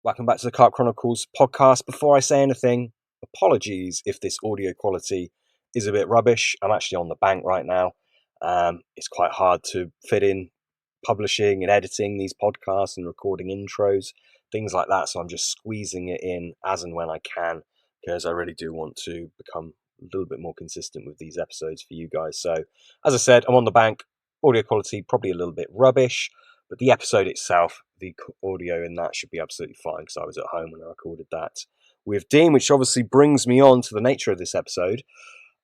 Welcome back to the Carp Chronicles podcast. Before I say anything, apologies if this audio quality is a bit rubbish. I'm actually on the bank right now. It's quite hard to fit in publishing and editing these podcasts and recording intros, things like that. So I'm just squeezing it in as and when I can, because I really do want to become a little bit more consistent with these episodes for you guys. So as I said, I'm on the bank. Audio quality probably a little bit rubbish, but the episode itself, the audio in that should be absolutely fine, because I was at home when I recorded that with Dean, which obviously brings me on to the nature of this episode.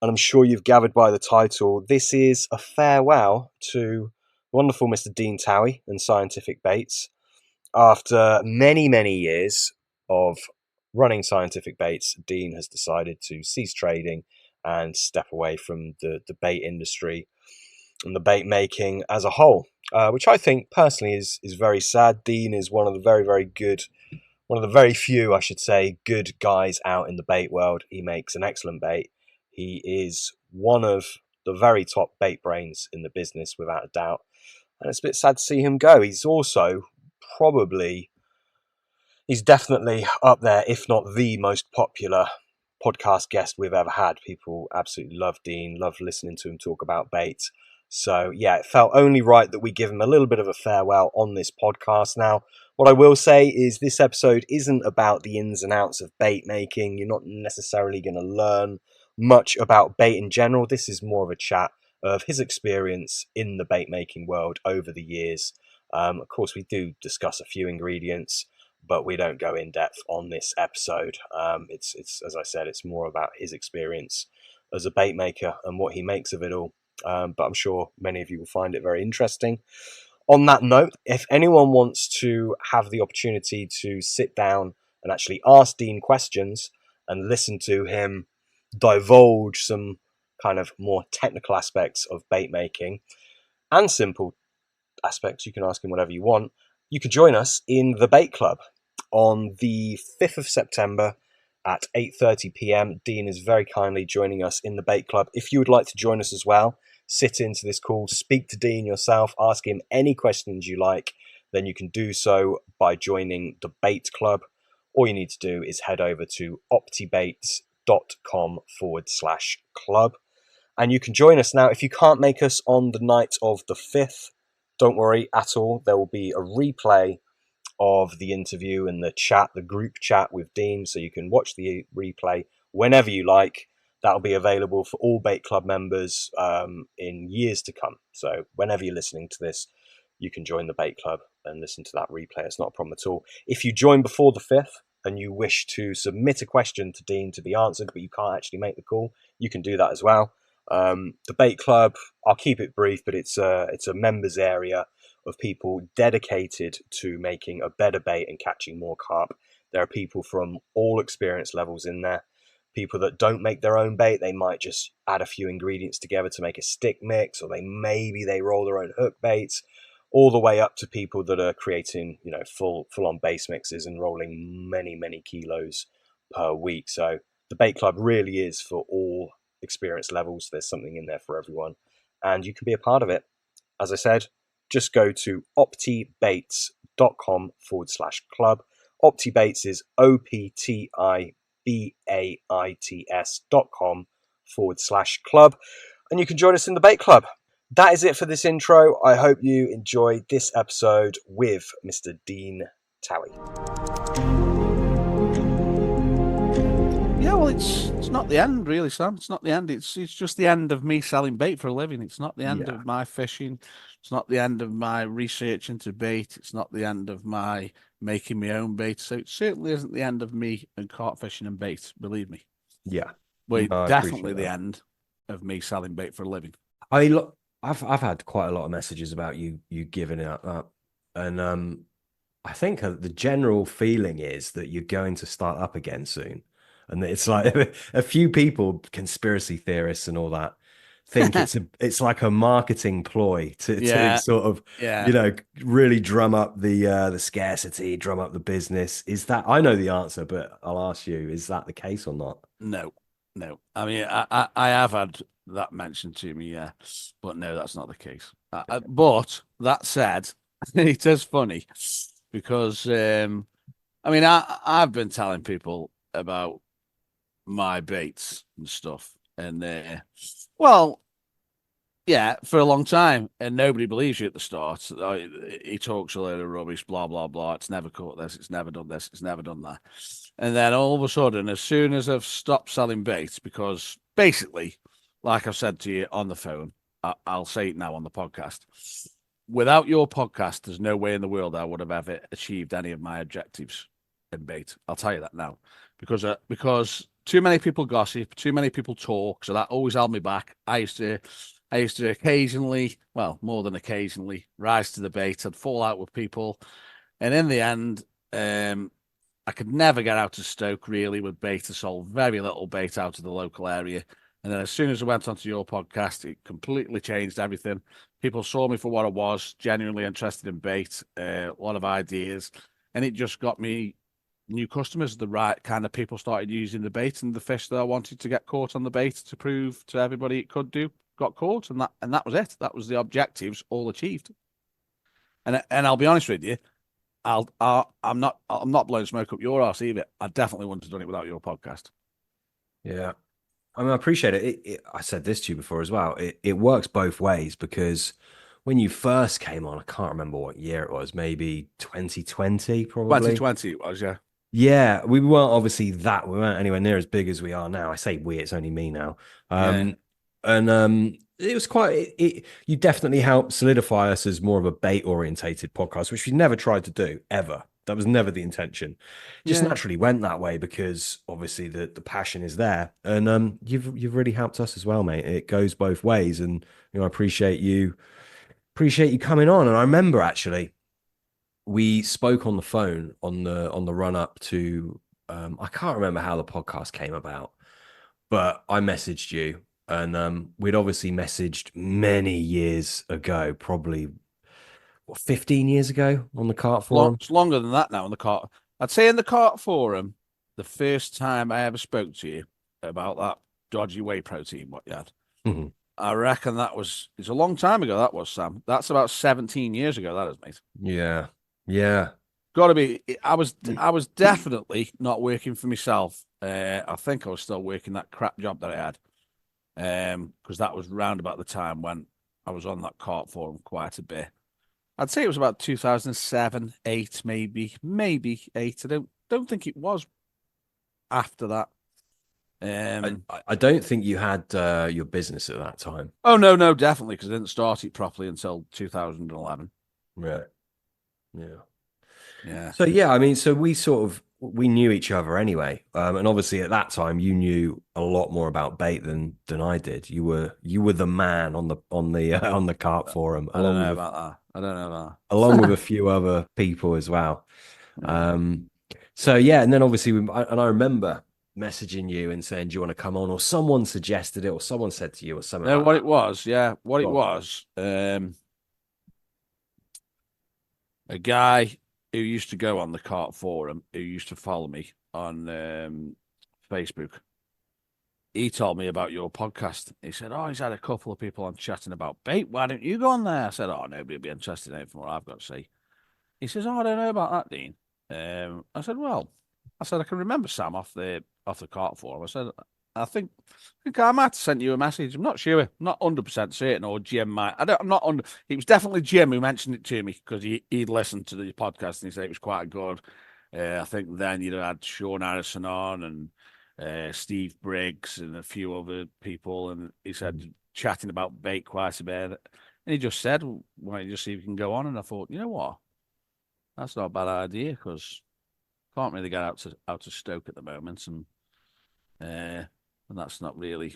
And I'm sure you've gathered by the title, this is a farewell to wonderful Mr. Dean Towey and Scientific Baits. After many, many years of running Scientific Baits, Dean has decided to cease trading and step away from the bait industry and the bait making as a whole, which I think personally is very sad. Dean is one of the very few, I should say, good guys out in the bait world. He makes an excellent bait. He is one of the very top bait brains in the business, without a doubt. And it's a bit sad to see him go. He's also he's definitely up there, if not the most popular podcast guest we've ever had. People absolutely love Dean, love listening to him talk about bait. So yeah, it felt only right that we give him a little bit of a farewell on this podcast. Now, what I will say is this episode isn't about the ins and outs of bait making. You're not necessarily going to learn much about bait in general. This is more of a chat of his experience in the bait making world over the years. Of course, we do discuss a few ingredients, but we don't go in depth on this episode. It's as I said, it's more about his experience as a bait maker and what he makes of it all. But I'm sure many of you will find it very interesting. On that note, if anyone wants to have the opportunity to sit down and actually ask Dean questions and listen to him divulge some kind of more technical aspects of bait making and simple aspects, you can ask him whatever you want. You could join us in the Bait Club on the 5th of September at 8:30 p.m. Dean is very kindly joining us in the Bait Club. If you would like to join us as well, sit into this call, speak to Dean yourself, ask him any questions you like, then you can do so by joining the Bait Club. All you need to do is head over to optibaits.com/club. And you can join us now. If you can't make us on the night of the 5th, don't worry at all. There will be a replay of the interview and the group chat with Dean, so you can watch the replay whenever you like. That'll be available for all Bait Club members in years to come. So whenever you're listening to this, you can join the Bait Club and listen to that replay. It's not a problem at all. If you join before the 5th and you wish to submit a question to Dean to be answered, but you can't actually make the call, you can do that as well. The Bait Club, I'll keep it brief, but it's a members area of people dedicated to making a better bait and catching more carp. There are people from all experience levels in there. People that don't make their own bait, they might just add a few ingredients together to make a stick mix, or they roll their own hook baits, all the way up to people that are creating, full on base mixes and rolling many kilos per week. So the Bait Club really is for all experience levels. There's something in there for everyone, and you can be a part of it. As I said, just go to optibaits.com/club. Optibaits is optibaits.com/club, and you can join us in the Bait Club. That is it for this intro. I hope you enjoyed this episode with Mr. Dean Towey. Yeah, well, it's not the end, really, Sam. It's not the end. It's just the end of me selling bait for a living. It's not the end of my fishing. It's not the end of my research into bait. It's not the end of my making my own bait. So it certainly isn't the end of me and carp fishing and bait, believe me. Yeah. Well, definitely the end of me selling bait for a living. I've had quite a lot of messages about you giving it up, and I think the general feeling is that you're going to start up again soon, and it's like a few people, conspiracy theorists and all that, think it's like a marketing ploy to sort of really drum up the scarcity, drum up the business. Is that, I know the answer, but I'll ask you: is that the case or not? No. I mean, I have had that mentioned to me, yeah, but no, that's not the case. But that said, it is funny because I mean, I've been telling people about my baits and stuff, and well, yeah, for a long time, and nobody believes you at the start. He talks a load of rubbish, blah blah blah. It's never caught this. It's never done this. It's never done that. And then all of a sudden, as soon as I've stopped selling baits, because basically, like I've said to you on the phone, I'll say it now on the podcast. Without your podcast, there's no way in the world I would have ever achieved any of my objectives in bait. I'll tell you that now, because too many people gossip, too many people talk, so that always held me back. I used to occasionally, well, more than occasionally, rise to the bait. I'd fall out with people, and in the end, I could never get out of Stoke really with bait. I sold very little bait out of the local area. And then as soon as I went onto your podcast, it completely changed everything. People saw me for what I was, genuinely interested in bait, a lot of ideas, and it just got me new customers. The right kind of people started using the bait, and the fish that I wanted to get caught on the bait to prove to everybody it could do got caught, and that was it. That was the objectives all achieved. And I'll be honest with you, I'm not blowing smoke up your ass either. I definitely wouldn't have done it without your podcast. Yeah. I mean, I appreciate it. I said this to you before as well. It works both ways because when you first came on, I can't remember what year it was, maybe 2020, probably. 2020 it was, yeah. Yeah, we weren't anywhere near as big as we are now. I say we, it's only me now. Yeah. And it was you definitely helped solidify us as more of a bait orientated podcast, which we never tried to do ever. That was never the intention. Just Yeah. naturally went that way because obviously the passion is there. And you've really helped us as well, mate. It goes both ways. And I appreciate you coming on. And I remember actually we spoke on the phone on the run up to I can't remember how the podcast came about, but I messaged you and we'd obviously messaged many years ago, probably 15 years ago on the Carp forum. It's longer than that now in the cart. I'd say in the cart forum, the first time I ever spoke to you about that dodgy whey protein, what you had. Mm-hmm. I reckon it's a long time ago, that was, Sam. That's about 17 years ago, that is, mate. Yeah. Yeah. Gotta be. I was definitely not working for myself. I think I was still working that crap job that I had. Because that was round about the time when I was on that cart forum quite a bit. I'd say it was about 2007, 8, maybe 8. I don't think it was after that. I don't think you had your business at that time. Oh no, definitely, because I didn't start it properly until 2011. Right. Yeah. Yeah. So yeah, I mean, so we knew each other anyway, and obviously at that time you knew a lot more about bait than I did. You were the man on the on the Carp forum. I don't know about that. I don't know about that. Along with a few other people as well. Yeah. So yeah, and then obviously, I remember messaging you and saying, "Do you want to come on?" Or someone suggested it, or someone said to you, or something. No, Like what that. it was, yeah, what it was. A guy who used to go on the cart forum, who used to follow me on Facebook. He told me about your podcast. He said, "Oh, he's had a couple of people on chatting about bait. Why don't you go on there?" I said, "Oh, nobody will be interested in anything from what I've got to say." He says, "Oh, I don't know about that, Dean." I said, "Well," I said, "I can remember Sam off the cart forum." I said, "I think I might have sent you a message. I'm not sure, not 100% certain, or Jim might. I'm not under. It was definitely Jim who mentioned it to me because he'd listened to the podcast and he said it was quite good. I think then you'd had Sean Harrison on and Steve Briggs and a few other people, and he said chatting about bait quite a bit. And he just said, "Why don't you just see if you can go on?" And I thought, you know what, that's not a bad idea because can't really get out to Stoke at the moment, and that's not really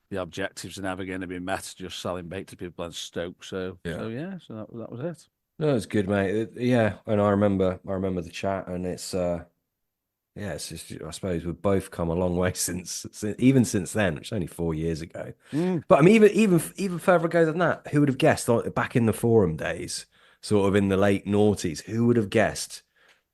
the objectives are never going to be met. Just selling bait to people in Stoke. So that was it. No, it's good, mate. Yeah, and I remember the chat, and it's it's just, I suppose we've both come a long way since even since then, which is only 4 years ago. But I mean, even further ago than that, who would have guessed back in the forum days, sort of in the late noughties, who would have guessed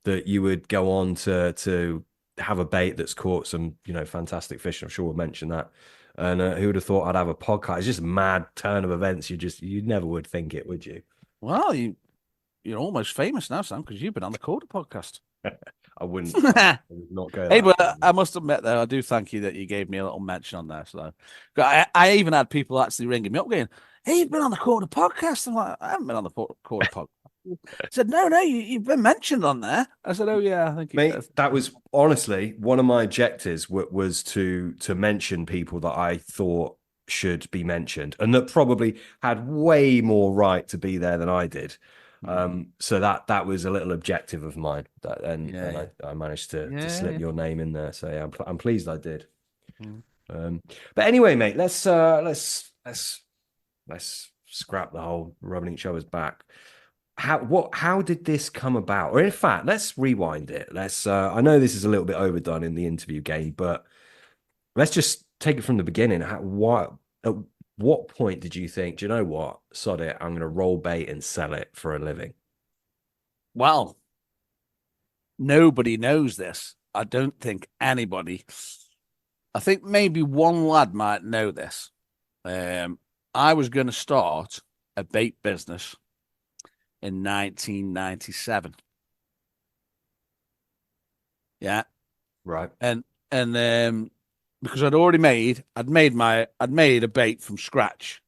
that you would go on to have a bait that's caught some fantastic fish? I'm sure we'll mention that. And who would have thought I'd have a podcast? It's just a mad turn of events. You never would think it, would you? Well, you're almost famous now, Sam, because you've been on the Quarter podcast. I would not go Hey, that but far. I must admit, though, I do thank you that you gave me a little mention on there. So, I even had people actually ringing me up going, "Hey, you've been on the Quarter podcast." I'm like, "I haven't been on the Quarter podcast." I said, "No, you've been mentioned on there." I said, "Oh yeah, I think Mate, that was honestly one of my objectives was to mention people that I thought should be mentioned and that probably had way more right to be there than I did. So that was a little objective of mine, and I managed to slip your name in there. So yeah, I'm pleased I did. But anyway, mate, let's scrap the whole rubbing each other's back. How did this come about? Or in fact, let's rewind it. I know this is a little bit overdone in the interview game, but let's just take it from the beginning. At what point did you think, do you know what? Sod it, I'm gonna roll bait and sell it for a living? Well, nobody knows this. I don't think anybody. I think maybe one lad might know this. I was going to start a bait business in 1997. Yeah. Right. And because I'd made a bait from scratch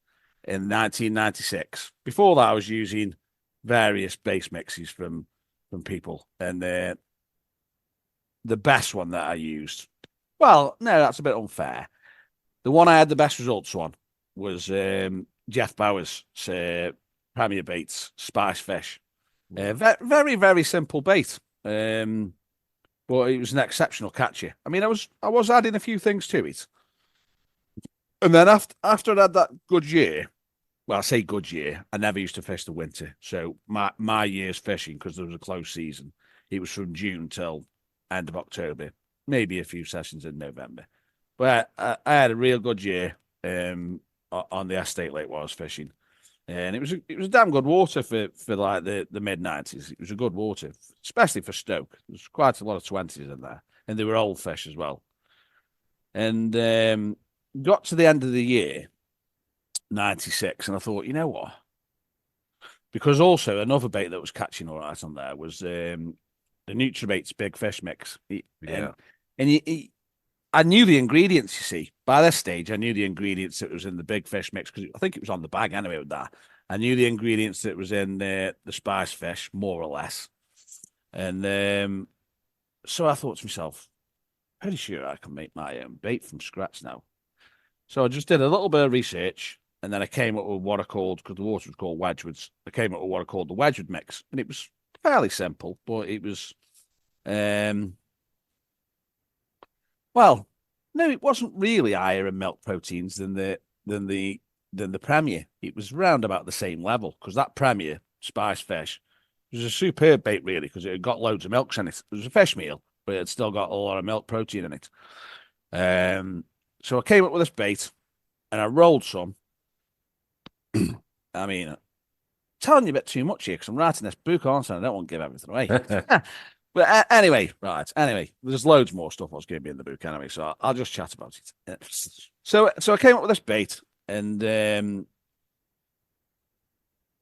in 1996. Before that, I was using various base mixes from people, and the best one that I used. Well, no, that's a bit unfair. The one I had the best results on was Jeff Bauer's Premier Baits Spice Fish. Very, very simple bait. But it was an exceptional catcher. I mean, I was adding a few things to it. And then after I had that good year, well, I say good year, I never used to fish the winter. So my year's fishing, because there was a close season, it was from June till end of October, maybe a few sessions in November. But I had a real good year on the estate lake while I was fishing. And it was a damn good water for like the mid-90s. It was a good water, especially for Stoke. There's quite a lot of 20s in there, and they were old fish as well. And got to the end of the year, 96, and I thought, you know what? Because also another bait that was catching all right on there was the Nutribait's Big Fish Mix. Yeah. And I knew the ingredients, you see. By this stage, I knew the ingredients that was in the Big Fish Mix, because I think it was on the bag anyway with that. I knew the ingredients that was in the Spice Fish, more or less. And so I thought to myself, pretty sure I can make my own bait from scratch now. So I just did a little bit of research, and then I came up with what I called, because the water was called Wedgwoods, I came up with what I called the Wedgwood Mix. And it was fairly simple, but it was... Well, no, it wasn't really higher in milk proteins than the Premier. It was round about the same level, because that Premier Spice Fish was a superb bait, really, because it had got loads of milks in it. It was a fish meal, but it had still got a lot of milk protein in it. So I came up with this bait, and I rolled some. I mean, telling you a bit too much here, because I'm writing this book, aren't I? I don't want to give everything away. But anyway, there's loads more stuff I was going to be in the book anyway, so I'll just chat about it. So I came up with this bait and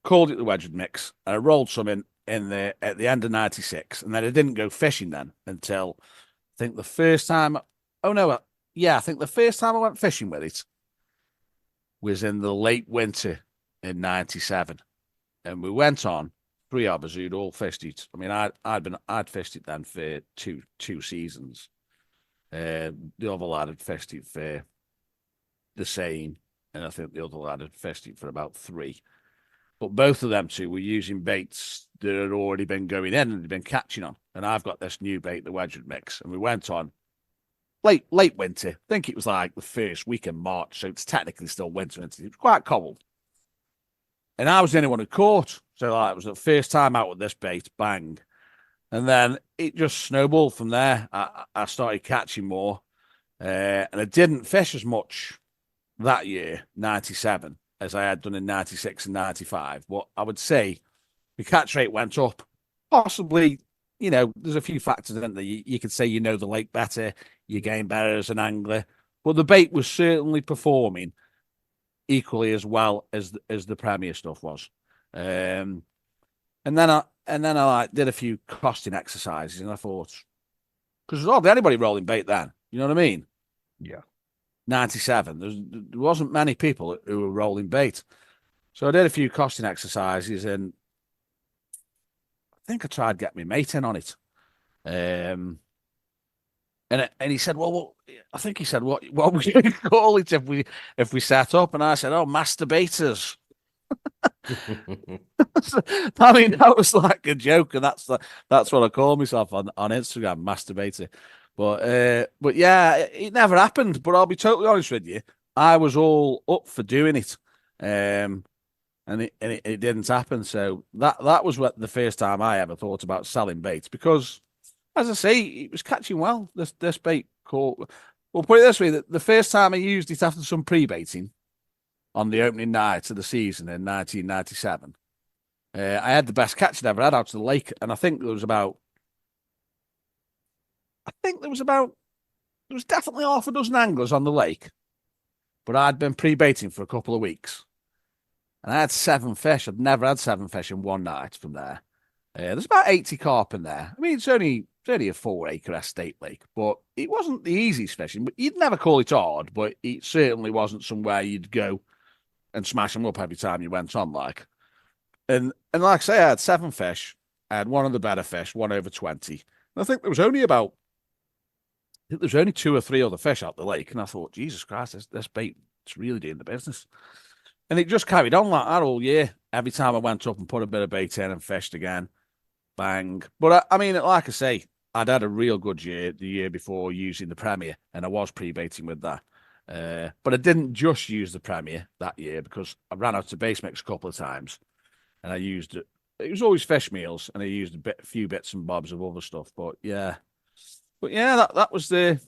called it the Wedgwood Mix. I rolled some in at the end of 96, and then I didn't go fishing then until I think the first time. Oh no, I think the first time I went fishing with it was in the late winter in 97, and we went on. Three of us who'd all fished it. I mean, I'd fished it then for two seasons. The other lad had fished it for the same, and I think the other lad had fished it for about 3. But both of them two were using baits that had already been going in and had been catching on. And I've got this new bait, the Wedgwood Mix, and we went on late winter. I think it was like the first week in March, so it's technically still winter. It was quite cold. And I was the only one who caught. So like, it was the first time out with this bait, bang. And then it just snowballed from there. I started catching more. And I didn't fish as much that year, 97, as I had done in 96 and 95. But I would say the catch rate went up. Possibly, there's a few factors in there. You could say you know the lake better, you gain better as an angler. But the bait was certainly performing equally as well as the Premier stuff was. And then I did a few costing exercises, and I thought, because there's hardly anybody rolling bait then. You know what I mean? Yeah. 97. There wasn't many people who were rolling bait. So I did a few costing exercises, and I think I tried getting my mate in on it. And he said, well, I think he said, what would you call it if we set up? And I said, oh, masturbators. I mean, that was like a joke, and that's what I call myself on Instagram, masturbator. But yeah, it never happened. But I'll be totally honest with you, I was all up for doing it, and it didn't happen. So that was the first time I ever thought about selling baits, because, as I say, it was catching well. This bait caught. We'll put it this way: the first time I used it after some pre-baiting on the opening night of the season in 1997. I had the best catch I'd ever had out to the lake, and I think there was definitely half a dozen anglers on the lake, but I'd been pre-baiting for a couple of weeks, and I had 7 fish. I'd never had 7 fish in one night from there. There's about 80 carp in there. I mean, it's only a 4-acre estate lake, but it wasn't the easiest fishing. But you'd never call it hard, but it certainly wasn't somewhere you'd go and smash them up every time you went on, like. And like I say, I had 7 fish. I had one of the better fish, one over 20. And I think there was only 2 or 3 other fish out the lake. And I thought, Jesus Christ, this bait is really doing the business. And it just carried on like that all year. Every time I went up and put a bit of bait in and fished again, bang. But I mean, like I say, I'd had a real good year the year before using the Premier, and I was pre-baiting with that. But I didn't just use the Premier that year, because I ran out of base mix a couple of times, and I used it. It was always fish meals, and I used a few bits and bobs of other stuff. But yeah, that was the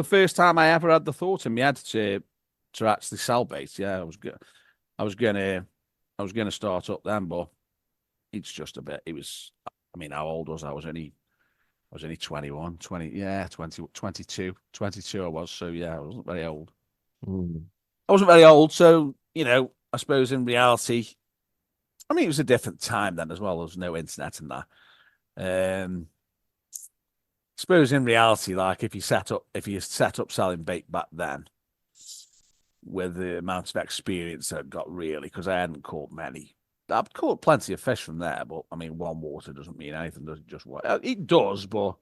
first time I ever had the thought in my head to actually sell bait. Yeah, I was gonna start up then, but it's just a bit. It was. I mean, how old was I? I was only 21, 20, yeah, 20, 22 I was. So yeah, I wasn't very old. I wasn't very old. So, I suppose in reality, I mean, it was a different time then as well. There was no internet and that. I suppose in reality, like if you set up selling bait back then, with the amount of experience I got, really, because I hadn't caught many. I've caught plenty of fish from there, but I mean, one water doesn't mean anything. Does it? Just what it does, but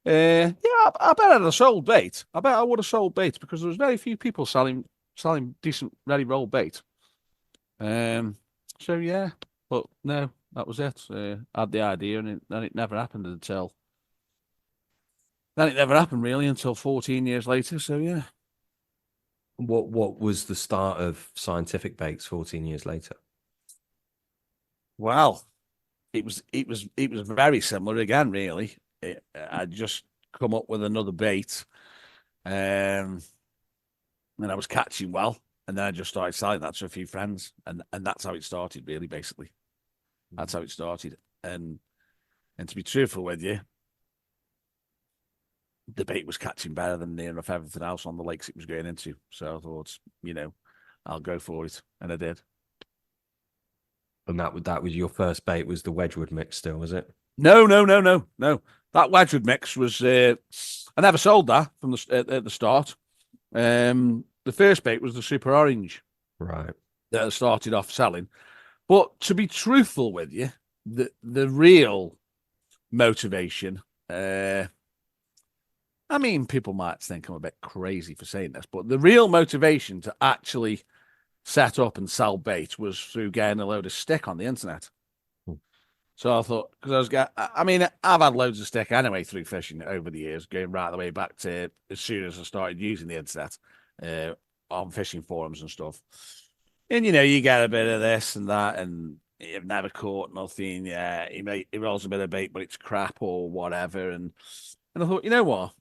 yeah, I bet I'd have sold bait. I bet I would have sold bait, because there was very few people selling decent ready roll bait. So yeah, but no, that was it. I had the idea, and then it never happened until. Then it never happened really until 14 years later. So yeah. What was the start of scientific baits 14 years later? Well, it was very similar again, really. I'd just come up with another bait, and I was catching well, and then I just started selling that to a few friends, and that's how it started, really. Basically, that's how it started. And to be truthful with you, the bait was catching better than near enough everything else on the lakes it was going into. So I thought, I'll go for it, and I did. And that was your first bait, was the Wedgwood mix still, was it? No. That Wedgwood mix was I never sold that from at the start. The first bait was the Super Orange, right? That I started off selling. But to be truthful with you, the real motivation. I mean, people might think I'm a bit crazy for saying this, but the real motivation to actually set up and sell bait was through getting a load of stick on the internet. So I thought, because I've had loads of stick anyway through fishing over the years, going right the way back to as soon as I started using the internet on fishing forums and stuff. And, you get a bit of this and that, and you've never caught nothing. Yeah, he rolls a bit of bait, but it's crap or whatever. And I thought, you know what?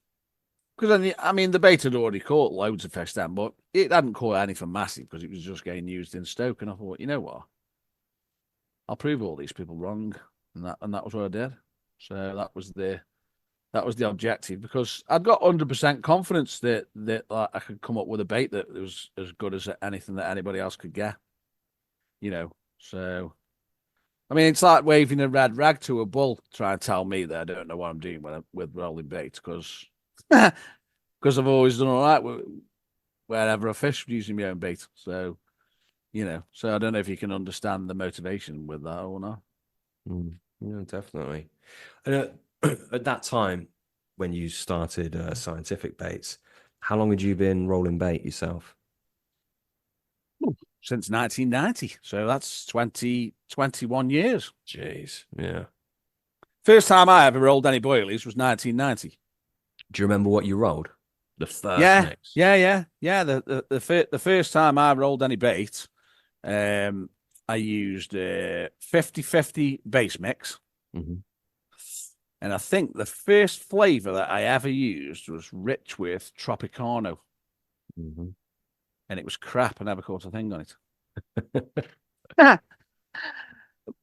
Because the bait had already caught loads of fish then, but it hadn't caught anything massive because it was just getting used in Stoke. And I thought, you know what? I'll prove all these people wrong, and that was what I did. So that was the objective, because I'd got 100% confidence that I could come up with a bait that was as good as anything that anybody else could get. So I mean, it's like waving a red rag to a bull, trying to tell me that I don't know what I'm doing with rolling bait, because I've always done all right wherever I fish using my own bait. So, so I don't know if you can understand the motivation with that or not. Yeah, definitely. And at that time, when you started Scientific Baits, how long had you been rolling bait yourself? Since 1990. So that's 21 years. Jeez, yeah. First time I ever rolled any boilies was 1990. Do you remember what you rolled? The first Yeah, mix. yeah. The first time I rolled any bait, I used 50/50 base mix. Mm-hmm. And I think the first flavor that I ever used was rich with Tropicano. Mm-hmm. And it was crap. I never caught a thing on it.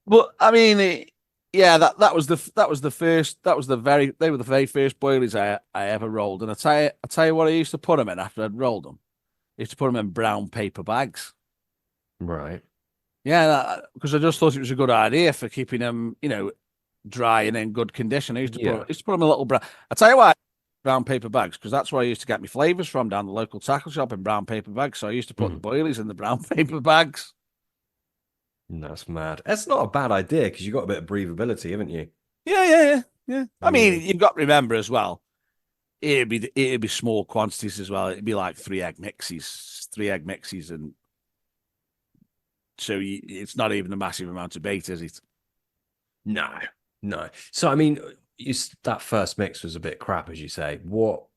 But I mean, yeah, that was the first, they were the very first boilies I ever rolled. And I tell you what, I used to put them in after I'd rolled them. I used to put them in brown paper bags. Right. Yeah, because I just thought it was a good idea for keeping them, dry and in good condition. Yeah. I used to put them in a little brown. I tell you what, brown paper bags, because that's where I used to get my flavors from, down the local tackle shop, in brown paper bags. So I used to put the boilies in the brown paper bags. That's mad. That's not a bad idea because you got a bit of breathability, haven't you? Yeah. I Yeah. mean, you've got to remember as well, it'd be small quantities as well. It'd be like three egg mixes, and so it's not even a massive amount of bait, is it? No, no. So I mean, that first mix was a bit crap, as you say. What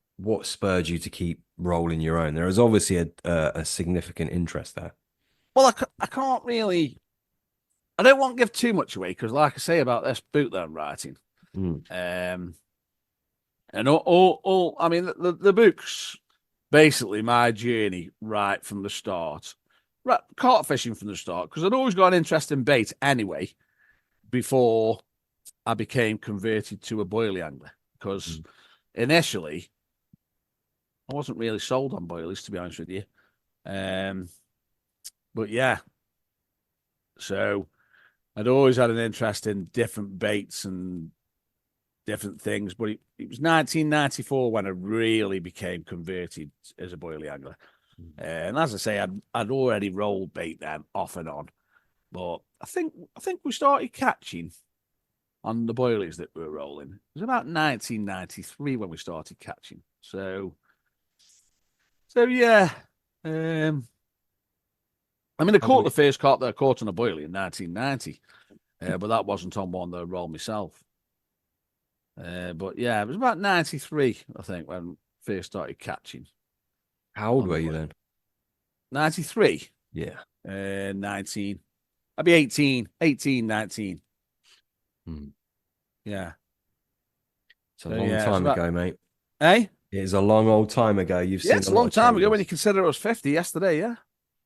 spurred you to keep rolling your own? There is obviously a significant interest there. Well, I can't really. I don't want to give too much away because, like I say about this book that I'm writing, and I mean, the book's basically my journey right from the start, right, carp fishing from the start, because I'd always got an interest in bait anyway before I became converted to a boilie angler. Because initially, I wasn't really sold on boilies, to be honest with you. But yeah, so I'd always had an interest in different baits and different things. But it was 1994 when I really became converted as a boilie angler. And as I say, I'd already rolled bait then, off and on. But I think we started catching on the boilies that we were rolling. It was about 1993 when we started catching. So yeah. I mean, I caught the first carp that I caught on a boilie in 1990, but that wasn't on one that I rolled myself. But yeah, it was about 93, I think, when I first started catching. How old were you then? 93? Yeah. 19. I'd be 18, 19. Yeah. It's a long time ago, mate. Eh? It is a long old time ago. You've seen it's a lot long of time ago changes. when you consider it was 50 yesterday, yeah?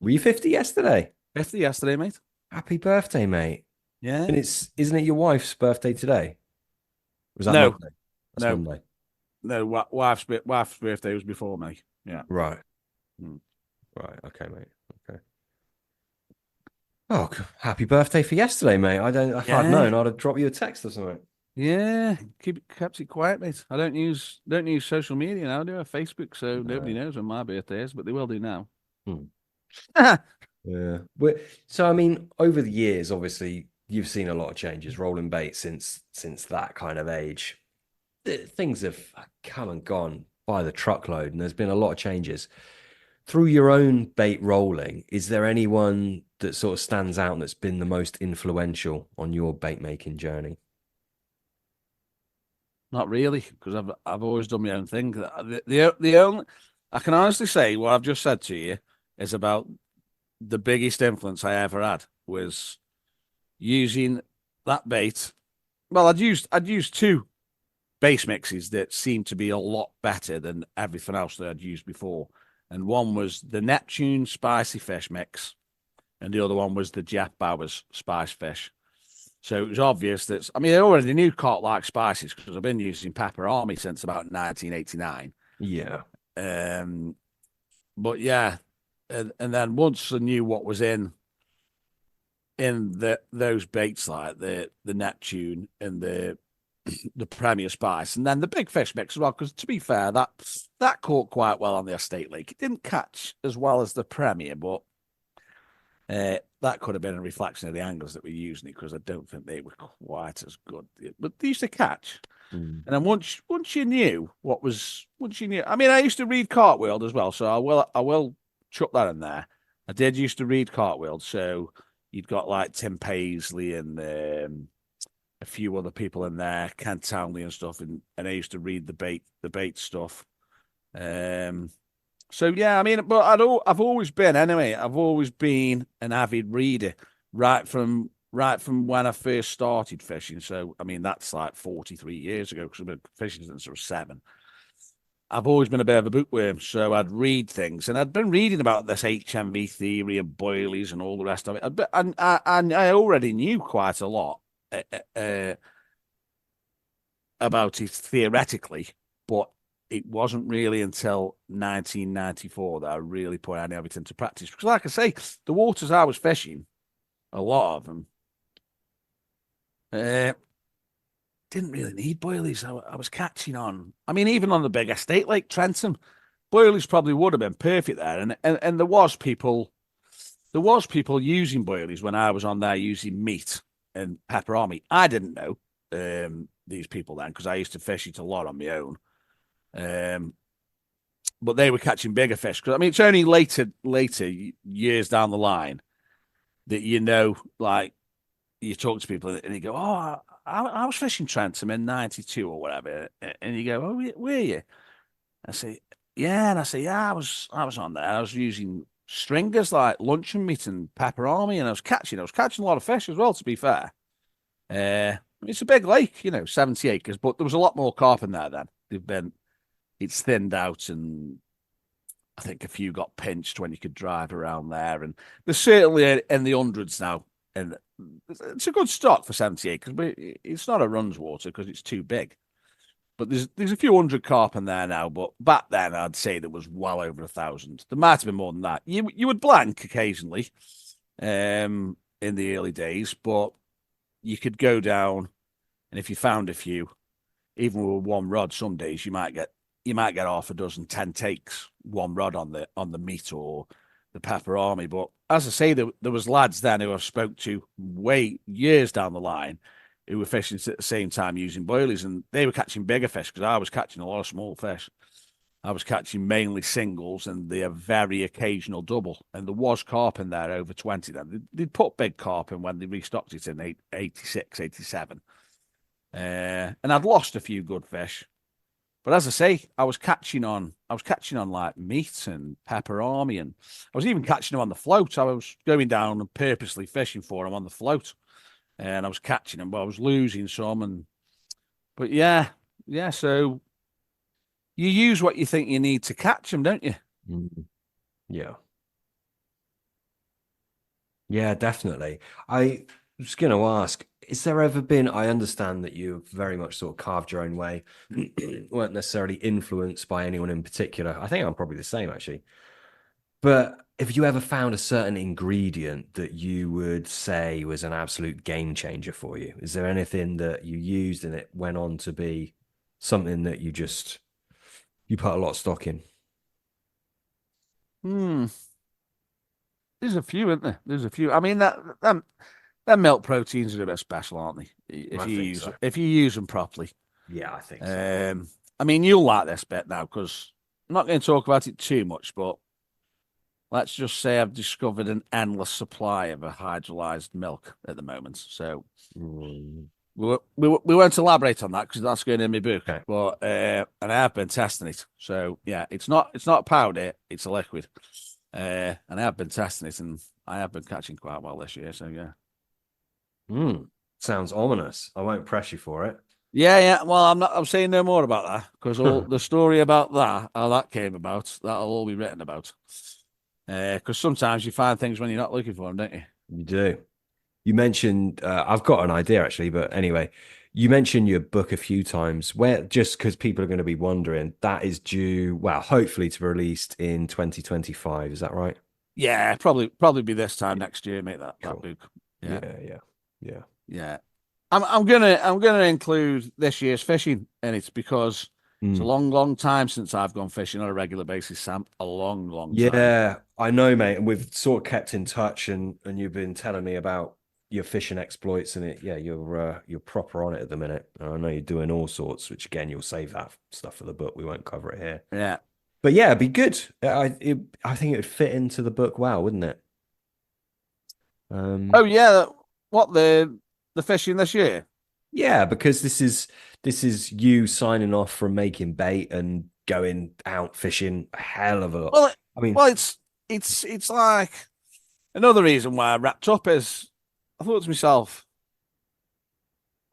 Were you 50 yesterday? 50 yesterday, mate. Happy birthday, mate. Yeah. And isn't it your wife's birthday today? Was that No. Monday? That's Monday. No, wife's birthday was before me. Yeah. Right. Right. Okay, mate. Okay. Oh, happy birthday for yesterday, mate. If I'd known, I'd have dropped you a text or something. Yeah. Kept it quiet, mate. I don't use social media now, do I? Facebook, so nobody knows when my birthday is, but they will do now. Yeah. So I mean, over the years, obviously, you've seen a lot of changes rolling bait since that kind of age. Things have come and gone by the truckload, and there's been a lot of changes. Through your own bait rolling, is there anyone that sort of stands out that's been the most influential on your bait making journey? Not really, because I've always done my own thing. The only I can honestly say what I've just said to you is about the biggest influence I ever had was using that bait. Well, I'd used two base mixes that seemed to be a lot better than everything else that I'd used before. And one was the Neptune spicy fish mix, and the other one was the Jeff Bowers spice fish. So it was obvious that, I mean, I already knew Carp like spices because I've been using Pepper Army since about 1989. Yeah. But yeah, and then once I knew what was in in those baits like the Neptune and the Premier Spice, and then the big fish mix as well. Because to be fair, that caught quite well on the Estate Lake. It didn't catch as well as the Premier, but that could have been a reflection of the angles that we're using it, because I don't think they were quite as good. But they used to catch. And then once you knew I mean, I used to read Cartwheel as well, so I will chuck that in there. I did used to read Cartwheel, so you'd got like Tim Paisley and a few other people in there, Ken Townley and stuff, and I used to read the bait stuff. So yeah, I mean, but I've always been an avid reader right from when I first started fishing. So I mean, that's like 43 years ago, because I've been fishing since I was 7. I've always been a bit of a bookworm, so I'd read things, and I'd been reading about this HMV theory and boilies and all the rest of it. And I already knew quite a lot about it theoretically, but it wasn't really until 1994 that I really put any of it into practice. Because, like I say, the waters I was fishing, a lot of them, didn't really need boilies. I was catching on. I mean, even on the big estate like Trentham, boilies probably would have been perfect there. And there was people using boilies when I was on there using meat and pepper army. I didn't know these people then, because I used to fish it a lot on my own. But they were catching bigger fish. Because I mean, it's only later years down the line that like you talk to people and you go, "Oh, I was fishing Trentham in '92 or whatever," and you go, "Oh, were you?" I say, "Yeah," and I say, "Yeah, I was on there. I was using stringers like luncheon meat and pepper army, and I was catching a lot of fish as well. To be fair, it's a big lake, 70 acres, but there was a lot more carp in there then. It's thinned out, and I think a few got pinched when you could drive around there. And there's certainly in the hundreds now, and it's a good stock for 70 acres, but it's not a runs water because it's too big. But there's a few hundred carp in there now, but back then I'd say there was well over 1,000. There might have been more than that. You would blank occasionally, in the early days, but you could go down, and if you found a few, even with one rod, some days you might get half a dozen, 10 takes, one rod on the meat or the pepper army. But as I say, there was lads then who I spoke to way years down the line who were fishing at the same time using boilies, and they were catching bigger fish because I was catching a lot of small fish. I was catching mainly singles and the very occasional double. And there was carp in there over 20 then. They'd put big carp in when they restocked it in 86, 87. And I'd lost a few good fish. But as I say, I was catching on like meat and pepper army, and I was even catching them on the float. I was going down and purposely fishing for them on the float, and I was catching them, but I was losing some. But yeah. So you use what you think you need to catch them, don't you? Yeah. Yeah, definitely. I was going to ask, is there ever been, I understand that you've very much sort of carved your own way, weren't necessarily influenced by anyone in particular. I think I'm probably the same, actually. But have you ever found a certain ingredient that you would say was an absolute game changer for you? Is there anything that you used and it went on to be something that you put a lot of stock in? There's a few, isn't there? There's a few. I mean, that milk proteins are a bit special, aren't they? If you use them properly. Yeah, I think so. I mean, you'll like this bit now because I'm not going to talk about it too much, but let's just say I've discovered an endless supply of a hydrolyzed milk at the moment. So we won't elaborate on that because that's going in my book. Okay. But and I have been testing it. So yeah, it's not powder, it's a liquid. And I have been testing it, and I have been catching quite well this year. So yeah. Sounds ominous. I won't press you for it. Yeah. Well, I'm saying no more about that because all the story about that, how that came about, that'll all be written about. Because sometimes you find things when you're not looking for them, don't you? You do. You mentioned, I've got an idea actually, but anyway, you mentioned your book a few times. Where, just because people are going to be wondering, that is due, well, hopefully to be released in 2025. Is that right? Yeah, probably be this time next year, mate. That book. Yeah. I'm gonna include this year's fishing in it because it's a long time since I've gone fishing on a regular basis, Sam. A long time. Yeah, I know, mate. And we've sort of kept in touch, and you've been telling me about your fishing exploits, and you're proper on it at the minute. And I know you're doing all sorts, which again, you'll save that stuff for the book. We won't cover it here. Yeah. But yeah, it'd be good. I think it would fit into the book well, wouldn't it? Oh yeah. What the fishing this year? Yeah, because this is you signing off from making bait and going out fishing a hell of a lot. Well, I mean, well, it's like another reason why I wrapped up is I thought to myself.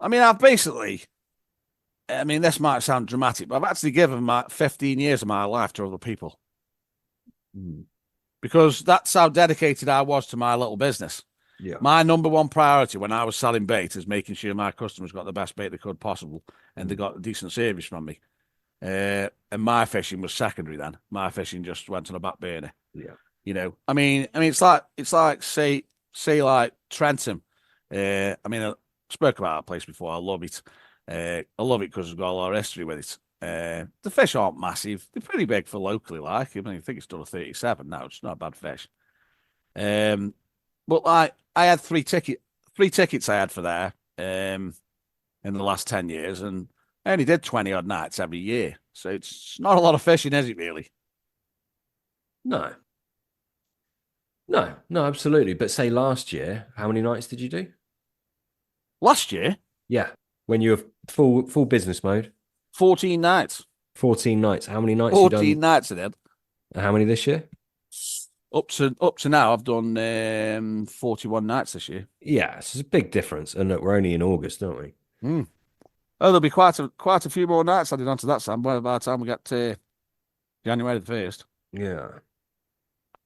I mean, this might sound dramatic, but I've actually given my 15 years of my life to other people because that's how dedicated I was to my little business. yeah. My number one priority when I was selling bait is making sure my customers got the best bait they could possible and they got decent service from me. And my fishing was secondary then. My fishing just went on a back burner. Yeah. It's like say like Trentham. I spoke about that place before. I love it. I love it because it's got a lot of history with it. The fish aren't massive. They're pretty big for locally, like. I think it's done a 37 now. It's not a bad fish. But like I had three tickets I had for there in the last 10 years, and I only did 20 odd nights every year. So it's not a lot of fishing, is it really? No. No, no, absolutely. But say last year, how many nights did you do? Last year, Yeah. When you were full business mode, 14 nights. 14 nights. How many nights you 14 done? nights I did. How many this year? Up to now, I've done 41 nights this year. Yeah, it's a big difference. And look, we're only in August, don't we? Oh, there'll be quite a few more nights added onto that, Sam, by the time we get to January the 1st. Yeah.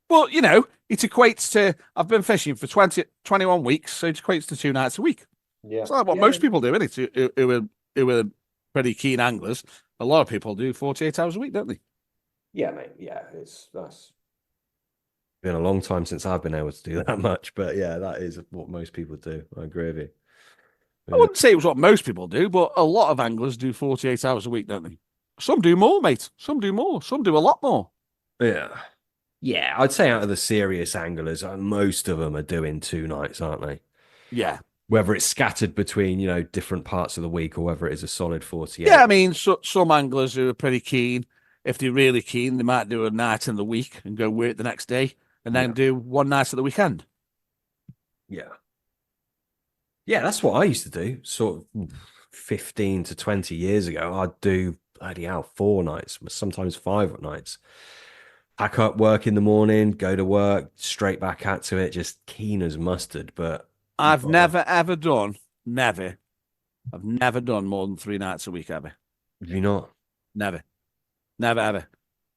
But, it equates to, I've been fishing for 21 weeks, so it equates to 2 nights a week. Yeah. It's like what most people do, isn't it? Who are pretty keen anglers. A lot of people do 48 hours a week, don't they? Yeah, mate. Yeah, that's been a long time since I've been able to do that much. But yeah, that is what most people do. I agree with you. I wouldn't say it was what most people do, but a lot of anglers do 48 hours a week, don't they? Some do more, mate. Some do more. Some do a lot more. Yeah. Yeah, I'd say out of the serious anglers, most of them are doing 2 nights, aren't they? Yeah. Whether it's scattered between, different parts of the week or whether it is a solid 48. Yeah, I mean, some anglers who are pretty keen, if they're really keen, they might do a night in the week and go work the next day and then do one night at the weekend. Yeah. Yeah, that's what I used to do. Sort of 15 to 20 years ago, I'd do bloody hell 4 nights, sometimes 5 nights. Pack up work in the morning, go to work, straight back out to it, just keen as mustard. But I've never done more than 3 nights a week ever. Have you not? Never ever.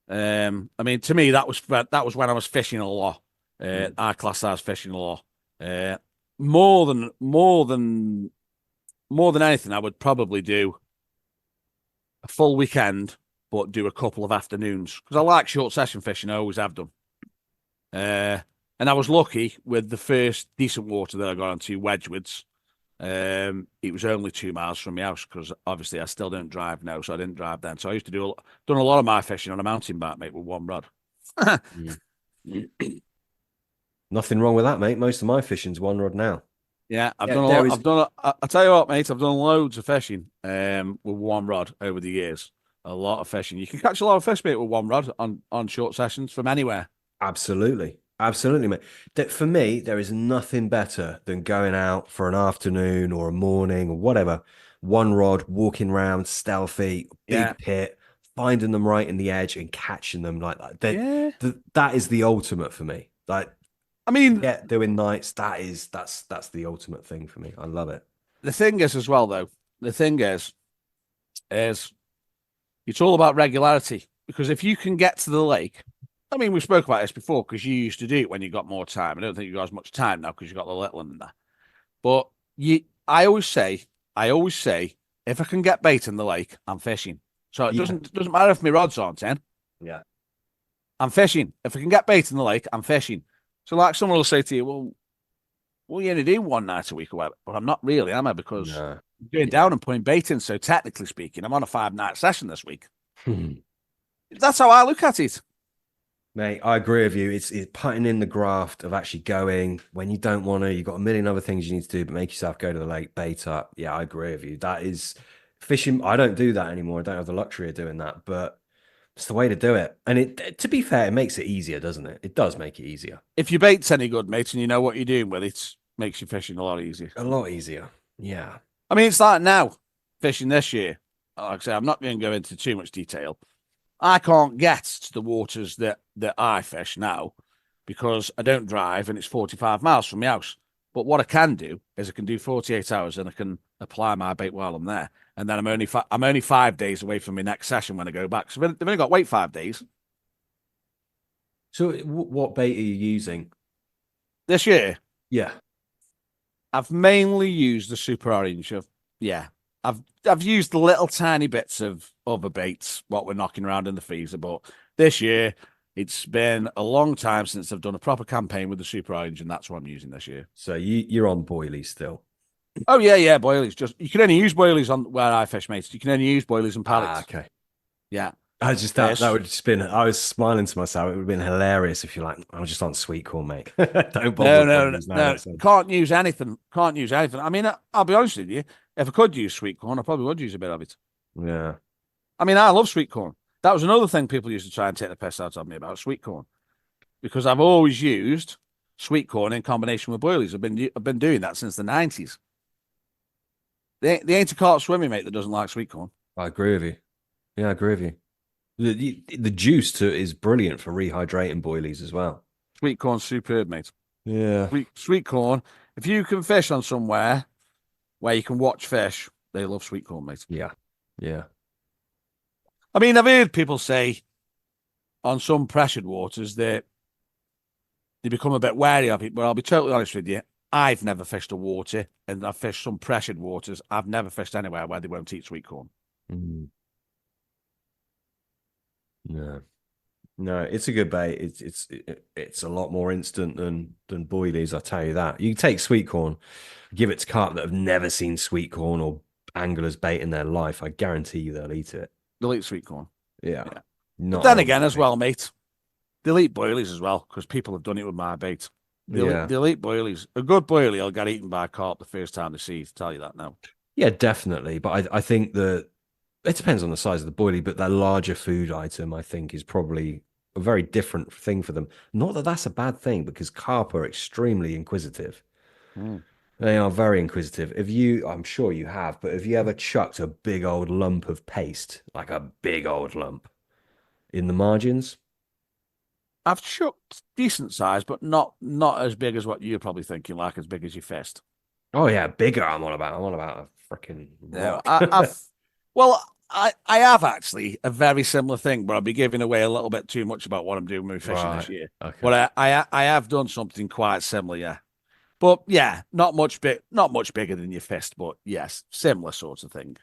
I mean, to me, that was when I was fishing a lot. I class that as fishing a lot. More than anything, I would probably do a full weekend, but do a couple of afternoons because I like short session fishing. I always have done. And I was lucky with the first decent water that I got onto, Wedgwoods. It was only 2 miles from my house because obviously I still don't drive now, so I didn't drive then. So I used to done a lot of my fishing on a mountain bike, mate, with one rod. Nothing wrong with that, mate. Most of my fishing's one rod now. Yeah, I've done a lot. I tell you what, mate, I've done loads of fishing with one rod over the years. A lot of fishing. You can catch a lot of fish, mate, with one rod on short sessions from anywhere. Absolutely. Absolutely, mate. For me, there is nothing better than going out for an afternoon or a morning or whatever, one rod, walking around, stealthy, big pit, finding them right in the edge and catching them like that. That is the ultimate for me. Like, I mean, doing nights, that's the ultimate thing for me. I love it. The thing is as well, though, is it's all about regularity because if you can get to the lake. I mean, we spoke about this before because you used to do it when you got more time. I don't think you got as much time now because you got the little one and that. But I always say, if I can get bait in the lake, I'm fishing. So it doesn't matter if my rod's aren't in. Yeah, I'm fishing. If I can get bait in the lake, I'm fishing. So like someone will say to you, well, well, you only do one night a week or whatever. But I'm not really, am I? Because No. I'm going down and putting bait in. So technically speaking, I'm on a 5-night session this week. That's how I look at it. Mate, I agree with you. It's putting in the graft of actually going when you don't want to. You've got a million other things you need to do, but make yourself go to the lake, bait up. Yeah, I agree with you. That is fishing. I don't do that anymore. I don't have the luxury of doing that, but it's the way to do it. And to be fair, it makes it easier, doesn't it? It does make it easier. If your bait's any good, mate, and you know what you're doing with it, makes your fishing a lot easier. A lot easier. Yeah. I mean, it's like now fishing this year. Like I say, I'm not going to go into too much detail. I can't get to the waters that I fish now because I don't drive and it's 45 miles from my house. But what I can do is I can do 48 hours and I can apply my bait while I'm there. And then I'm only 5 days away from my next session when I go back. So they've only got to wait 5 days. So what bait are you using This year? Yeah. I've mainly used the super orange. I've used the little tiny bits of other baits, what we're knocking around in the freezer, but this year it's been a long time since I've done a proper campaign with the super orange, and that's what I'm using this year. So you're on boilies still? Oh yeah, boilies. Just you can only use boilies on where I fish, mate. You can only use boilies and pallets. Okay. Yeah. I just that would have been. I was smiling to myself. It would have been hilarious if you're like, I'm just on sweet corn, mate. Don't bother. No. Can't use anything. Can't use anything. I mean, I'll be honest with you. If I could use sweet corn, I probably would use a bit of it. Yeah. I mean, I love sweet corn. That was another thing people used to try and take the piss out of me about sweet corn, because I've always used sweet corn in combination with boilies. I've been doing that since the 90s. They ain't a carp swimming, mate, that doesn't like sweet corn. I agree with you. Yeah, I agree with you. The juice is brilliant for rehydrating boilies as well. Sweet corn's superb, mate. Yeah. Sweet corn. If you can fish on somewhere where you can watch fish, they love sweet corn, mate. Yeah. Yeah. I mean, I've heard people say on some pressured waters that they become a bit wary of it, but I'll be totally honest with you. I've never fished a water, and I've fished some pressured waters. I've never fished anywhere where they won't eat sweet corn. Mm. No, it's a good bait. It's a lot more instant than boilies. I tell you that. You can take sweet corn, give it to carp that have never seen sweet corn or angler's bait in their life. I guarantee you they'll eat it. They'll eat sweet corn. Yeah. But then again, as well, mate, they'll eat boilies as well, because people have done it with my bait. They'll eat boilies. A good boilie will get eaten by a carp the first time they see it. Tell you that now. Yeah, definitely. But I think that it depends on the size of the boilie, but their larger food item, I think, is probably a very different thing for them. Not that that's a bad thing, because carp are extremely inquisitive. They are very inquisitive. I'm sure you have, but have you ever chucked a big old lump of paste, like a big old lump, in the margins? I've chucked decent size, but not as big as what you're probably thinking, like as big as your fist. Oh yeah, bigger. I'm on about a freaking rock. I have actually a very similar thing, but I'll be giving away a little bit too much about what I'm doing with fishing this year. Okay. But I have done something quite similar, yeah. But yeah, not much bigger than your fist, but yes, similar sort of thing.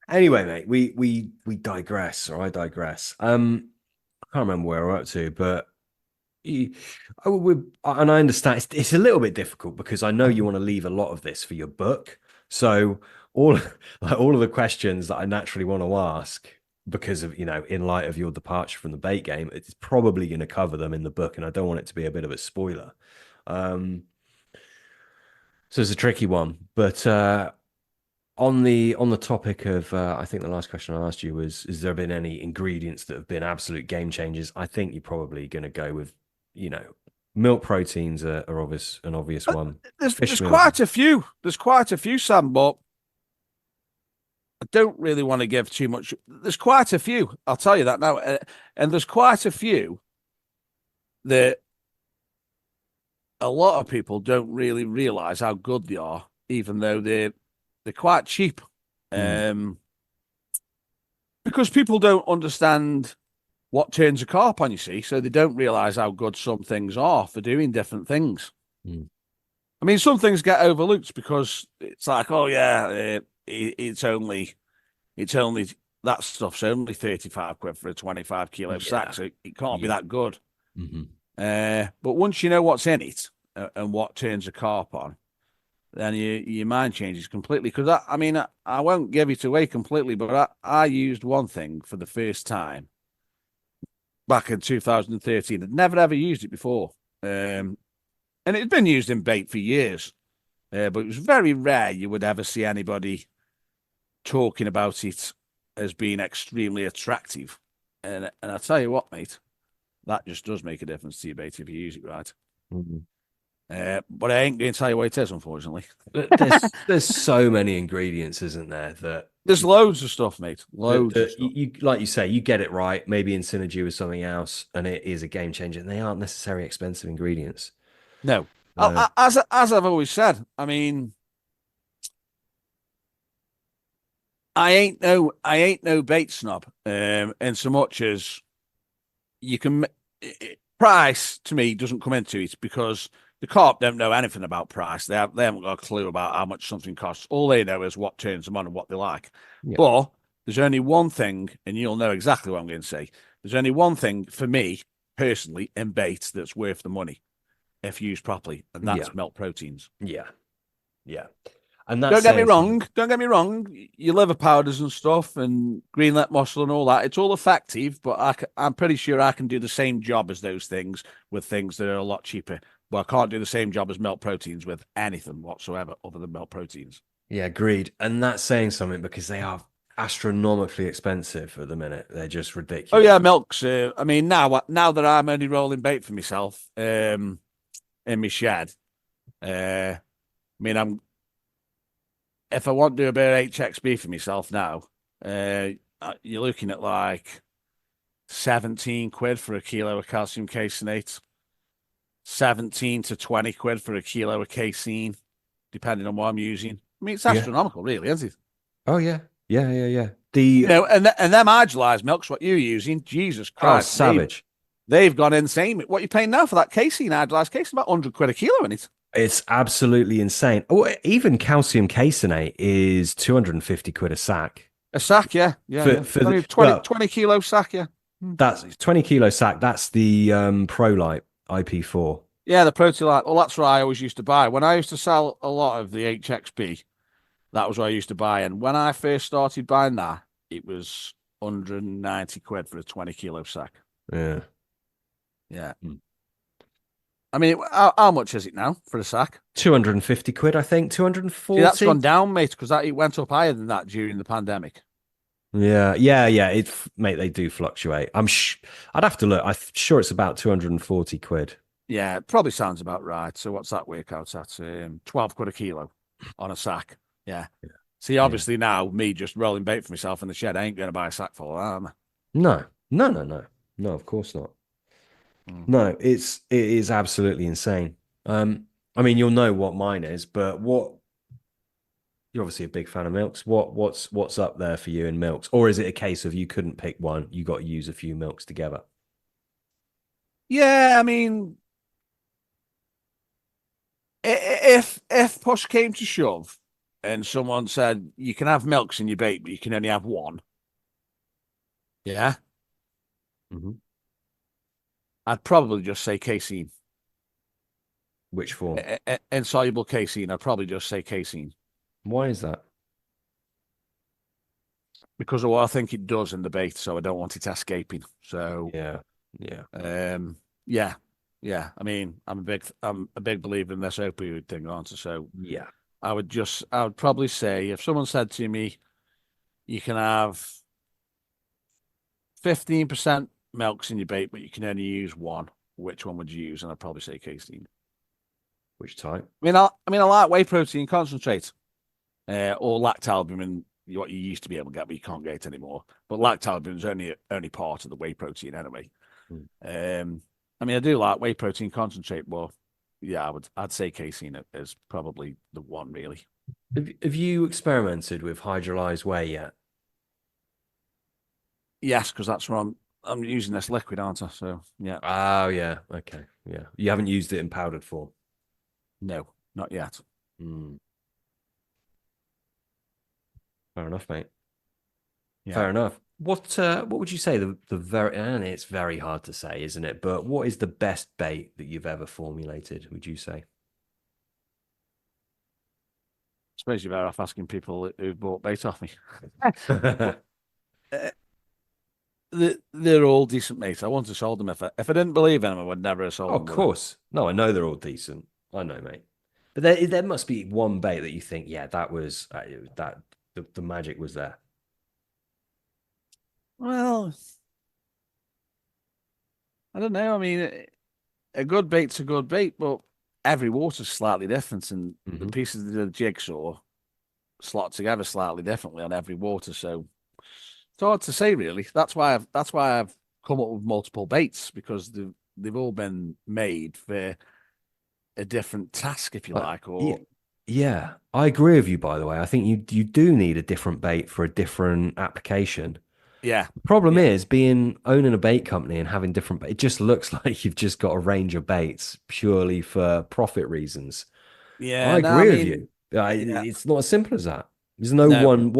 Anyway, mate, we digress, or I digress. I can't remember where we're up to, but and I understand it's a little bit difficult because I know you want to leave a lot of this for your book. So all of the questions that I naturally want to ask, because of, in light of your departure from the bait game, it's probably going to cover them in the book, and I don't want it to be a bit of a spoiler. So it's a tricky one, but on the topic of, I think the last question I asked you was, has there been any ingredients that have been absolute game changers? I think you're probably going to go with, milk proteins are an obvious one. There's quite a few. There's quite a few, Sam, but I don't really want to give too much. There's quite a few. I'll tell you that now. And there's quite a few that a lot of people don't really realize how good they are, even though they're quite cheap. Because people don't understand what turns a carp on, you see, so they don't realize how good some things are for doing different things. I mean, some things get overlooked because it's like, oh yeah, it's only that stuff's only 35 quid for a 25 kilo sack, so it can't be that good. But once you know what's in it, and what turns a carp on, then your mind changes completely. Because I mean, I won't give it away completely, but I used one thing for the first time back in 2013. I'd never ever used it before, and it'd been used in bait for years, but it was very rare you would ever see anybody talking about it as being extremely attractive. And I tell you what, mate, that just does make a difference to your bait if you use it right. Mhm. But I ain't going to tell you what it is, unfortunately. There's so many ingredients, isn't there? That There's loads of stuff, mate. Loads of stuff. you like you say, you get it right, maybe in synergy with something else, and it is a game changer. And they aren't necessarily expensive ingredients. No, Uh, as I've always said, I mean, I ain't no bait snob. And so much as you can, price to me doesn't come into it because the Carp don't know anything about price. They haven't got a clue about how much something costs. All they know is what turns them on and what they like. yeah, But there's only one thing, and you'll know exactly what I'm going to say. There's only one thing for me personally in bait that's worth the money if used properly, and yeah, that's milk proteins. yeah, yeah. And that's Don't get me wrong. Your liver powders and stuff, and greenlet mussel and all that. It's all effective, but I'm pretty sure I can do the same job as those things with things that are a lot cheaper. But I can't do the same job as milk proteins with anything whatsoever other than milk proteins. Yeah, agreed. And that's saying something because they are astronomically expensive at the minute. They're just Oh ridiculous. yeah, milk's. I mean, now that I'm only rolling bait for myself, in my shed. I mean, if I want to do a bit of HXB for myself now, you're looking at like 17 quid for a kilo of calcium caseinate, 17 to 20 quid for a kilo of casein, depending on what I'm using. I mean, it's Yeah. astronomical, really, isn't it? Oh yeah. Yeah, yeah, yeah. You know, and them hydrolyzed milks, what you're using, Jesus Oh, Christ, savage. they've gone insane. What you paying now for that casein, hydrolyzed casein? About 100 quid a kilo in it. It's absolutely insane. Oh, even calcium caseinate is 250 quid a sack. A sack, yeah. For I mean, the well, 20 kilo sack, yeah. that's 20 kilo sack. That's the ProLite IP4. Yeah, the Protolite. Well, that's what I always used to buy. When I used to sell a lot of the HXB, that was what I used to buy. And when I first started buying that, it was 190 quid for a 20 kilo sack. Yeah. Yeah. Mm. I mean, how much is it now for a sack? 250 quid, I think. See, that's 240. gone down, mate, because it went up higher than that during the pandemic. Yeah, yeah, yeah. Mate, they do fluctuate. I'd have to look. I'm sure it's about 240 quid. Yeah, it probably sounds about right. So what's that work out at? 12 quid a kilo on a sack. Yeah. Yeah. See, obviously now, me just rolling bait for myself in the shed, I ain't going to buy a sack full of that, am I? No, no, no, no, no. Of course not. No, it is absolutely insane. I mean, you'll know what mine is, but you're obviously a big fan of milks. What's up there for you in milks, or is it a case of you couldn't pick one, you got to use a few milks together? Yeah, I mean, if push came to shove, and someone said you can have milks in your bait, but you can only have one, yeah, Mhm. I'd probably just say casein. Which form? Insoluble casein. I'd probably just say casein Why is that? because of what I think it does in the bait. So I don't want it escaping. So Yeah, yeah, yeah, yeah. I mean, I'm a big believer in this opioid thing, aren't I? So yeah. I would probably say if someone said to me, you can have 15% milks in your bait, but you can only use one. Which one would you use? And I'd probably say casein. Which type? I like whey protein concentrate, or lactalbumin, what you used to be able to get, but you can't get it anymore. But lactalbumin is only part of the whey protein anyway. I mean, I do like whey protein concentrate, but yeah, I'd say casein is probably the one really. Have you experimented with hydrolyzed whey yet? Yes, because that's what I'm using this liquid, aren't I? So yeah. Oh, yeah. Okay. Yeah. You haven't used it in powdered form. No, not yet. Mm. Fair enough, mate. Yeah. Fair enough. What would you say the very, and it's very hard to say, isn't it? But what is the best bait that you've ever formulated, would you say? I suppose you're better off asking people who've bought bait off me. But uh, they're all decent mates. I wouldn't have sold them if I didn't believe in them. I would never have Oh, sold of them, would I? course. No, I know they're all decent. I know, mate. But there must be one bait that you think, yeah, that was that the magic was there. Well, I don't know. I mean, a good bait's a good bait, but every water's slightly different, and the Hmm. pieces of the jigsaw slot together slightly differently on every water. So it's hard to say, really. That's why I've come up with multiple baits because they've all been made for a different task, if you like, Yeah, or yeah, I agree with you, by the way. I think you do need a different bait for a different application. yeah, The problem yeah, is being owning a bait company and having different, it just looks like you've just got a range of baits purely for profit reasons. I yeah. No, I agree with mean, you. yeah, It's not as simple as that. There's no no. one.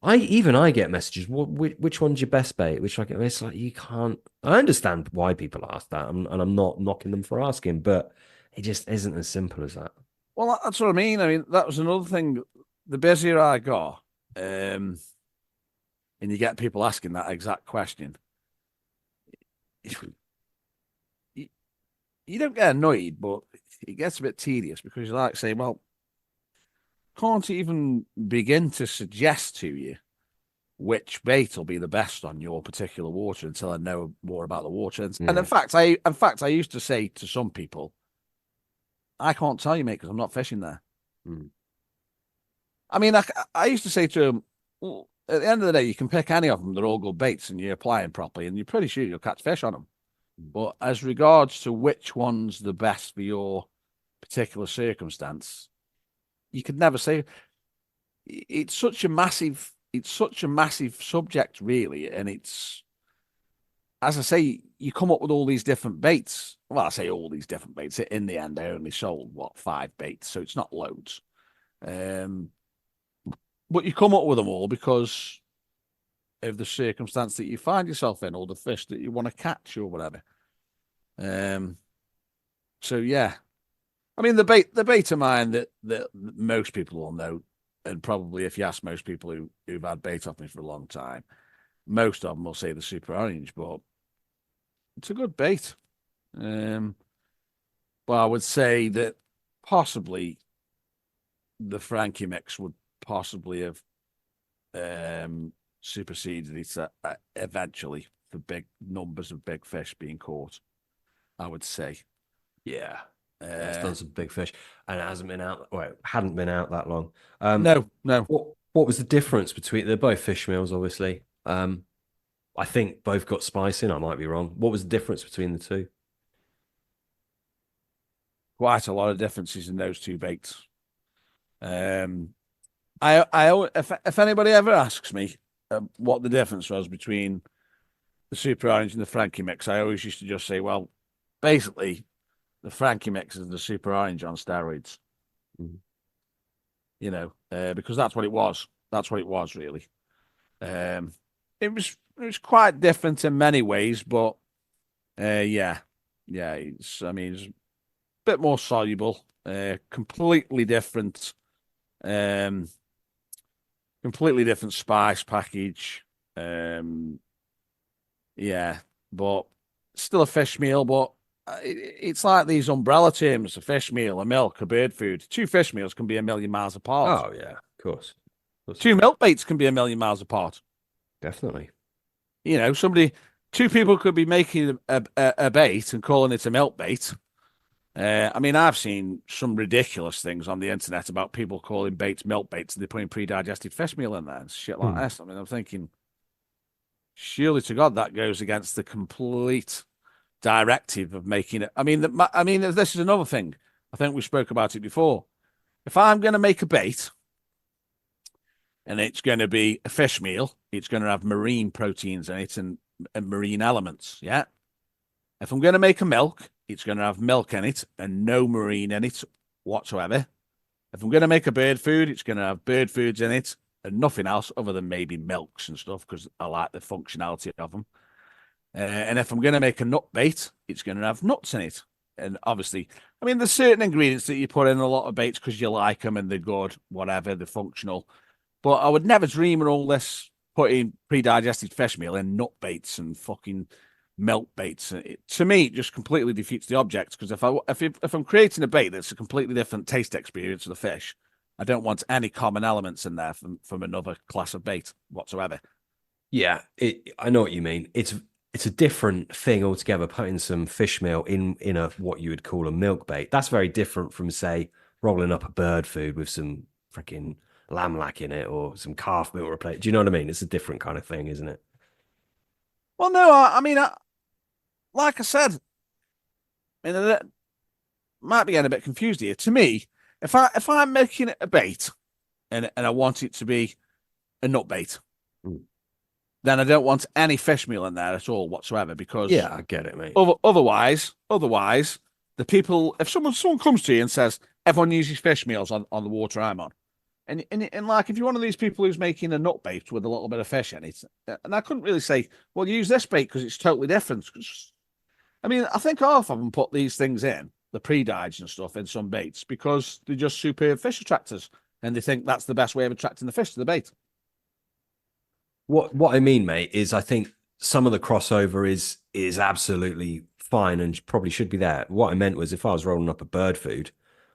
I get messages. Which one's your best bait? Which I get. It's like you can't. I understand why people ask that, and I'm not knocking them for asking, but it just isn't as simple as that. Well, that's what I mean. I mean, that was another thing. The busier I got, um, and you get people asking that exact question, you, you don't get annoyed, but it gets a bit tedious because you like saying, well, can't even begin to suggest to you which bait will be the best on your particular water until I know more about the water. And Yeah. in fact, I used to say to some people, I can't tell you, mate, because I'm not fishing there. Mm. I mean, I used to say to them, well, at the end of the day, you can pick any of them. They're all good baits and you apply them properly and you're pretty sure you'll catch fish on them. But as regards to which one's the best for your particular circumstance, you could never say. It's such a massive subject, really. And it's, as I say, you come up with all these different baits. Well, I say all these different baits. In the end, I only sold, what, 5 baits. So it's not loads. Um, but you come up with them all because of the circumstance that you find yourself in or the fish that you want to catch or whatever. Um, so yeah, I mean the bait of mine that most people will know, and probably if you ask most people who've had bait off me for a long time, most of them will say the super orange, but it's a good bait. Um, but I would say that possibly the Frankie mix would possibly have superseded it eventually for big numbers of big fish being caught. I would say. Yeah. Yeah, it's Uh, done some big fish, and it hasn't been out. Well, it hadn't been out that long. no, no. What was the difference between? They're both fish meals, obviously. I think both got spice in. I might be wrong. What was the difference between the two? Quite a lot of differences in those two baits. Um, if anybody ever asks me what the difference was between the Super Orange and the Frankie mix, I always used to just say, well, basically, the Frankie mix is the Super Orange on steroids. Mhm. Because that's what it was. That's what it was, really. Um, it was quite different in many ways, but yeah, yeah. It's a bit more soluble. Um, completely different spice package. Um, yeah, but still a fish meal. But it's like these umbrella terms: a fish meal, a milk, a bird food. Two fish meals can be a million miles apart. Oh yeah, of course. Of course they Two can. milk baits can be a million miles apart. Definitely. Two people could be making a bait and calling it a milk bait. I mean, I've seen some ridiculous things on the internet about people calling baits milk baits and they're putting pre-digested fish meal in there and shit like Hmm. this. I mean, I'm thinking, surely to God, that goes against the complete directive of making it. I mean, this is another thing. I think we spoke about it before. If I'm going to make a bait and it's going to be a fish meal, it's going to have marine proteins in it and marine elements. Yeah. If I'm going to make a milk, it's going to have milk in it and no marine in it whatsoever. If I'm going to make a bird food, it's going to have bird foods in it and nothing else other than maybe milks and stuff because I like the functionality of them. And if I'm going to make a nut bait, it's going to have nuts in it. And obviously, I mean, there's certain ingredients that you put in a lot of baits because you like them and they're good, whatever, they're functional. But I would never dream of all this putting pre-digested fish meal in nut baits and fucking milk baits. To me, it just completely defeats the object because if I'm creating a bait that's a completely different taste experience of the fish, I don't want any common elements in there from another class of bait whatsoever. Yeah, I know what you mean. It's a different thing altogether. Putting some fish meal in a what you would call a milk bait. That's very different from say rolling up a bird food with some freaking lamb lack in it or some calf milk replace. Do you know what I mean? It's a different kind of thing, isn't it? Well, no, I mean, like I said, I mean, I might be getting a bit confused here. To me, if I'm making it a bait and I want it to be a nut bait, then I don't want any fish meal in there at all whatsoever because Yeah, I get it, mate. Otherwise, the people, if someone comes to you and says everyone uses fish meals on the water I'm on, and like if you're one of these people who's making a nut bait with a little bit of fish in it, and I couldn't really say, well, use this bait because it's totally different. I mean, I think half of them put these things in the pre-dives and stuff in some baits because they're just superb fish attractors, and they think that's the best way of attracting the fish to the bait. What I mean, mate, is I think some of the crossover is absolutely fine and probably should be there. What I meant was if I was rolling up a bird food,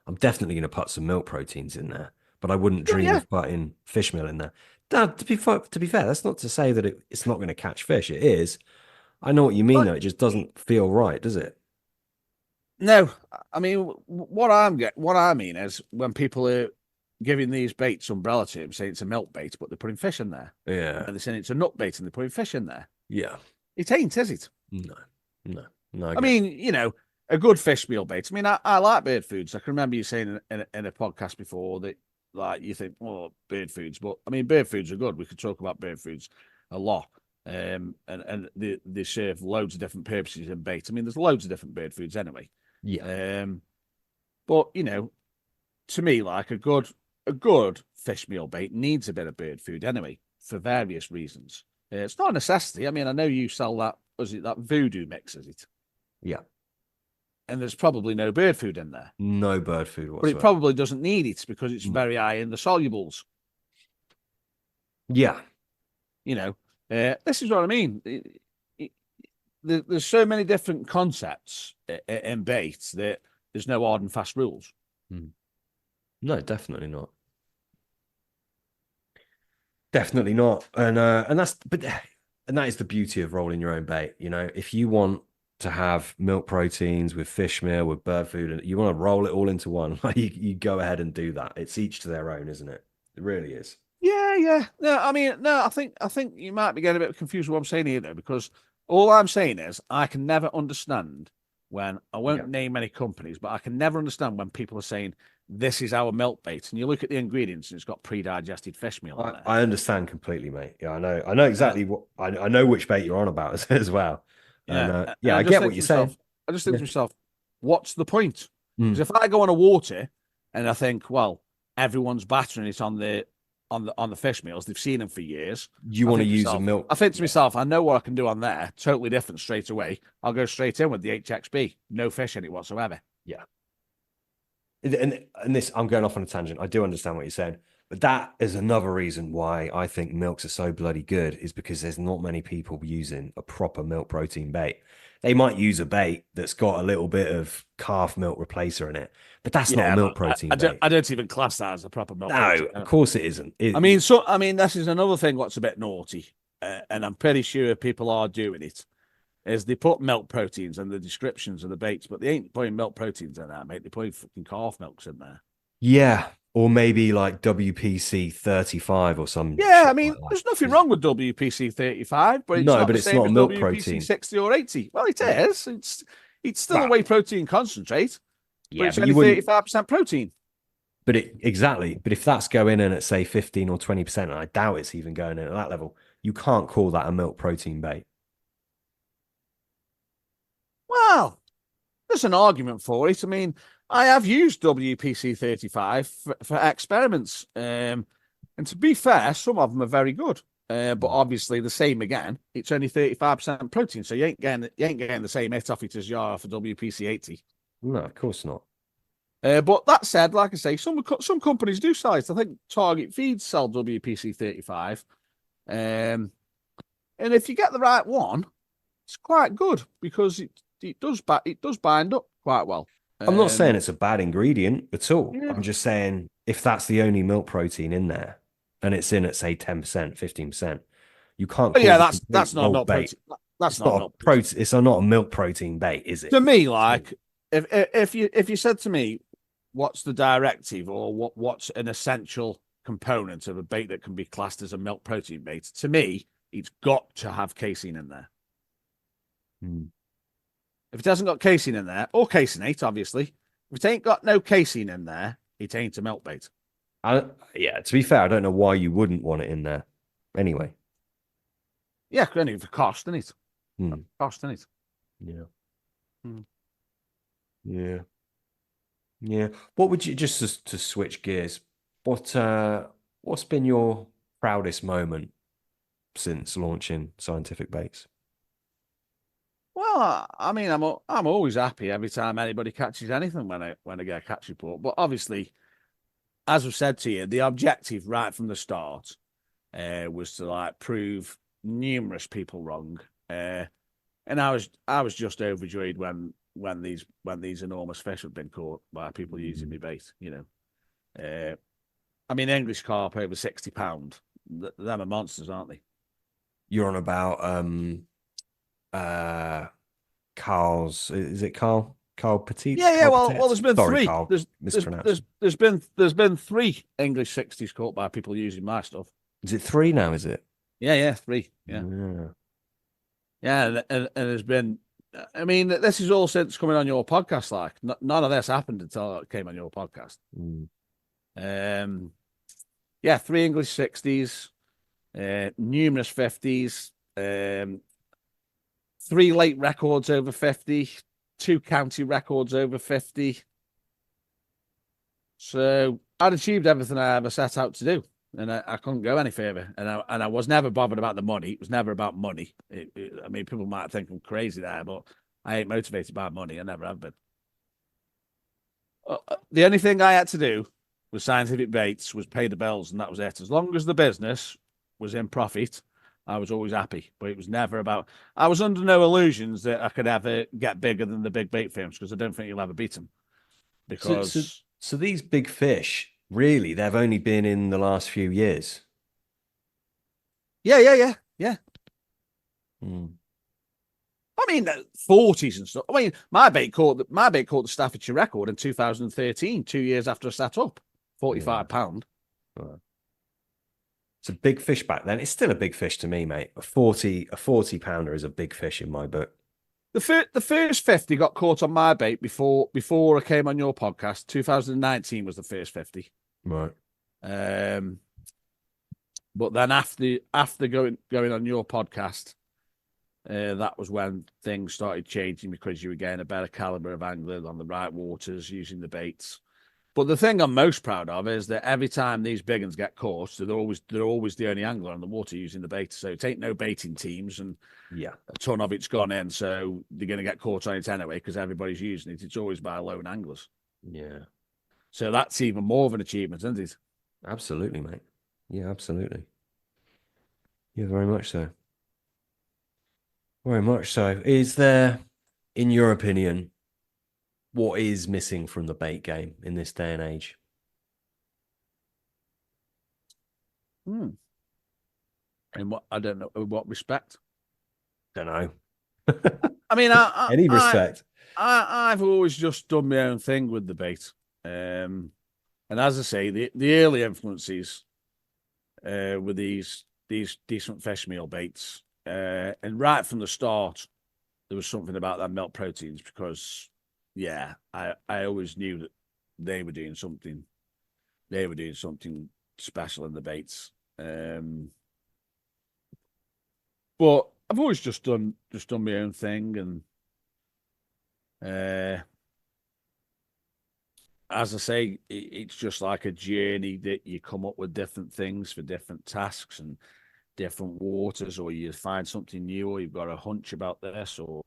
I'm definitely going to put some milk proteins in there, but I wouldn't dream of putting fish meal in there. Now, to be fair, that's not to say that it's not going to catch fish. It is. I know what you mean, though. It just doesn't feel right, does it? No, I mean what I mean is when people are giving these baits umbrella terms, saying it's a milk bait, but they're putting fish in there. Yeah. And they're saying it's a nut bait and they're putting fish in there. Yeah. It ain't, is it? No. I mean, a good fish meal bait. I mean, I like bird foods. I can remember you saying in a podcast before that, like, you think, oh, bird foods. But, I mean, bird foods are good. We could talk about bird foods a lot. And they serve loads of different purposes in bait. I mean, there's loads of different bird foods anyway. Yeah. But, to me, like a good fish meal bait needs a bit of bird food anyway, for various reasons. It's not a necessity. I mean, I know you sell that, was it that voodoo mix, is it? Yeah. And there's probably no bird food in there. No bird food whatsoever. But it probably doesn't need it because it's very high in the solubles. Yeah. This is what I mean. There's so many different concepts in bait that there's no hard and fast rules. No, definitely not. Definitely not. And that is the beauty of rolling your own bait. If you want to have milk proteins with fish meal, with bird food, and you want to roll it all into one, you go ahead and do that. It's each to their own, isn't it? It really is. Yeah. No, I mean, no, I think you might be getting a bit confused with what I'm saying here, though, because all I'm saying is I can never understand when I won't name any companies, but I can never understand when people are saying this is our milk bait, and you look at the ingredients and it's got pre-digested fish meal in there. I understand completely, mate. Yeah, I know exactly what I know which bait you're on about as well. And I get what you're saying. I just think to myself, what's the point? Because if I go on a water and I think, well, everyone's battering it on the fish meals, they've seen them for years. You want to use a milk? I think to myself, I know what I can do on there, totally different straight away. I'll go straight in with the HXB, no fish in it whatsoever. Yeah. And this, I'm going off on a tangent. I do understand what you're saying, but that is another reason why I think milks are so bloody good is because there's not many people using a proper milk protein bait. They might use a bait that's got a little bit of calf milk replacer in it, but that's not a milk protein bait. I don't even class that as a proper milk. No, of course it isn't. I mean, this is another thing what's a bit naughty, and I'm pretty sure people are doing it, is they put milk proteins in the descriptions of the baits, but they ain't putting milk proteins in there, mate. They're putting fucking calf milks in there. Yeah, or maybe like WPC 35 or some. Yeah, I mean, there's nothing wrong with WPC 35, but it's not it's not milk protein. 60 or 80. Well, it is. It's still a whey protein concentrate, but it's only 35% protein. But exactly. But if that's going in at say 15 or 20%, and I doubt it's even going in at that level, you can't call that a milk protein bait. Well, there's an argument for it. I mean, I have used WPC 35 for experiments. And to be fair, some of them are very good. But obviously the same again. It's only 35% protein, so you ain't getting the same hit off it as you are for WPC 80. No, of course not. But that said, like I say, some companies do sell it. I think Target Feeds sell WPC 35. And if you get the right one, it's quite good because it does bind up quite well. I'm not saying it's a bad ingredient at all. Yeah. I'm just saying if that's the only milk protein in there and it's in at say 10%, 15%, you can't But call yeah, it that's not milk milk bait. protein. That's It's not not milk a protein. protein. It's not a milk protein bait, is it? To me, like if you said to me, what's the directive or what's an essential component of a bait that can be classed as a milk protein bait? To me, it's got to have casein in there. If it hasn't got casein in there, or caseinate, obviously, if it ain't got no casein in there, it ain't a milk bait. Yeah, to be fair, I don't know why you wouldn't want it in there. Anyway. Yeah, only for cost, isn't it? Cost, isn't it? Yeah. Yeah. Yeah. What would you just to switch gears? What's been your proudest moment since launching Scientific Baits? Well, I mean, I'm always happy every time anybody catches anything when I get a catch report. But obviously, as I've said to you, the objective right from the start was to like prove numerous people wrong. And I was just overjoyed when these enormous fish had been caught by people using me bait. You know, I mean, English carp over £60. Them are monsters, aren't they? You're on about Carl's, is it Carl? Carl Petit? Yeah. Carl Well, Petit? there's been Sorry, three. Carl. Mispronounced. There's been three English 60s caught by people using my stuff. Is it 3 now, is it? Yeah, three. Yeah. And there's been. I mean, this is all since coming on your podcast. Like, none of this happened until it came on your podcast. Yeah, 3 English 60s, numerous 50s, 3 late records over 50, 2 county records over 50. So I'd achieved everything I ever set out to do, and I couldn't go any further. And I was never bothered about the money. It was never about money. I mean, people might think I'm crazy there, but I ain't motivated by money. I never have been. The only thing I had to do with Scientific Baits was pay the bills, and that was it. As long as the business was in profit, I was always happy. But it was never about. I was under no illusions that I could ever get bigger than the big bait firms because I don't think you'll ever beat them. Because so these big fish, really, they've only been in the last few years. Yeah. I mean, 40s and stuff. I mean, my bait caught the Staffordshire record in 2013, 2 years after I set up, £45. It's a big fish back then. It's still a big fish to me, mate. A 40 pounder is a big fish in my book. The first 50 got caught on my bait before I came on your podcast. 2019 was the first 50. Right. But then after going on your podcast, that was when things started changing because you were getting a better caliber of angler on the right waters using the baits. But the thing I'm most proud of is that every time these big ones get caught, so they're always the only angler on the water using the bait. So it ain't no baiting teams, and a ton of it's gone in. So they're going to get caught on it anyway because everybody's using it. It's always by lone anglers. Yeah. So that's even more of an achievement, isn't it? Absolutely, mate. Yeah, absolutely. Yeah, very much so. Very much so. Is there, in your opinion, what is missing from the bait game in this day and age? In what I don't know, in what respect? Don't know. I mean, any respect. I've always just done my own thing with the bait, and as I say, the early influences were these decent fish meal baits, and right from the start, there was something about that milk proteins because. Yeah, I always knew that they were doing something. They were doing something special in the baits. But I've always just done my own thing, and as I say, it's just like a journey that you come up with different things for different tasks and different waters, or you find something new, or you've got a hunch about this, or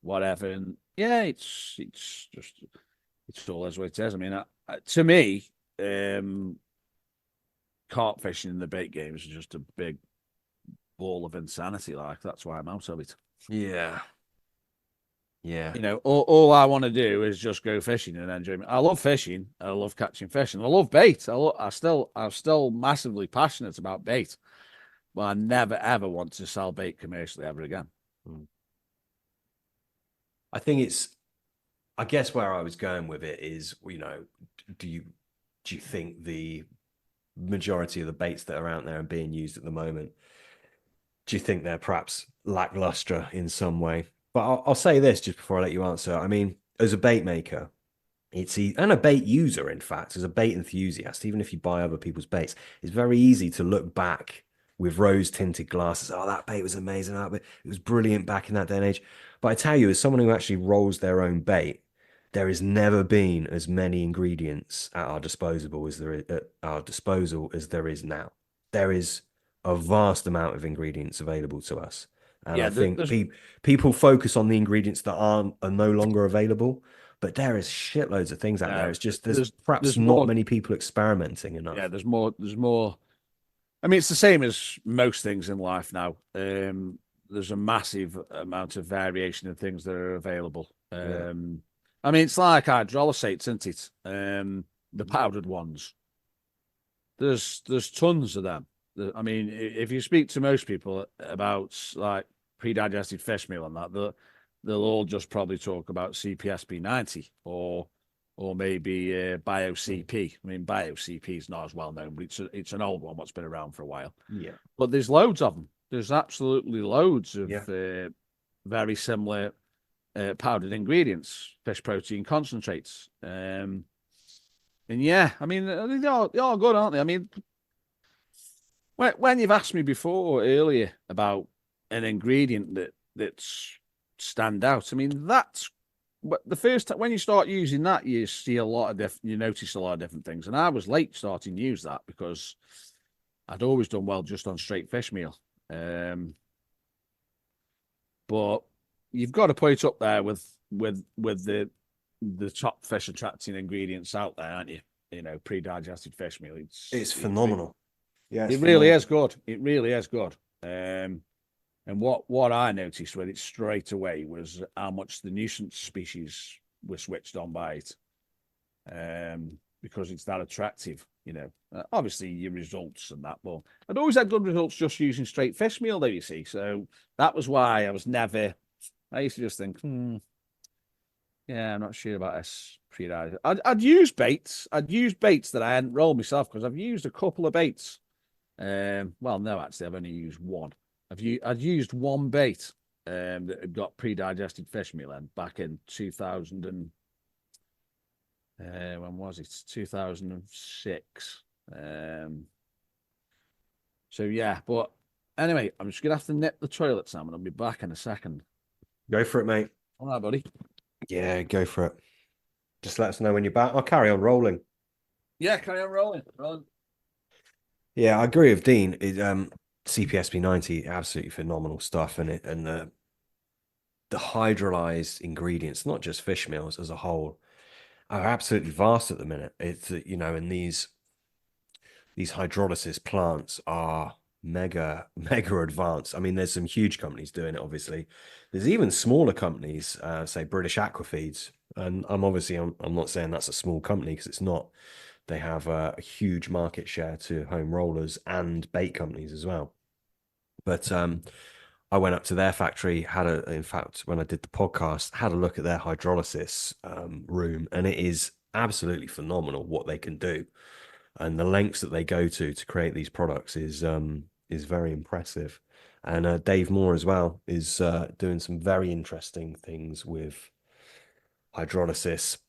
whatever. And yeah, it's just it's all as it is. I mean, to me, carp fishing in the bait games is just a big ball of insanity. Like that's why I'm out of it. Yeah. Yeah. You know, all I want to do is just go fishing and enjoy it. I love fishing. I love catching fish, and I love bait. I'm still massively passionate about bait, but I never ever want to sell bait commercially ever again. Mm. I think I guess where I was going with it is, do you do you think the majority of the baits that are out there and being used at the moment, do you think they're perhaps lackluster in some way? But I'll say this just before I let you answer. I mean, as a bait maker, and a bait user, in fact, as a bait enthusiast, even if you buy other people's baits, it's very easy to look back with rose tinted glasses. Oh, that bait was amazing. It was brilliant back in that day and age. But I tell you, as someone who actually rolls their own bait, there has never been as many ingredients at our disposal as there is now. There is a vast amount of ingredients available to us. And Yeah, I think people focus on the ingredients that are no longer available, but there is shitloads of things out there. It's just there's perhaps there's not more. many people experimenting enough. Yeah, there's more. There's more. I mean, it's the same as most things in life now. There's a massive amount of variation of things that are available. Yeah. I mean, it's like hydrolysates, isn't it? The powdered ones. There's tons of them. I mean, if you speak to most people about like pre-digested fish meal and that, they'll all just probably talk about CPSP 90 or maybe Bio CP. I mean, Bio CP is not as well known, but it's an old one what's been around for a while. Yeah. But there's loads of them. There's absolutely loads of Yeah. very similar powdered ingredients, fish protein concentrates. And yeah, I mean, they're all good, aren't they? I mean, when you've asked me before earlier about an ingredient that's stand out, I mean, that's but the first time when you start using that, you see a lot of you notice a lot of different things. And I was late starting to use that because I'd always done well just on straight fish meal. But you've got to put it up there with the top fish attracting ingredients out there, aren't you? You know, pre-digested fish meal. It's phenomenal. Yeah, it really is good. It really is good. And what I noticed with it straight away was how much the nuisance species were switched on by it, because it's that attractive. You know, obviously your results and that, but I'd always had good results just using straight fish meal, though, you see. So that was why I was never. I used to just think, yeah, I'm not sure about this pre-diet. I'd use baits. I'd use baits that I hadn't rolled myself because I've used a couple of baits. Well, no, actually, I've only used one. I'd used one bait that had got pre-digested fish meal in back in 2000 and when was it? 2006. So yeah, but anyway, I'm just gonna have to nip the toilet, Sam, and I'll be back in a second. Go for it, mate. All right, buddy. Yeah, go for it. Just let us know when you're back. I'll carry on rolling. Yeah, carry on rolling. Yeah, I agree with Dean. CPSP 90, absolutely phenomenal stuff, and the hydrolyzed ingredients, not just fish meals as a whole, are absolutely vast at the minute. It's and these hydrolysis plants are mega advanced. I mean, there's some huge companies doing it. Obviously, there's even smaller companies, say British Aquafeeds, and I'm not saying that's a small company because it's not. They have a huge market share to home rollers and bait companies as well. But I went up to their factory, in fact, when I did the podcast, had a look at their hydrolysis room, and it is absolutely phenomenal what they can do. And the lengths that they go to create these products is very impressive. And Dave Moore as well is doing some very interesting things with hydrolysis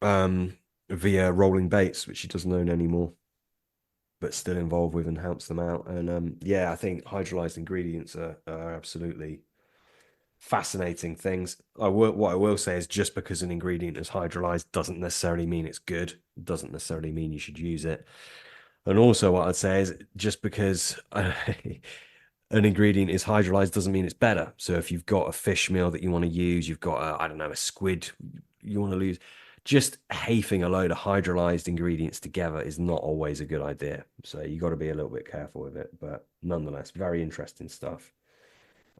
via rolling baits, which he doesn't own anymore, but still involved with and helps them out. And yeah, I think hydrolyzed ingredients are absolutely fascinating things. What I will say is just because an ingredient is hydrolyzed doesn't necessarily mean it's good. It doesn't necessarily mean you should use it. And also, what I'd say is just because an ingredient is hydrolyzed doesn't mean it's better. So if you've got a fish meal that you want to use, you've got I don't know, a squid you want to lose, just hafing a load of hydrolyzed ingredients together is not always a good idea. So you got to be a little bit careful with it. But nonetheless, very interesting stuff.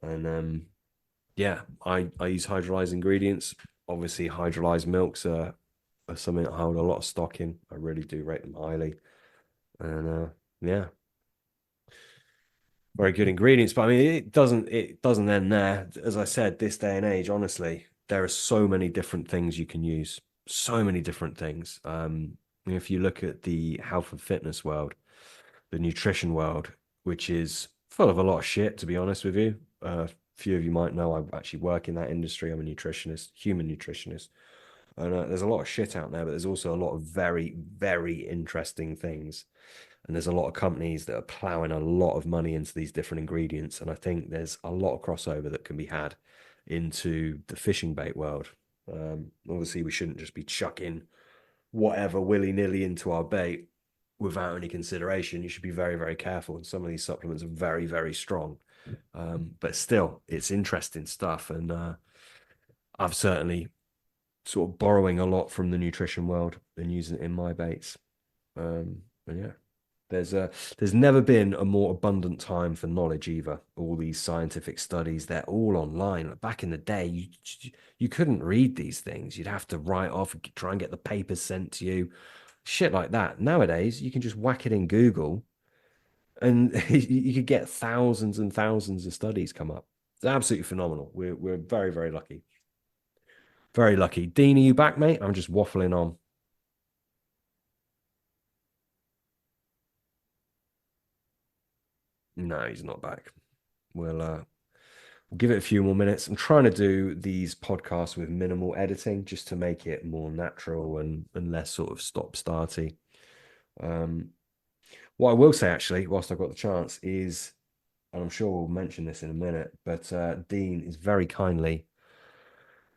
And yeah, I use hydrolyzed ingredients. Obviously, hydrolyzed milks are something I hold a lot of stock in. I really do rate them highly. And yeah, very good ingredients. But I mean, it doesn't end there. As I said, this day and age, honestly, there are so many different things you can use. So many different things. If you look at the health and fitness world, the nutrition world, which is full of a lot of shit, to be honest with you. A few of you might know I actually work in that industry. I'm a nutritionist, human nutritionist. And there's a lot of shit out there, but there's also a lot of very, very interesting things. And there's a lot of companies that are plowing a lot of money into these different ingredients. And I think there's a lot of crossover that can be had into the fishing bait world. Obviously, we shouldn't just be chucking whatever willy-nilly into our bait without any consideration. You should be very, very careful. And some of these supplements are very, very strong. But still, it's interesting stuff. And I've certainly sort of borrowing a lot from the nutrition world and using it in my baits. And yeah, there's never been a more abundant time for knowledge either. All these scientific studies, they're all online. Back in the day, you couldn't read these things. You'd have to write off, try and get the papers sent to you, shit like that. Nowadays, you can just whack it in Google and you could get thousands and thousands of studies come up. It's absolutely phenomenal. We're very, very lucky. Very lucky. Dean, are you back, mate? I'm just waffling on. No, he's not back. We'll give it a few more minutes. I'm trying to do these podcasts with minimal editing just to make it more natural and less sort of stop-starty. What I will say, actually, whilst I've got the chance, is, and I'm sure we'll mention this in a minute, but Dean is very kindly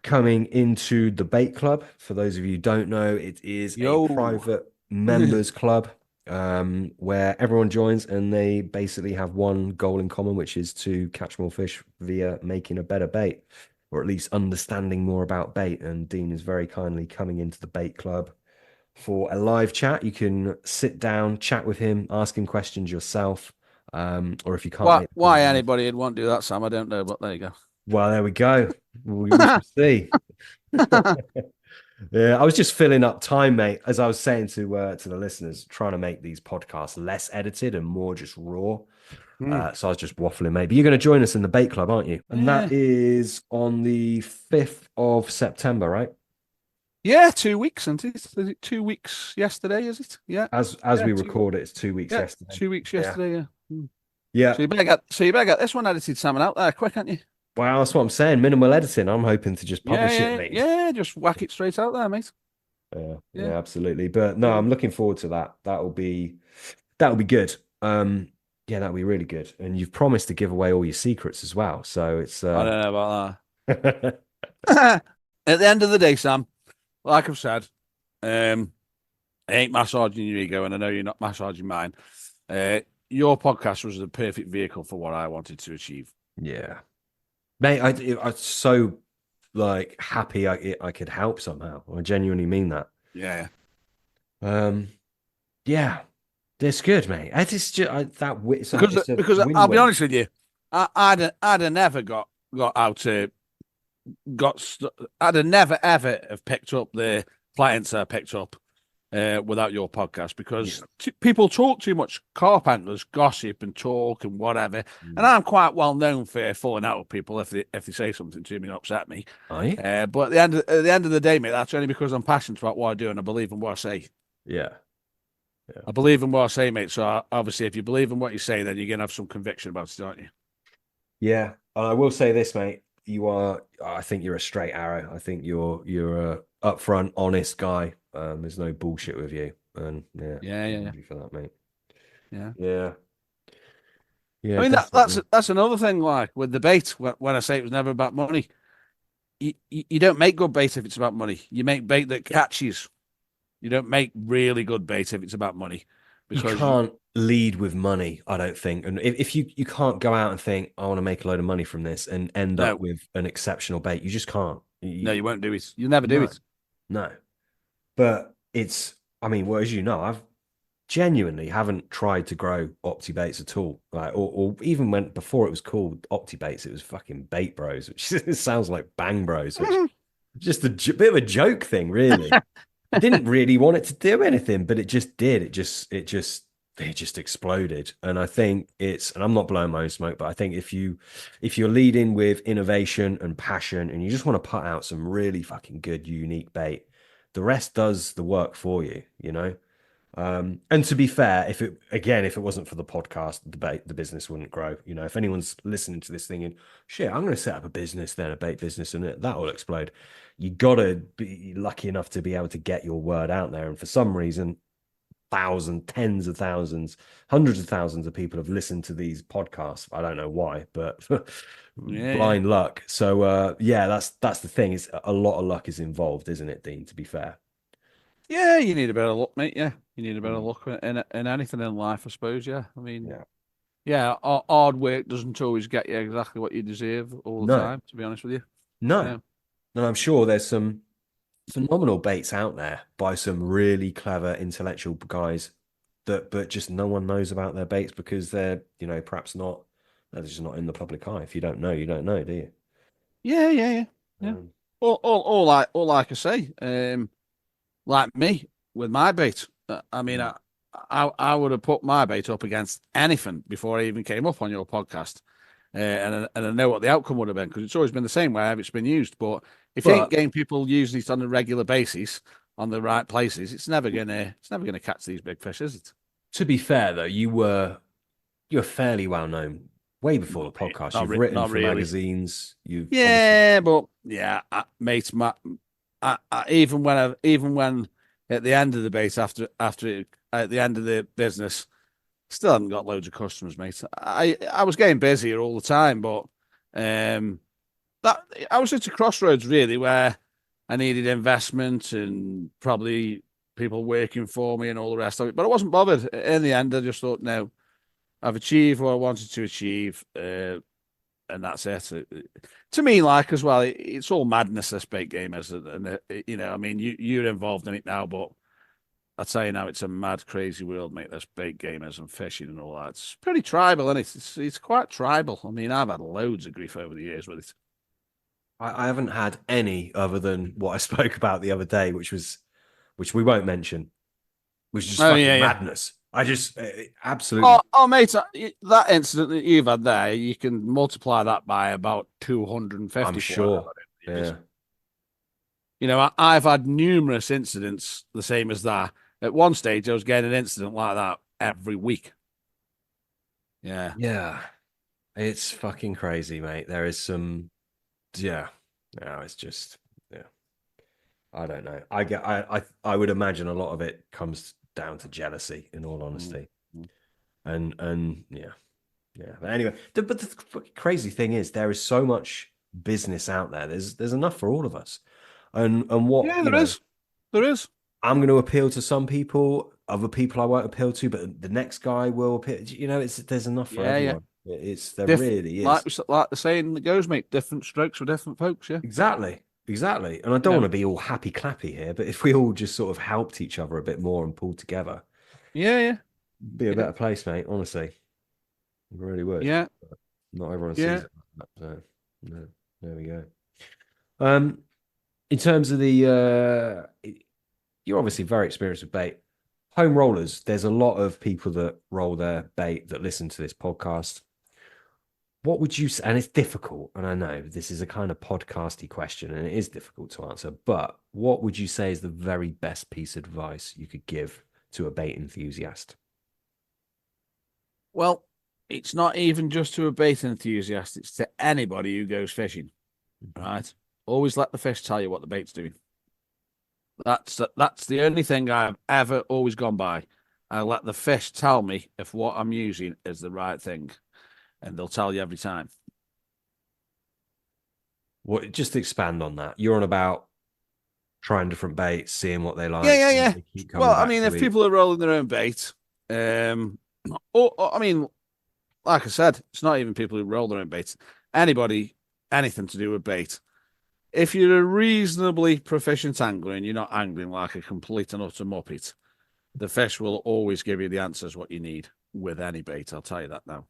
coming into the bait club. For those of you who don't know, it is a private members club where everyone joins and they basically have one goal in common, which is to catch more fish via making a better bait, or at least understanding more about bait. And Dean is very kindly coming into the bait club for a live chat. You can sit down, chat with him, ask him questions yourself. Or if you can't, why anybody would want to do that, Sam, I don't know, but there you go. Well, there we go. We shall see. Yeah, I was just filling up time, mate. As I was saying to the listeners, trying to make these podcasts less edited and more just raw. So I was just waffling, mate. But you're going to join us in the bait club, aren't you? And that is on the 5th of September, right? Yeah, 2 weeks, isn't it? Is it 2 weeks yesterday? Is it? Yeah. As we record it, it's 2 weeks yesterday. 2 weeks yesterday. Yeah. Yeah. So you better get this one edited, Sam, out there quick, aren't you? Well, that's what I'm saying. Minimal editing. I'm hoping to just publish it, mate. Yeah, just whack it straight out there, mate. Yeah, absolutely. But no, I'm looking forward to that. That'll be good. Yeah, that'll be really good. And you've promised to give away all your secrets as well. So it's I don't know about that. At the end of the day, Sam, like I've said, I ain't massaging your ego, and I know you're not massaging mine. Your podcast was the perfect vehicle for what I wanted to achieve. Yeah. Mate, I'm so like happy I could help somehow. I genuinely mean that. Yeah. Yeah, that's good, mate. It's just because I'll be honest with you, I'd have never got out I'd have never ever have picked up the clients I picked up without your podcast, because people talk too much. Carp anglers gossip and talk and whatever, and I'm quite well known for falling out with people if they say something to me and upset me. But at the end of the day, mate, that's only because I'm passionate about what I do and I believe in what I say. Yeah. I believe in what I say, mate. So obviously, if you believe in what you say, then you're gonna have some conviction about it, aren't you? Yeah, I will say this, mate. I think you're a straight arrow. I think you're a upfront, honest guy. There's no bullshit with you. And yeah. Thank you for that, mate. Yeah. Yeah. Yeah, I mean definitely. that's another thing. Like with the bait, when I say it was never about money, you don't make good bait if it's about money. You make bait that catches. You don't make really good bait if it's about money, You because can't lead with money, I don't think. And if you can't go out and think, I want to make a load of money from this and end up no, with an exceptional bait, you just can't. no, you won't do it. You'll never do No, it. no. But it's, I mean, well, as you know, I've genuinely haven't tried to grow OptiBaits at all. Like, or even when before it was called OptiBaits, it was fucking Bait Bros, which sounds like Bang Bros, which just a bit of a joke thing, really. I didn't really want it to do anything, but it just did. It just exploded. And I think and I'm not blowing my own smoke, but I think if you're leading with innovation and passion and you just want to put out some really fucking good, unique bait, the rest does the work for you, you know? And to be fair, if it wasn't for the podcast, the business wouldn't grow. You know, if anyone's listening to this thinking, shit, I'm going to set up a business, then a bait business, and that will explode. You got to be lucky enough to be able to get your word out there. And for some reason, thousands, tens of thousands, hundreds of thousands of people have listened to these podcasts. I don't know why, but Yeah, yeah, blind luck. So yeah, that's the thing. Is a lot of luck is involved, isn't it, Dean? To be fair. yeah. You need a bit of luck, mate. Yeah, you need a bit of Mm, luck in anything in life, I suppose. Yeah, I mean, yeah. yeah, hard work doesn't always get you exactly what you deserve all the No, time. To be honest with you, no. no. And I'm sure there's some phenomenal baits out there by some really clever intellectual guys but just no one knows about their baits because perhaps not they're just not in the public eye. If you don't know, you don't know, do you? Yeah, yeah, yeah, yeah. Um, All like I say, like me with my bait. I mean, mm. I would have put my bait up against anything before I even came up on your podcast, and I know what the outcome would have been, because it's always been the same wherever it's been used. But if you ain't But getting people using it on a regular basis on the right places, it's never gonna catch these big fish, is it? to be fair though, you're fairly well known way before the podcast. You've written Not for really. magazines. You've obviously Yeah, but yeah, mate, even when at the end of the bait, at the end of the business, still haven't got loads of customers, mate. I was getting busier all the time, but um, that I was at a crossroads really where I needed investment and probably people working for me and all the rest of it. But I wasn't bothered. In the end, I just thought, no, I've achieved what I wanted to achieve. And that's it. To me, like as well, it's all madness. This bait game is, and I mean, you're involved in it now, but I tell you now, it's a mad, crazy world, mate. This bait gamers and fishing and all that. It's pretty tribal, and it's quite tribal. I mean, I've had loads of grief over the years with it. I haven't had any other than what I spoke about the other day, which we won't mention, which is just Oh yeah, fucking yeah. madness. I just absolutely. Mate, that incident that you've had there, you can multiply that by about 250 I'm for what I've sure. had over the years. Yeah. You know, I've had numerous incidents the same as that. At one stage, I was getting an incident like that every week. Yeah. Yeah. It's fucking crazy, mate. There is some, yeah. No, it's just, yeah. I don't know. I would imagine a lot of it comes down to jealousy, in all Mm. honesty. And yeah, yeah. But anyway, but the crazy thing is, there is so much business out there. There's enough for all of us. And what, Yeah, there is. There is. I'm going to appeal to some people, other people I won't appeal to, but the next guy will appeal. There's enough for Yeah, yeah. everyone. There really is. Like the saying that goes, mate, different strokes for different folks, yeah. Exactly. Exactly. And I You don't want know. to be all happy clappy here, but if we all just sort of helped each other a bit more and pulled together, Yeah, yeah. be a Yeah. better place, mate. Honestly, it really would. Yeah. Not everyone sees Yeah. it like that. So, no, there we go. Um, in terms of you're obviously very experienced with bait. Home rollers, there's a lot of people that roll their bait that listen to this podcast. What would you say? And it's difficult, and I know this is a kind of podcasty question, and it is difficult to answer. But what would you say is the very best piece of advice you could give to a bait enthusiast? Well, it's not even just to a bait enthusiast, it's to anybody who goes fishing, right? Always let the fish tell you what the bait's doing. That's the only thing I've ever always gone by. I let the fish tell me if what I'm using is the right thing. and they'll tell you every time. What? Just expand on that. You're on about trying different baits, seeing what they like, Yeah, yeah, seeing yeah. what they keep Well, coming I back mean, to if eat. people are rolling their own bait, or I mean, like I said, it's not even people who roll their own baits. Anybody, anything to do with bait. If you're a reasonably proficient angler and you're not angling like a complete and utter muppet, the fish will always give you the answers what you need with any bait. I'll tell you that now.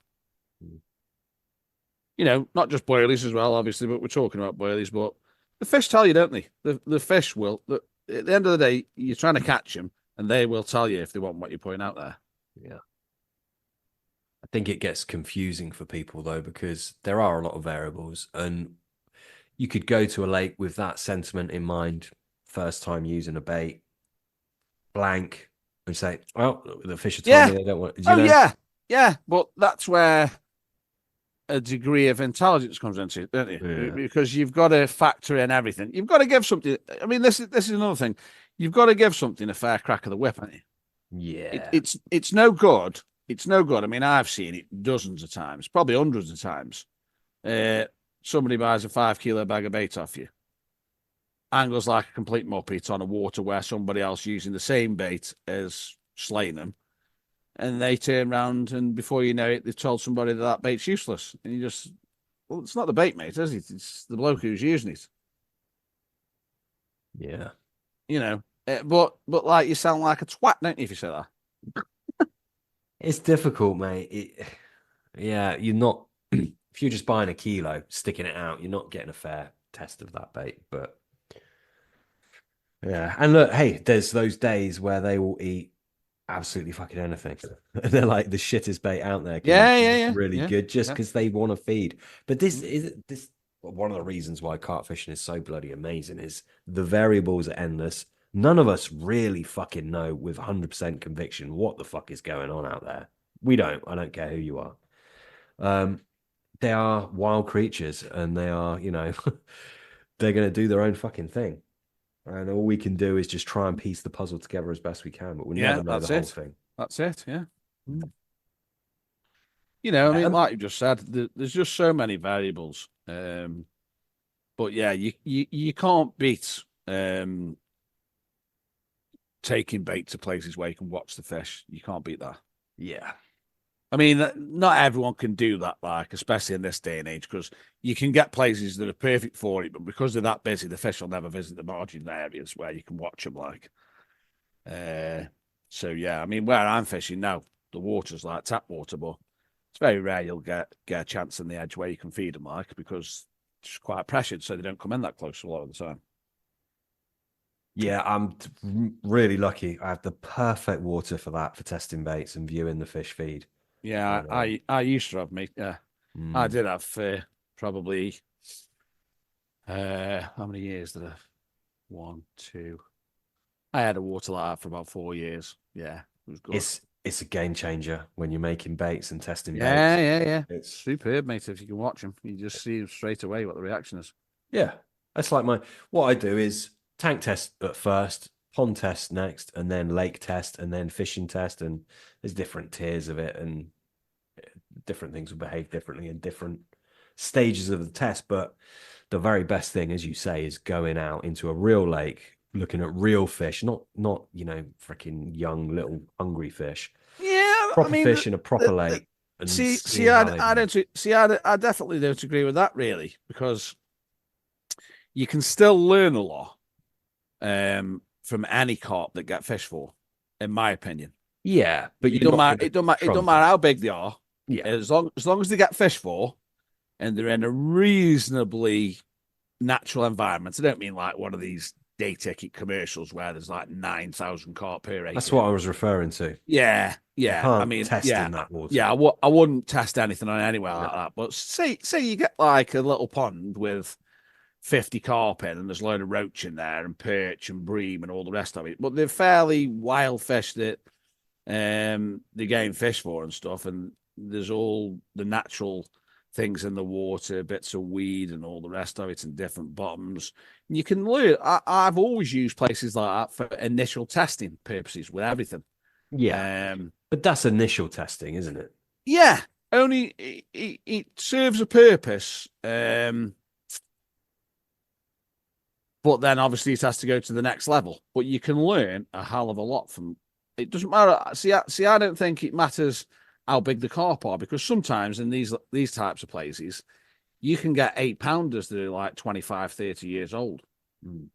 You know, not just boilies as well, obviously, but we're talking about boilies. But the fish tell you, don't they? The fish will. At the end of the day, you're trying to catch them, and they will tell you if they want what you're putting out there. Yeah. I think it gets confusing for people though, because there are a lot of variables, and you could go to a lake with that sentiment in mind, first time using a bait, blank, and say, "Well, the fish are telling Yeah. me they don't want." Do you Oh, know? yeah. Yeah. But that's where a degree of intelligence comes into it, don't you? Yeah. Because you've got to factor in everything. You've got to give something. I mean, this is another thing. You've got to give something a fair crack of the whip, haven't you? Yeah. It's no good. It's no good. I mean, I've seen it dozens of times, probably hundreds of times. Somebody buys a 5 kilo bag of bait off you, angles like a complete muppet on a water where somebody else using the same bait has slain them, and they turn around and before you know it, they've told somebody that bait's useless, and you just, well, it's not the bait, mate, is it? It's the bloke who's using it. Yeah. You know, but like you sound like a twat, don't you, if you say that? It's difficult, mate. Yeah, you're not. If you're just buying a kilo, sticking it out, you're not getting a fair test of that bait. But yeah, and look, hey, there's those days where they will eat absolutely fucking anything. And they're like the shittest bait out there can Yeah, be yeah, yeah, really yeah, good just yeah. because they want to feed. But this one of the reasons why carp fishing is so bloody amazing is the variables are endless. None of us really fucking know with 100% conviction what the fuck is going on out there. We don't. I don't care who you are. They are wild creatures, and they are, they're going to do their own fucking thing. And all we can do is just try and piece the puzzle together as best we can, but we'll Yeah, never know the that's whole it. thing. That's it. Yeah. You know, I mean, Um, like you just said, there's just so many variables. But yeah, you can't beat taking bait to places where you can watch the fish. You can't beat that. yeah. I mean, not everyone can do that, like, especially in this day and age, because you can get places that are perfect for it, but because they're that busy, the fish will never visit the margin areas where you can watch them, like. So yeah, I mean, where I'm fishing now, the water's like tap water, but it's very rare you'll get a chance on the edge where you can feed them, like, because it's quite pressured, so they don't come in that close a lot of the time. Yeah, I'm really lucky. I have the perfect water for that, for testing baits and viewing the fish feed. Yeah, And, I used to have, mate. Yeah, I did have probably how many years did I have? 1, 2. I had a water like that for about 4 years. Yeah, it was good. it's a game changer when you're making baits and testing Yeah, baits. yeah. It's Superb, mate. If you can watch them, you just see straight away what the reaction is. Yeah, that's like what I do is tank test at first, pond test next, and then lake test, and then fishing test, and there's different tiers of it, and different things will behave differently in different stages of the test. But the very best thing, as you say, is going out into a real lake, looking at real fish, not freaking young little hungry fish. Yeah, I Proper mean, fish in a proper lake, and see, seeing how they I behave. don't see, I definitely don't agree with that really, because you can still learn a lot from any carp that get fished for, in my opinion. Yeah, but It you're don't not matter. going to It don't trump matter it. how big they are. Yeah, As long as they get fished for, and they're in a reasonably natural environment. I don't mean like one of these day ticket commercials where there's like 9,000 carp per that's acre. what I was referring to. Yeah, You yeah. I can't mean, test yeah, in that water. yeah. I wouldn't test anything on anywhere No. like that. But say you get like a little pond with 50 carp in, and there's a load of roach in there, and perch and bream and all the rest of it. But they're fairly wild fish that they're getting fish for and stuff. And there's all the natural things in the water, bits of weed and all the rest of it, and different bottoms. And you can learn. I've always used places like that for initial testing purposes with everything. Yeah, but that's initial testing, isn't it? Yeah, only it serves a purpose. But then obviously it has to go to the next level. But you can learn a hell of a lot from. It doesn't matter. See, I don't think it matters how big the carp are, because sometimes in these types of places, you can get 8-pounders that are like 25, 30 years old. Mm.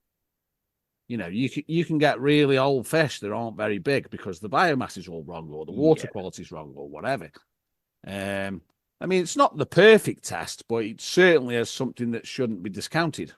You know, you can get really old fish that aren't very big because the biomass is all wrong, or the water quality is wrong, or whatever. I mean, it's not the perfect test, but it certainly is something that shouldn't be discounted.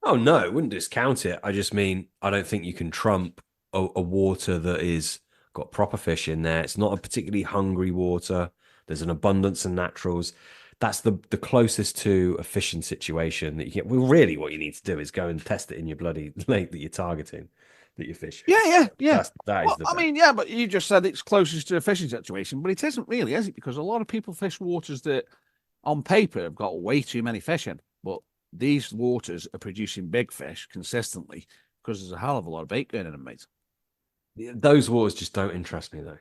Oh no, I wouldn't discount it. I just mean I don't think you can trump a water that is got proper fish in there. It's not a particularly hungry water. There's an abundance of naturals. That's the closest to a fishing situation that you get. Well, really, what you need to do is go and test it in your bloody lake that you're targeting, that you're fishing. Yeah. That is the best. I mean, yeah, but you just said it's closest to a fishing situation, but it isn't really, is it? Because a lot of people fish waters that, on paper, have got way too many fish in, but these waters are producing big fish consistently because there's a hell of a lot of bait going in them, mate. Those waters just don't interest me, though.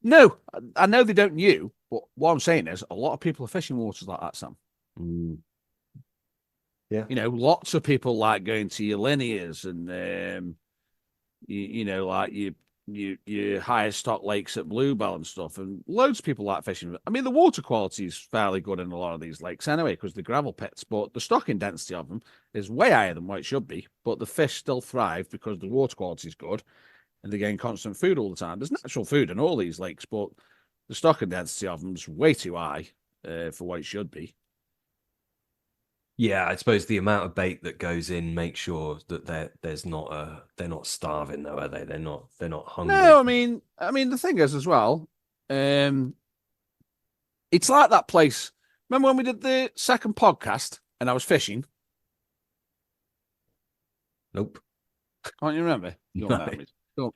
No, I know they don't you, but what I'm saying is a lot of people are fishing waters like that, Sam. Mm. Yeah. You know, lots of people like going to your linears and, you know, like your higher stock lakes at Bluebell and stuff, and loads of people like fishing. I mean, the water quality is fairly good in a lot of these lakes anyway, because they're gravel pits, but the stocking density of them is way higher than what it should be, but the fish still thrive because the water quality is good and they're getting constant food all the time. There's natural food in all these lakes, but the stocking density of them is way too high for what it should be. Yeah, I suppose the amount of bait that goes in makes sure that they're not starving though, are they? They're not hungry. No, I mean the thing is as well, it's like that place. Remember when we did the second podcast and I was fishing? Nope. Can't you remember? No.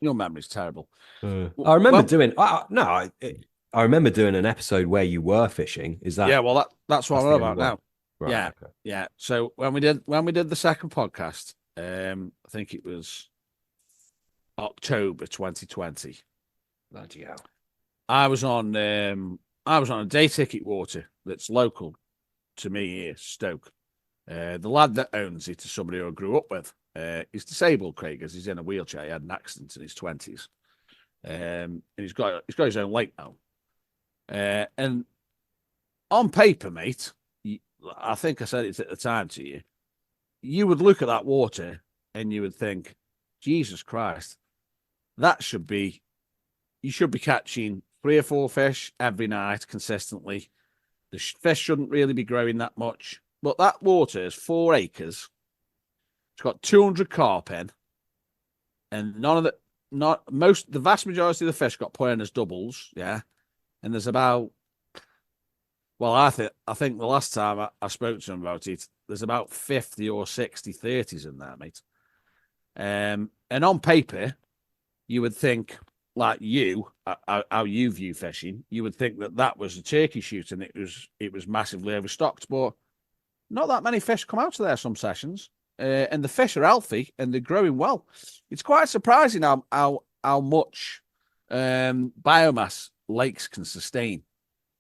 Your memory's terrible. I remember doing. I remember doing an episode where you were fishing. Is that? Yeah, well, that's what I'm on about now. Right, yeah, okay. Yeah. So when we did the second podcast, I think it was October 2020. Bloody hell. I was on a day ticket water that's local to me here, Stoke. The lad that owns it is somebody who I grew up with. He's disabled, Craig, as he's in a wheelchair. He had an accident in his 20s. And he's got his own lake now. And on paper, mate, I think I said it at the time to you, you would look at that water and you would think, Jesus Christ, you should be catching 3 or 4 fish every night consistently. The fish shouldn't really be growing that much. But that water is 4 acres. It's got 200 carp in, and the vast majority of the fish got put in as doubles, yeah. And there's about, well, I think the last time I spoke to him about it, there's about 50 or 60 30s in there, mate. And on paper, you would think, like how you view fishing, you would think that was a turkey shoot and it was massively overstocked, but not that many fish come out of there some sessions. And the fish are healthy and they're growing well. It's quite surprising how much biomass lakes can sustain.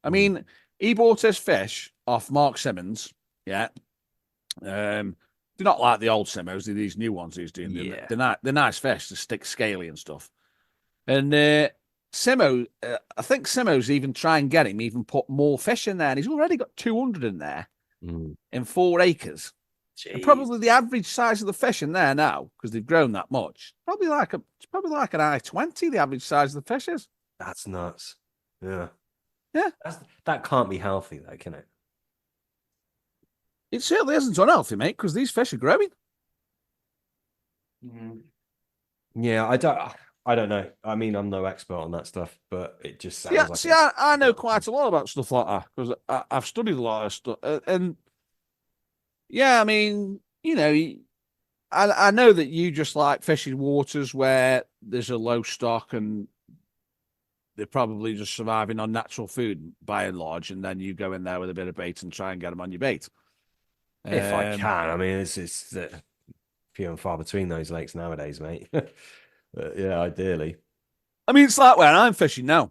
I mean, he bought his fish off Mark Simmons, yeah. They're not like the old Simmos, they're these new ones he's doing. Yeah. They're nice fish, they stick scaly and stuff. And Simo, I think Simo's even try and get him even put more fish in there, and he's already got 200 in there in 4 acres. Jeez. And probably the average size of the fish in there now, because they've grown that much, it's probably like an I-20, the average size of the fish is. That's nuts. Yeah. Yeah. That can't be healthy, though, can it? It certainly isn't unhealthy, mate, because these fish are growing. Yeah, I don't know. I mean, I'm no expert on that stuff, but it just sounds I know quite a lot about stuff like that, because I've studied a lot of stuff. And yeah, I mean, you know, I know that you just like fishing waters where there's a low stock and they're probably just surviving on natural food by and large, and then you go in there with a bit of bait and try and get them on your bait. If I can. I mean, it's few and far between those lakes nowadays, mate. But yeah, ideally. I mean, it's like when I'm fishing now.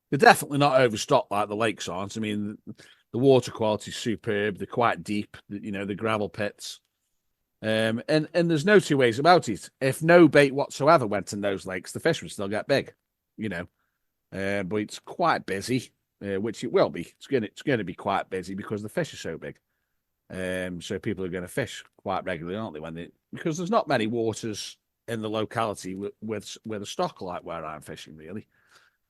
They're definitely not overstocked like the lakes aren't. I mean, the water quality is superb. They're quite deep. The gravel pits. And there's no two ways about it. If no bait whatsoever went in those lakes, the fish would still get big. But it's quite busy, which it will be. It's going to be quite busy because the fish are so big. So people are going to fish quite regularly, aren't they? Because there's not many waters in the locality with a stock like where I'm fishing, really.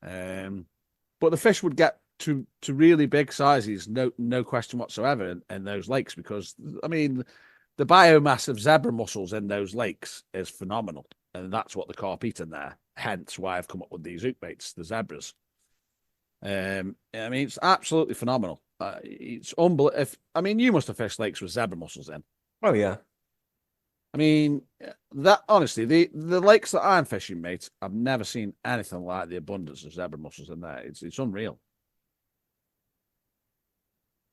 But the fish would get to really big sizes, no question whatsoever, in those lakes because I mean the biomass of zebra mussels in those lakes is phenomenal, and that's what the carp eat in there. Hence why I've come up with these hook baits, the zebras. I mean, it's absolutely phenomenal. It's unbelievable. I mean, you must have fished lakes with zebra mussels in. Oh yeah. I mean, that honestly, the lakes that I'm fishing, mate, I've never seen anything like the abundance of zebra mussels in there. It's unreal.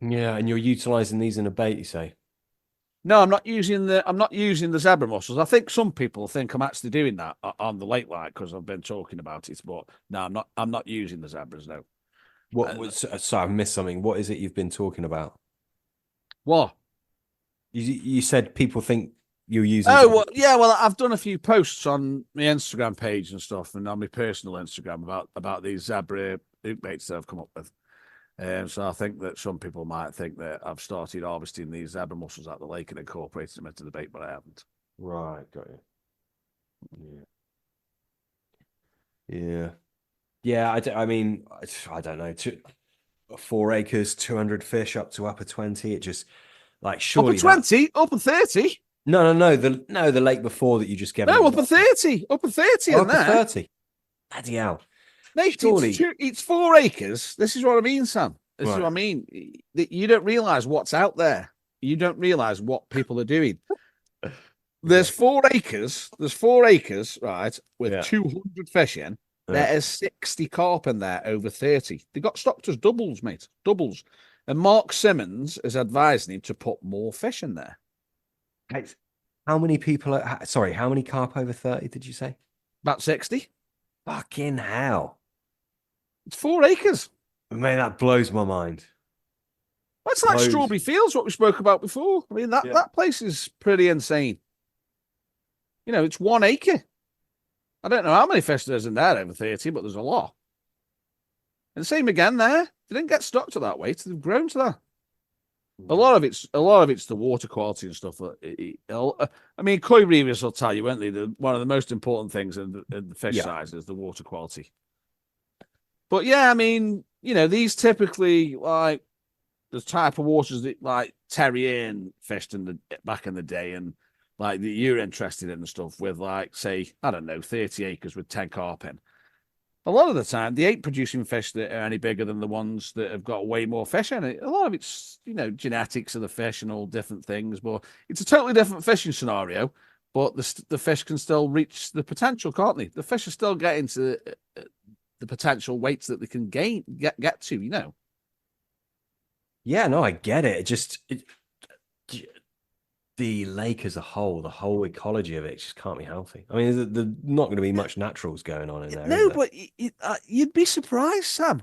Yeah, and you're utilizing these in a bait, you say? No, I'm not using the zebra mussels. I think some people think I'm actually doing that on the lake light because I've been talking about it. But no, I'm not. I'm not using the zebras. No. What was? Sorry, I missed something. What is it you've been talking about? What? You said people think you're using. Oh, well, yeah. Well, I've done a few posts on my Instagram page and stuff, and on my personal Instagram about these zebra hook baits that I've come up with. So I think that some people might think that I've started harvesting these zebra mussels out the lake and incorporated them into the bait, but I haven't. Right, got you. Yeah, yeah. I mean, I don't know. 4 acres, 200 fish, up to upper 20. It just like Upper surely 20, upper 30. No. The lake before that you just gave. No, upper 30, upper 30 in upper there. 30. Bloody hell. Mate, Surely. it's 4 acres. This is what I mean, Sam. This is what I mean. You don't realize what's out there. You don't realize what people are doing. There's 4 acres. There's 4 acres, right, with 200 fish in. There is 60 carp in there over 30. They got stocked as doubles, mate. Doubles. And Mark Simmons is advising him to put more fish in there. How many people sorry, how many carp over 30 did you say? About 60. Fucking hell. It's 4 acres. Man, that blows my mind. That's like Strawberry Fields, what we spoke about before. I mean, that place is pretty insane. It's 1 acre. I don't know how many fish there's in there over 30, but there's a lot. And the same again there. They didn't get stocked to that weight. They've grown to that. A lot of it's the water quality and stuff. I mean, koi reevers will tell you, won't they? One of the most important things in the fish size is the water quality. But yeah, I mean, these typically like the type of waters that like Terry Ann fished back in the day, and like that you're interested in and stuff with like, say, I don't know, 30 acres with 10 carp in. A lot of the time, they ain't producing fish that are any bigger than the ones that have got way more fish in it. A lot of it's, genetics of the fish and all different things, but it's a totally different fishing scenario. But the fish can still reach the potential, can't they? The fish are still getting to the potential weights that they can get to. Yeah, no, I get it. The lake as a whole, the whole ecology of it just can't be healthy. I mean, there's not going to be much naturals going on in there. No, but you'd be surprised, Sam,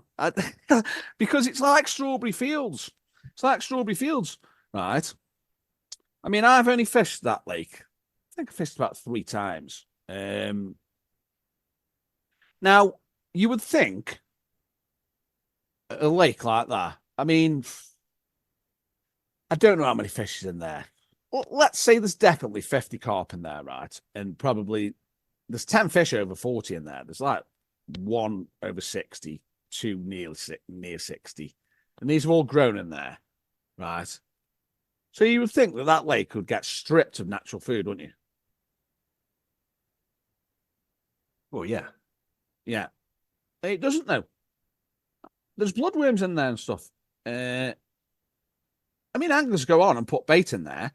because it's like Strawberry Fields. It's like Strawberry Fields, right? I mean, I've only fished that lake. I think I fished about 3 times. Now, you would think a lake like that, I mean, I don't know how many fish is in there. Well, let's say there's definitely 50 carp in there, right? And probably there's 10 fish over 40 in there. There's like 1 over 60, 2 near 60. And these have all grown in there, right? So you would think that lake would get stripped of natural food, wouldn't you? Well, yeah. Yeah. It doesn't, though. There's bloodworms in there and stuff. I mean, anglers go on and put bait in there,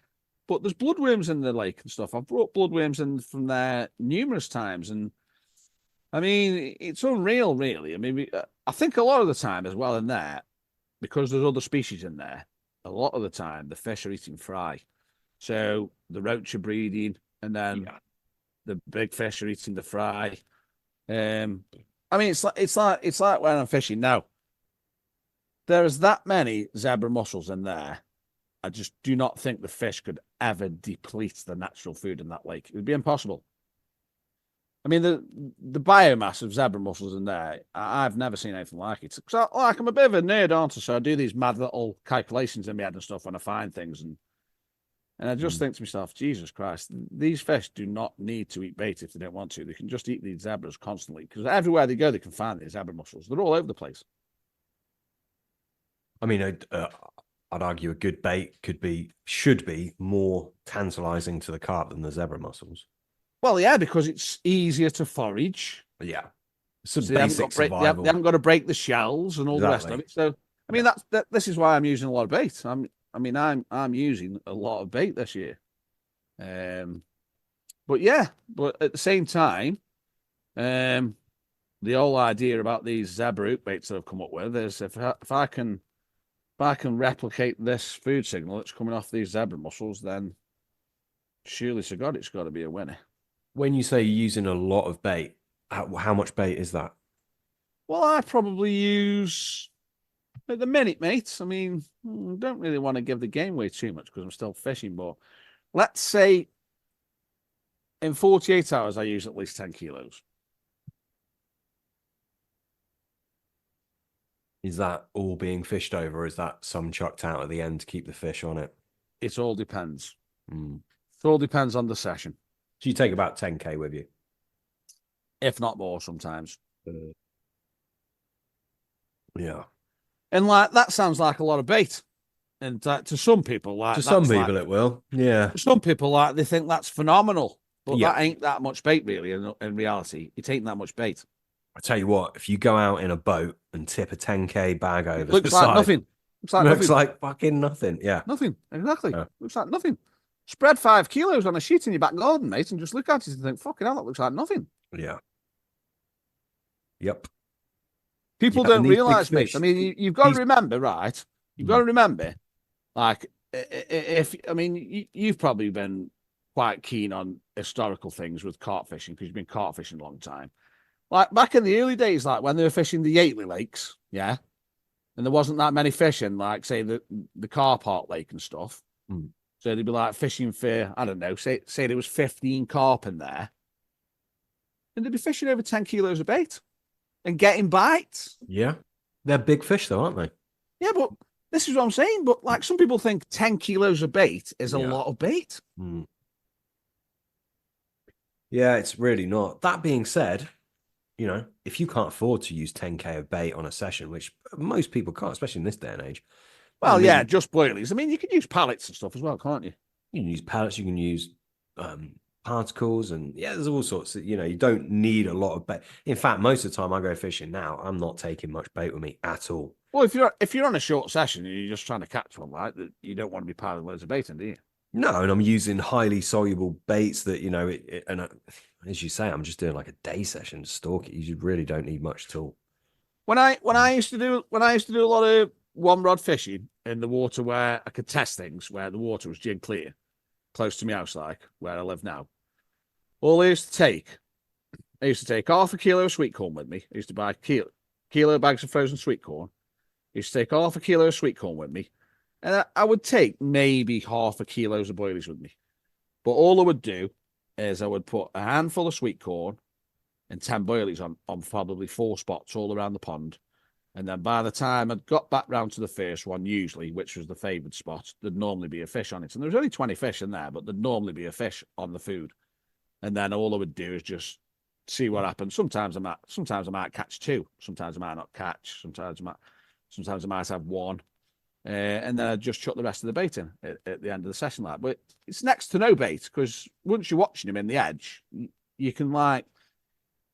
but there's bloodworms in the lake and stuff. I've brought bloodworms in from there numerous times, and I mean, it's unreal, really. I mean, I think a lot of the time as well in there, because there's other species in there, a lot of the time the fish are eating fry. So the roach are breeding, and then the big fish are eating the fry. I mean, it's like when I'm fishing now. There's that many zebra mussels in there. I just do not think the fish could ever deplete the natural food in that lake. It would be impossible. I mean, the biomass of zebra mussels in there, I've never seen anything like it. So, like, I'm a bit of a nerd, aren't I? So I do these mad little calculations in my head and stuff when I find things, and I just think to myself, Jesus Christ, these fish do not need to eat bait if they don't want to. They can just eat these zebras constantly because everywhere they go, they can find these zebra mussels. They're all over the place. I mean, I'd argue a good bait should be more tantalizing to the carp than the zebra mussels. Well, yeah, because it's easier to forage. Yeah, some So basic survival. They haven't got to break the shells and all the rest of it. So, I mean, this is why I'm using a lot of bait. I'm using a lot of bait this year. But at the same time, the whole idea about these zebra hook baits that I've come up with is if I can replicate this food signal that's coming off these zebra mussels, then surely to God, it's got to be a winner. When you say you're using a lot of bait, how much bait is that? Well, I probably use at the minute, mate. I mean, I don't really want to give the game away too much because I'm still fishing, but let's say in 48 hours, I use at least 10 kilos. Is that all being fished over, or is that some chucked out at the end to keep the fish on it? It all depends. It all depends on the session. So you take about 10K with you? If not more sometimes. Yeah. And like that sounds like a lot of bait. And to some people, to some people it will. Yeah. To some people, like they think that's phenomenal. But Yeah. that ain't that much bait, really, in reality. It ain't that much bait. I tell you what, if you go out in a boat and tip a 10K bag over looks the like side, nothing. Looks like fucking nothing. Yeah. Nothing. Exactly. Yeah. Looks like nothing. Spread 5 kilos on a sheet in your back garden, mate, and just look at it and think, fucking hell, that looks like nothing. Yeah. Yep. People don't realise, mate. I mean, you've got to remember, right? You've got to remember, like, if I mean, you've probably been quite keen on historical things with carp fishing because you've been carp fishing a long time. Like back in the early days, like when they were fishing the Yateley lakes, yeah, and there wasn't that many fishing, like say the Carp Lake and stuff. So they'd be like fishing for, I don't know, say there was 15 carp in there, and they'd be fishing over 10 kilos of bait and getting bites. Yeah, they're big fish though, aren't they? Yeah, but this is what I'm saying. But like some people think 10 kilos of bait is a lot of bait. Yeah, it's really not. That being said, you know, if you can't afford to use 10K of bait on a session, which most people can't, especially in this day and age. Well, yeah, just boilies. I mean, you can use pallets and stuff as well, can't you? You can use pallets, you can use particles, and yeah, there's all sorts of, you know, you don't need a lot of bait. In fact, most of the time I go fishing now, I'm not taking much bait with me at all. Well, if you're on a short session and you're just trying to catch one, like that, you don't want to be piling loads of bait in, do you? No, and I'm using highly soluble baits that, you know, as you say, I'm just doing like a day session to stalk it. You really don't need much at all. When I used to do a lot of one rod fishing in the water where I could test things, where the water was gin clear, close to my house, like where I live now. All I used to take half a kilo of sweet corn with me. I used to buy kilo bags of frozen sweet corn. I used to take half a kilo of sweet corn with me. And I would take maybe half a kilo of boilies with me. But all I would do is I would put a handful of sweet corn and 10 boilies on probably 4 spots all around the pond. And then by the time I'd got back round to the first one, usually, which was the favoured spot, there'd normally be a fish on it. And there was only 20 fish in there, but there'd normally be a fish on the food. And then all I would do is just see what happens. Sometimes I might catch 2. Sometimes I might not catch. Sometimes I might have 1. And then I just chuck the rest of the bait in at the end of the session. Like, but it's next to no bait because once you're watching him in the edge, you can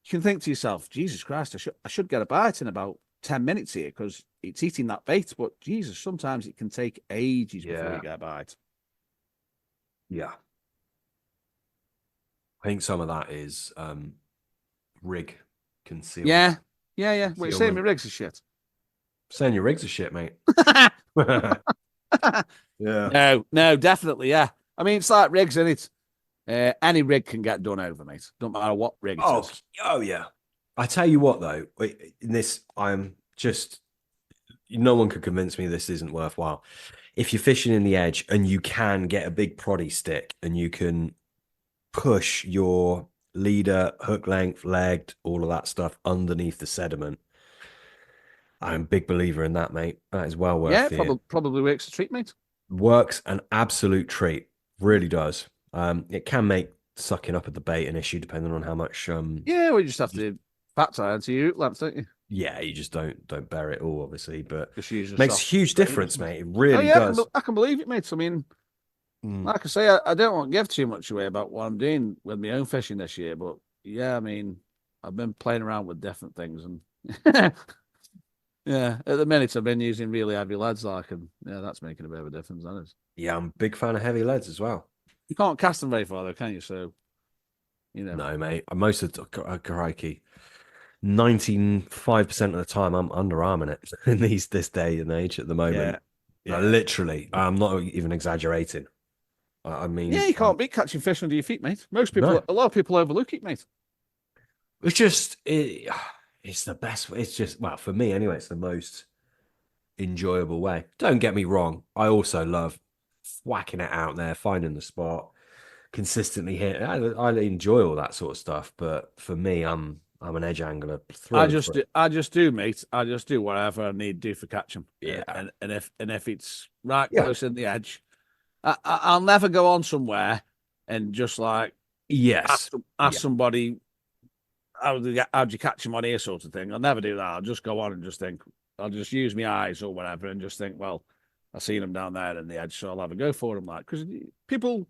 think to yourself, Jesus Christ, I should get a bite in about 10 minutes here because it's eating that bait. But Jesus, sometimes it can take ages before you get a bite. Yeah, I think some of that is rig concealment. Yeah. What, you're saying my rigs are shit? Saying your rigs are shit, mate. Yeah. No, definitely, yeah. I mean, it's like rigs, isn't it? Any rig can get done over, mate. Don't matter what rig it is. Oh, yeah. I tell you what, though, in this, I'm just, no one could convince me this isn't worthwhile. If you're fishing in the edge and you can get a big proddy stick and you can push your leader, hook length, legged, all of that stuff underneath the sediment, I'm a big believer in that, mate. That is well worth Yeah, it. probably works a treat, mate. Works an absolute treat. Really does. It can make sucking up at the bait an issue depending on how much Yeah, we just have to factor into your hook length, don't you? yeah, you just don't bear it all, obviously, but Just use a makes a soft huge bait. difference, mate. It Oh really yeah, does. I can believe it, mate. I mean, like I say, I don't want to give too much away about what I'm doing with my own fishing this year, but yeah, I mean, I've been playing around with different things, and yeah, at the minute I've been using really heavy leads, like, and yeah, that's making a bit of a difference. That is. Yeah, I'm a big fan of heavy leads as well. You can't cast them very far though, can you? So, you know. No, mate. Most of the crikey, 95% of the time I'm underarming it in this day and age at the moment. Yeah. Literally, I'm not even exaggerating. I mean, Yeah, you can't beat catching fish under your feet, mate. Most people, No. a lot of people overlook it, mate. It's just it's the best. It's just, well, for me anyway, it's the most enjoyable way. Don't get me wrong. I also love whacking it out there, finding the spot, consistently hit. I enjoy all that sort of stuff. But for me, I'm an edge angler through I and just through. do, mate. I just do whatever I need to do for catch them. Yeah. And if it's right Yeah. close in the edge, I'll never go on somewhere and just like Yes. ask somebody how'd you catch him on here, sort of thing. I'll never do that. I'll just go on and just think. I'll just use my eyes or whatever and just think, well, I seen him down there in the edge, so I'll have a go for him. Like, because people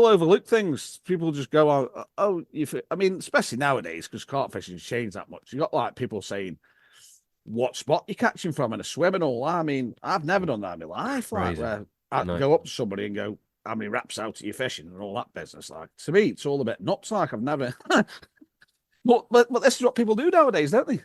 overlook things. People just go on. Oh, I mean, especially nowadays because carp fishing's changed that much. You got like people saying what spot you're catching from in a swim and all. I mean, I've never done that in my life. Like, Crazy. where I No. go up to somebody and go, how many wraps out are you fishing and all that business. Like, to me, it's all a bit nuts. Like, I've never. but this is what people do nowadays, don't they?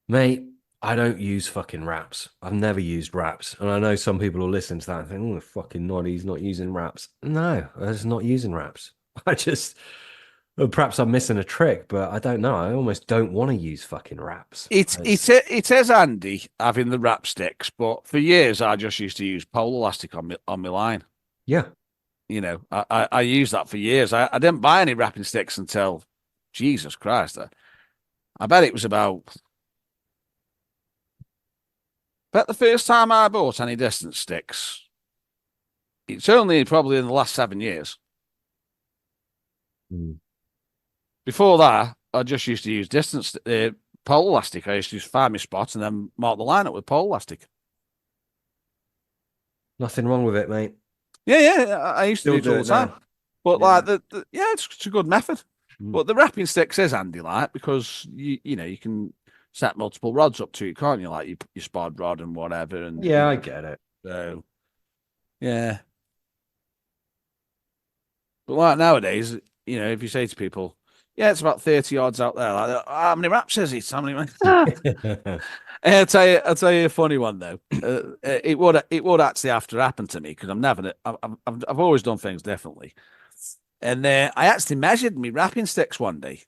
Mate, I don't use fucking wraps. I've never used wraps. And I know some people will listen to that and think, oh, fucking nod, he's not using wraps. No, I'm just not using wraps. I just, well, perhaps I'm missing a trick, but I don't know. I almost don't want to use fucking wraps. It is handy having the wrap sticks, but for years I just used to use pole elastic on my line. Yeah. You know, I used that for years. I didn't buy any wrapping sticks until Jesus Christ. I bet it was about the first time I bought any distance sticks. It's only probably in the last 7 years. Before that, I just used to use distance pole elastic. I used to just find my spot and then mark the line up with pole elastic. Nothing wrong with it, mate. Yeah. I used to do it all the time. now. But Yeah. like it's a good method. But the wrapping sticks is handy, like, because you know you can set multiple rods up to it, can't you? Like your spod rod and whatever. And Yeah, I get it. so yeah. But like nowadays, you know, if you say to people, yeah, it's about 30 yards out there, like, how many wraps is it? How many? I'll tell you a funny one though. It would actually have to happen to me because I've always done things differently. And I actually measured me wrapping sticks one day.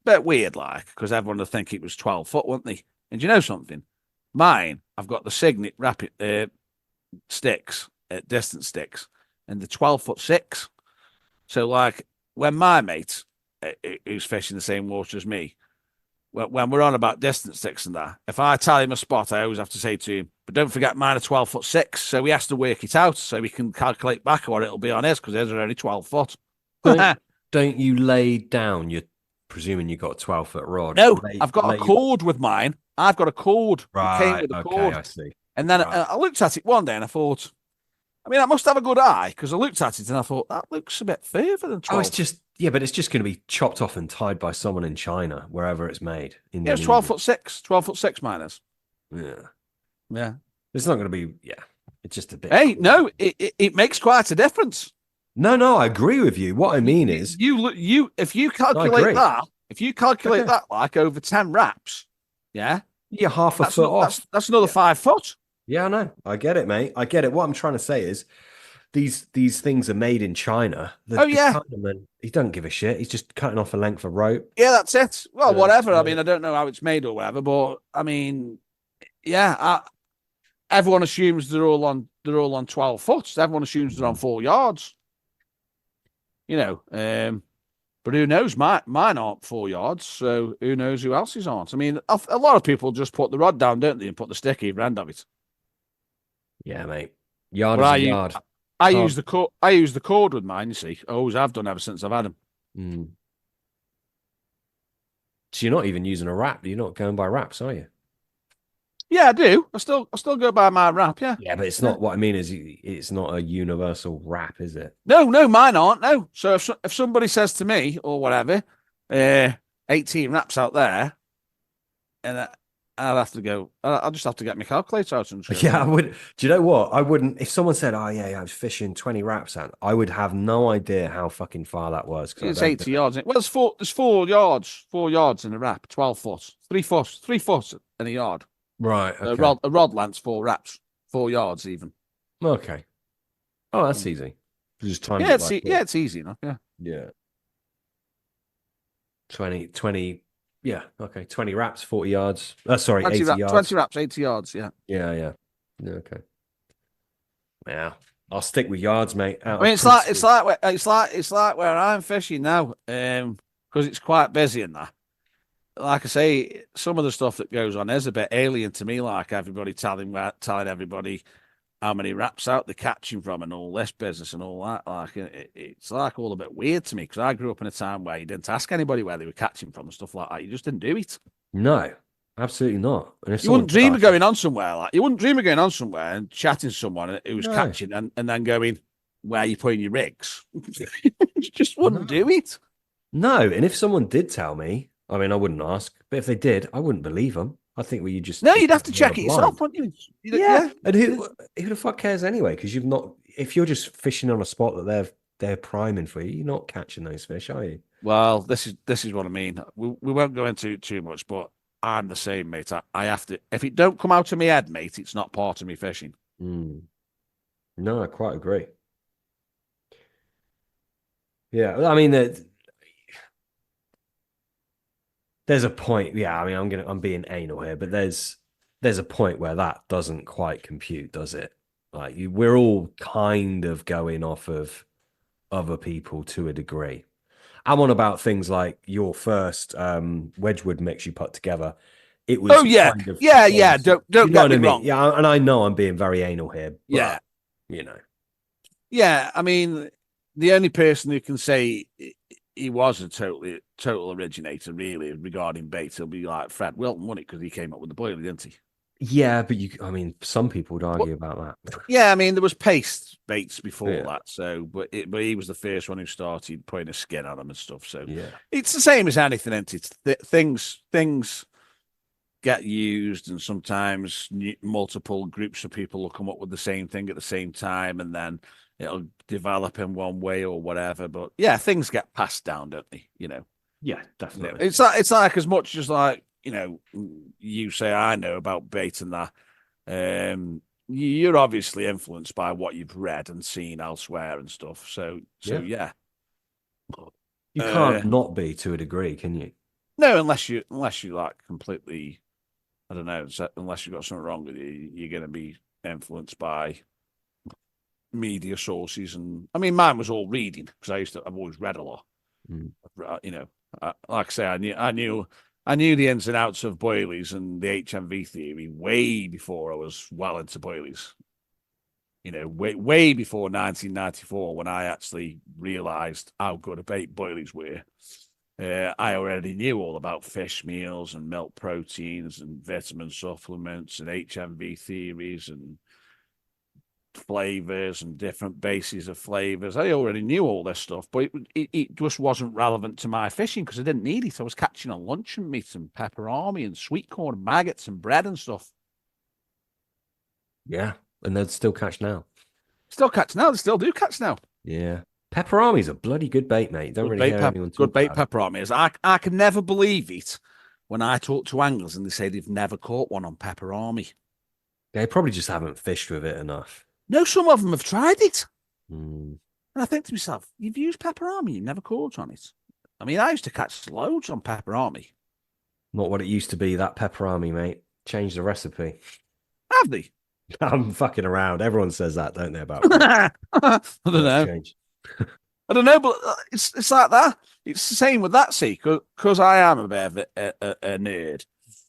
Bit weird, like, because everyone would think it was 12 foot, wouldn't they? And you know something? Mine, I've got the Signet wrapping sticks, distance sticks, and the 12'6". So, like, when my mate, who's fishing the same water as me, when we're on about distance sticks and that, if I tell him a spot, I always have to say to him, but don't forget mine are 12'6". So he has to work it out so we can calculate back what it'll be on his because his are only 12 foot. Don't you lay down? You're presuming you got a 12-foot rod. No, I've got a cord with mine. I've got a cord. Right. It came with a cord. I see. And then I looked at it one day and I thought, I mean, I must have a good eye because I looked at it and I thought, that looks a bit further than 12. Oh, it's just, yeah, but it's just going to be chopped off and tied by someone in China, wherever it's made. Yeah, it's 12'6". 12'6" minus. Yeah. It's not going to be, yeah, it's just a bit. Hey, no, it makes quite a difference. No, I agree with you. What I mean is, if you calculate that like over 10 wraps, yeah, you're half a foot off. That's another 5 foot. Yeah, I know. I get it, mate. I get it. What I'm trying to say is, these things are made in China. Oh, yeah. Chinaman, he doesn't give a shit. He's just cutting off a length of rope. Yeah, that's it. Well, whatever. I Yeah. mean, I don't know how it's made or whatever, but I mean, yeah, everyone assumes they're all on 12 foot. Everyone assumes they're on 4 yards. You know, but who knows? Mine aren't 4 yards, so who knows who else's aren't? I mean, a lot of people just put the rod down, don't they, and put the stick either end of it. Yeah, mate. Yard But is a yard. I use the cord. I use the cord with mine. You see, I always have done ever since I've had them. Mm. So you're not even using a wrap. You're not going by wraps, are you? Yeah, I do. I still go by my wrap. Yeah. Yeah, but it's not what I mean is it's not a universal wrap, is it? No, mine aren't. No. So if somebody says to me or whatever, 18 wraps out there, and I'll have to go. I'll just have to get my calculator out and. Yeah, I would. Do you know what? I wouldn't. If someone said, "Oh yeah, I was fishing 20 wraps out," I would have no idea how fucking far that was. It's 80 yards. Well, there's 4 yards. 4 yards in a wrap. 12 foot. 3 foot. 3 foot in a yard. Right. Okay. A rod length's 4 wraps. 4 yards even. Okay. Oh, that's easy. Just time. Yeah, it's easy enough. Yeah. Yeah. 20. Yeah. Okay. 20 wraps, 40 yards. Sorry, 80 yards. 20 wraps, 80 yards. Yeah. Yeah. Okay. Yeah. I'll stick with yards, mate. I mean, it's like where I'm fishing now, because it's quite busy in that. Like I say, some of the stuff that goes on is a bit alien to me. Like everybody telling everybody how many wraps out they're catching from and all this business and all that. Like it's like all a bit weird to me because I grew up in a time where you didn't ask anybody where they were catching from and stuff like that. You just didn't do it. No, absolutely not. And if you wouldn't dream of going on somewhere and chatting to someone who was catching and then going, "Where are you putting your rigs?" You just wouldn't do it. No, and if someone did tell me, I mean, I wouldn't ask, but if they did, I wouldn't believe them. I think you'd you'd have to check it yourself, wouldn't you? Yeah. And who the fuck cares anyway? Because you've not, if you're just fishing on a spot that they're priming for you, you're not catching those fish, are you? Well, this is what I mean. We won't go into too much, but I'm the same, mate. I have to. If it don't come out of my head, mate, it's not part of me fishing. No, I quite agree. Yeah, I mean there's a point. Yeah, I mean, I'm being anal here, but there's a point where that doesn't quite compute, does it? Like we're all kind of going off of other people to a degree. I'm on about things like your first Wedgwood mix you put together. It was yeah. Don't get me wrong. Yeah, and I know I'm being very anal here. But, yeah, you know. Yeah, I mean, the only person who can say he was a total originator, really, regarding bait, will be like Fred Wilton, wouldn't it? Because he came up with the boiler, didn't he? Yeah, but I mean, some people would argue about that. Yeah, I mean, there was paste baits before that, so but he was the first one who started putting a skin on them and stuff. So it's the same as anything, isn't it? Things get used, and sometimes multiple groups of people will come up with the same thing at the same time, and then it'll develop in one way or whatever. But yeah, things get passed down, don't they? You know. Yeah, definitely. It's like as much as like, you know, you say I know about bait and that. You're obviously influenced by what you've read and seen elsewhere and stuff. So yeah. You can't not be to a degree, can you? No, unless you like completely, I don't know, unless you've got something wrong with you, you're going to be influenced by media sources. And I mean, mine was all reading because I've always read a lot. You know, like I say, I knew the ins and outs of boilies and the HMV theory way before I was well into boilies. You know, way before 1994 when I actually realised how good a bait boilies were. I already knew all about fish meals and milk proteins and vitamin supplements and HMV theories and flavors and different bases of flavors. I already knew all this stuff, but it just wasn't relevant to my fishing because I didn't need it. I was catching on luncheon meat and pepperami and sweet corn and maggots and bread and stuff. Yeah, and they'd still catch now. Still catch now. They still do catch now. Yeah. Pepperami's a bloody good bait, mate. Don't really hear anyone talk good bait about pepperami is. I can never believe it when I talk to anglers and they say they've never caught one on pepperami. They probably just haven't fished with it enough. No, some of them have tried it. Mm. And I think to myself, you've used pepperami, you've never caught on it. I mean, I used to catch loads on pepperami. Not what it used to be, that pepperami, mate. Change the recipe. Have they? I'm fucking around. Everyone says that, don't they, about me? I don't Let's know. change. I don't know, but it's like that. It's the same with that, see, because I am a bit of a nerd.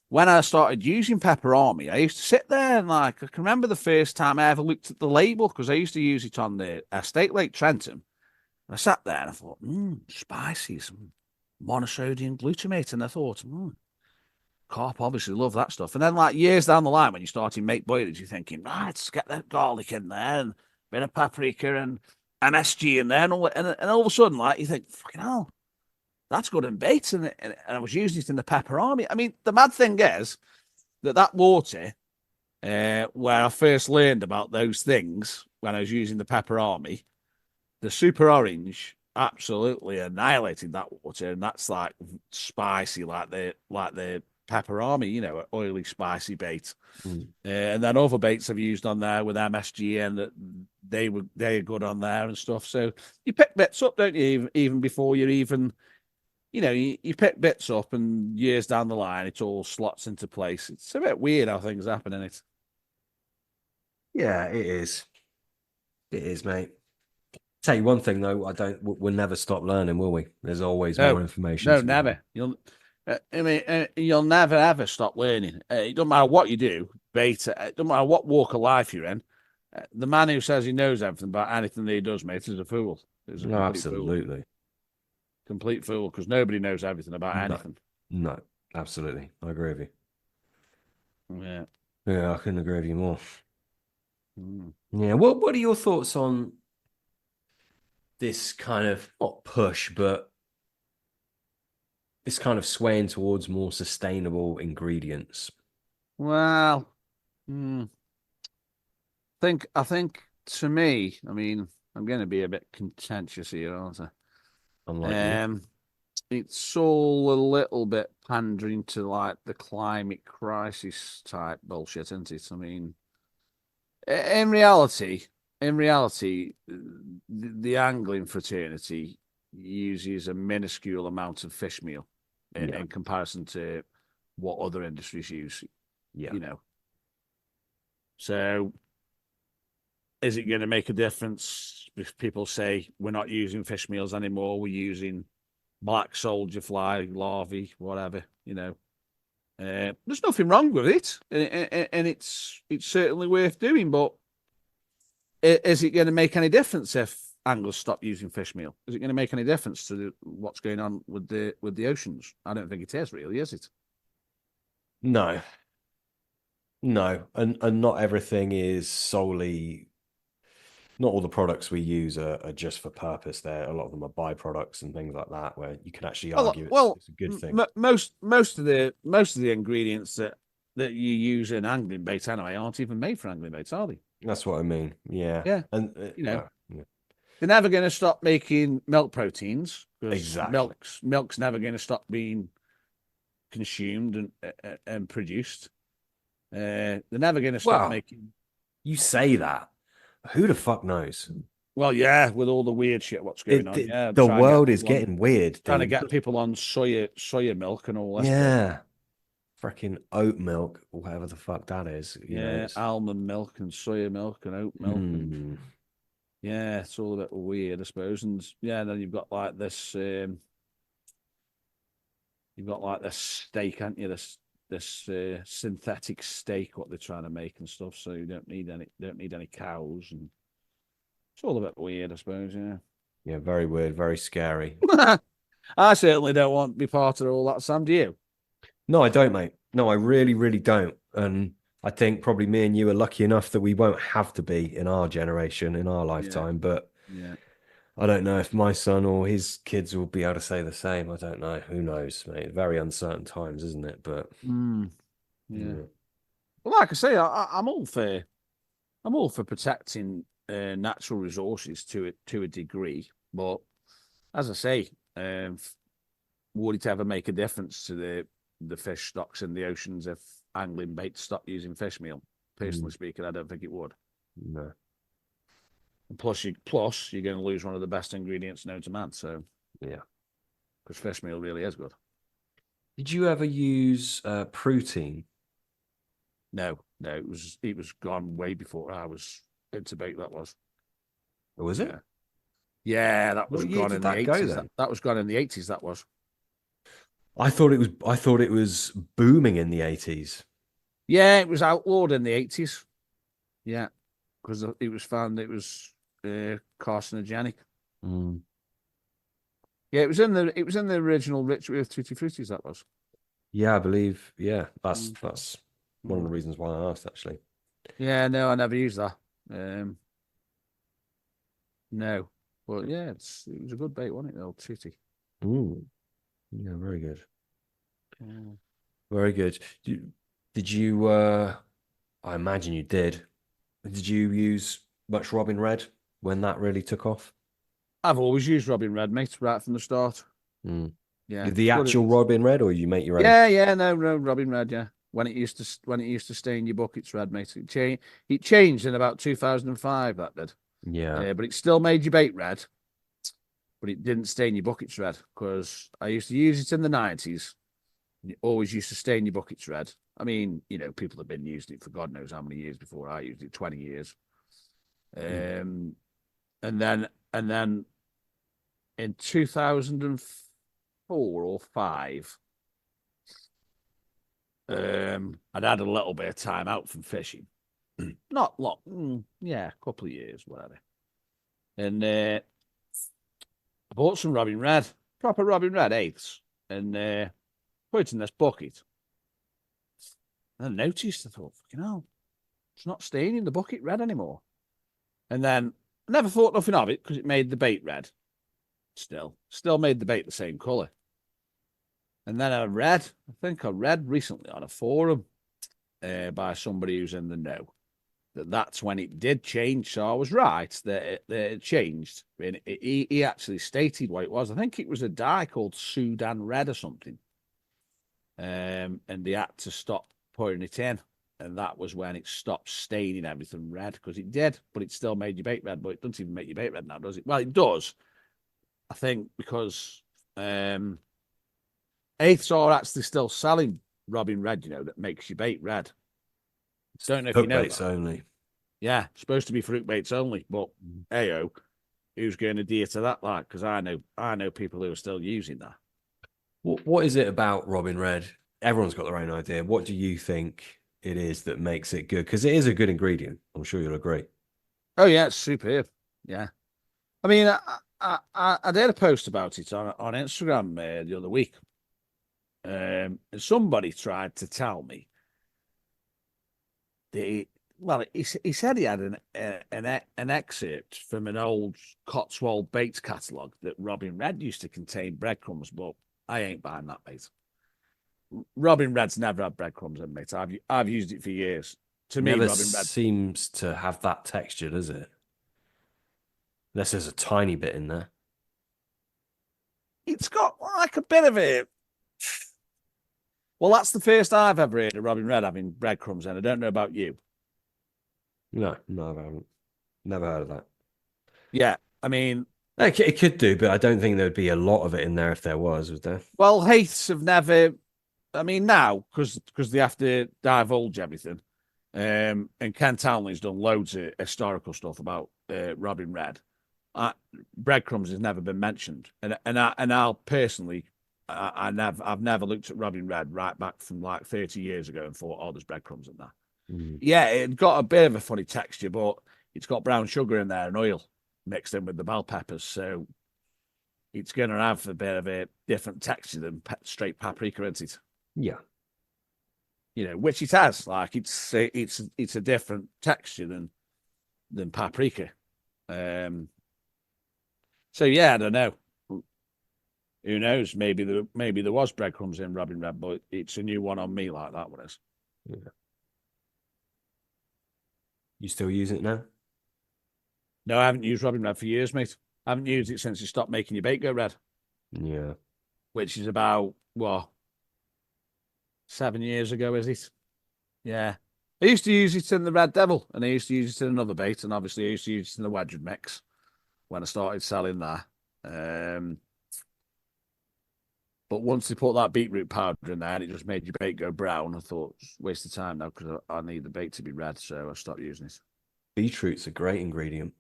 When I started using pepperami, I used to sit there and I can remember the first time I ever looked at the label because I used to use it on the Estate Lake Trenton. I sat there and I thought, spicy, some monosodium glutamate, and I thought, Carp obviously love that stuff. And then, like years down the line, when you start to make boilage, you're thinking, right, let's get that garlic in there and a bit of paprika and MSG in there, and all of a sudden, like you think, fucking hell, that's good in bait, and I was using it in the pepperami. I mean, the mad thing is that water, where I first learned about those things when I was using the pepperami, the super orange absolutely annihilated that water, and that's like spicy, like the pepperami, oily, spicy bait. Mm. And then other baits I've used on there with MSG, and that they're good on there and stuff. So you pick bits up, don't you? Even before you're even, you pick bits up, and years down the line, it all slots into place. It's a bit weird how things happen in it. Yeah, it is. It is, mate. Tell you one thing though, we'll never stop learning, will we? There's always more information No, to be had. never. You'll never ever stop learning. It doesn't matter what you do, beta. It doesn't matter what walk of life you're in. The man who says he knows everything about anything that he does, mate, is a fool. Is a No, complete absolutely. fool. Complete fool, because nobody knows everything about anything. No, absolutely. I agree with you. Yeah. Yeah, I couldn't agree with you more. Mm. Yeah, what are your thoughts on this kind of not push, but this kind of swaying towards more sustainable ingredients? Well, I think to me, I mean, I'm going to be a bit contentious here, aren't I? Unlike you. It's all a little bit pandering to like the climate crisis type bullshit, isn't it? I mean, in reality, the angling fraternity uses a minuscule amount of fish meal in comparison to what other industries use. Yeah. So is it going to make a difference if people say we're not using fish meals anymore, we're using black soldier fly larvae, whatever, there's nothing wrong with it, and it's certainly worth doing, but is it going to make any difference if anglers stop using fish meal? Is it going to make any difference to what's going on with the oceans? I don't think it is, really, is it? No. And not everything is solely, not all the products we use are just for purpose. There, a lot of them are byproducts and things like that, where you can actually argue it's a good thing. Most of the ingredients that you use in angling bait anyway aren't even made for angling baits, are they? That's what I mean. Yeah. Yeah. And they're never going to stop making milk proteins, because exactly. Milk's never going to stop being consumed and produced. They're never going to stop making. You say that. Who the fuck knows? Well, yeah, with all the weird shit what's going on. Yeah, the world is getting weird. Trying to get people on soya milk and all that. Yeah. Freaking oat milk, or whatever the fuck that is. Almond milk and soya milk and oat milk. And, yeah, it's all a bit weird, I suppose. And yeah, then you've got like this. You've got like this steak, haven't you? This synthetic steak, what they're trying to make and stuff. So you don't need any cows, and it's all a bit weird, I suppose. Yeah. Yeah, very weird, very scary. I certainly don't want to be part of all that, Sam. Do you? No, I don't, mate. No, I really, really don't. And I think probably me and you are lucky enough that we won't have to be in our generation, in our lifetime. But I don't know if my son or his kids will be able to say the same. I don't know. Who knows, mate? Very uncertain times, isn't it? But yeah. Well, like I say, I'm all for protecting natural resources to a degree. But as I say, would it ever make a difference to the fish stocks in the oceans if angling baits stop using fish meal? Personally speaking, I don't think it would. No. And plus you're going to lose one of the best ingredients known to man. So Yeah. because fish meal really is good. Did you ever use protein? No, it was gone way before I was into bait. That was. Or was it? Yeah, that was What year gone did in the that go 80s. then? That was gone in the 80s. That was. I thought it was booming in the 80s. Yeah, it was outlawed in the 80s. Yeah, because it was found it was carcinogenic. Mm. Yeah, it was in the original Rich with Tutti Fruttis. That was. Yeah, I believe. Yeah, that's one of the Mm. reasons why I asked actually. Yeah, no, I never used that. No, but yeah, it was a good bait, wasn't it? The old Tutti. Mm. Yeah, very good. Mm. Very good. Did you I imagine you did. Did you use much Robin Red when that really took off? I've always used Robin Red, mate, right from the start. Mm. Yeah, The it's good. actual Robin Red, or you make your own? Yeah, no, Robin Red, yeah. When it used to stain your buckets red, mate. It changed in about 2005, that did. Yeah. But it still made your bait red, but it didn't stain your buckets red because I used to use it in the 90s. And it always used to stain your buckets red. I mean, people have been using it for God knows how many years before I used it, 20 years. Mm. And then in 2004 or 5, I'd had a little bit of time out from fishing. Not long, yeah, a couple of years, whatever. And I bought some Robin Red, proper Robin Red eighths, and put it in this bucket. And I noticed, I thought, fucking hell, it's not staining the bucket red anymore. And then I never thought nothing of it because it made the bait red. Still made the bait the same colour. And then I think I read recently on a forum by somebody who's in the know that's when it did change. So I was right that it changed. And he actually stated what it was. I think it was a dye called Sudan Red or something. And they had to stop pouring it in. And that was when it stopped staining everything red because it did, but it still made your bait red. But it doesn't even make your bait red now, does it? Well, it does, I think, because eighths are actually still selling Robin Red, that makes your bait red. Don't know if you Hook know baits that. only. Yeah, supposed to be fruit baits only, but ayo, who's going to adhere to that? Like, because I know people who are still using that. What is it about Robin Red? Everyone's got their own idea. What do you think it is that makes it good? Because it is a good ingredient. I'm sure you'll agree. Oh yeah, it's superb. Yeah, I mean, I did a post about it on Instagram the other week. Somebody tried to tell me he said he had an excerpt from an old Cotswold baits catalogue that Robin Red used to contain breadcrumbs, but I ain't buying that, mate. Robin Red's never had breadcrumbs in, mate. I've used it for years. To me, Never Robin Red seems to have that texture, does it? Unless there's a tiny bit in there. it's got like a bit of it. Well, that's the first I've ever heard of Robin Red having breadcrumbs in. I don't know about you. No, I haven't. Never heard of that. Yeah, I mean, It could do, but I don't think there'd be a lot of it in there if there was there? well, Haiths have never. I mean, now because they have to divulge everything. And Ken Townley's done loads of historical stuff about Robin Red. Breadcrumbs has never been mentioned, and I'll personally, I've never looked at Robin Red right back from like 30 years ago and thought, oh, there's breadcrumbs in there. Mm. Yeah, it got a bit of a funny texture, but it's got brown sugar in there and oil mixed in with the bell peppers, so it's going to have a bit of a different texture than straight paprika, isn't it? Yeah. Which it has. Like it's a different texture than paprika. So yeah, I don't know. Who knows? Maybe there was breadcrumbs in Robin Red, but it's a new one on me like that one is. Yeah. You still use it now? No, I haven't used Robin Red for years, mate. I haven't used it since you stopped making your bait go red. Yeah. Which is about 7 years ago, is it? Yeah. I used to use it in the Red Devil, and I used to use it in another bait, and obviously I used to use it in the Wedgwood mix when I started selling that. But once they put that beetroot powder in there and it just made your bait go brown, I thought, it's a waste of time now because I need the bait to be red, so I stopped using it. Beetroot's a great ingredient.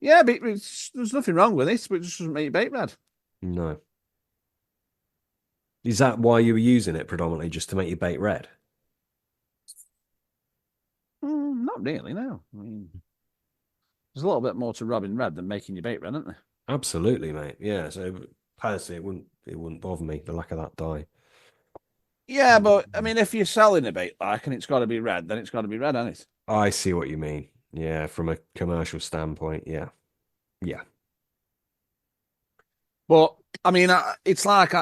Yeah, beetroot, there's nothing wrong with it, but it just doesn't make your bait red. No. Is that why you were using it predominantly, just to make your bait red? Not really, no. I mean, there's a little bit more to rubbing red than making your bait red, isn't there? Absolutely, mate. Yeah. So personally, it wouldn't bother me, the lack of that dye. Yeah, but I mean, if you're selling a bait like and it's got to be red, then it's got to be red, hasn't it? I see what you mean. Yeah, from a commercial standpoint, yeah. Yeah. But I mean, it's like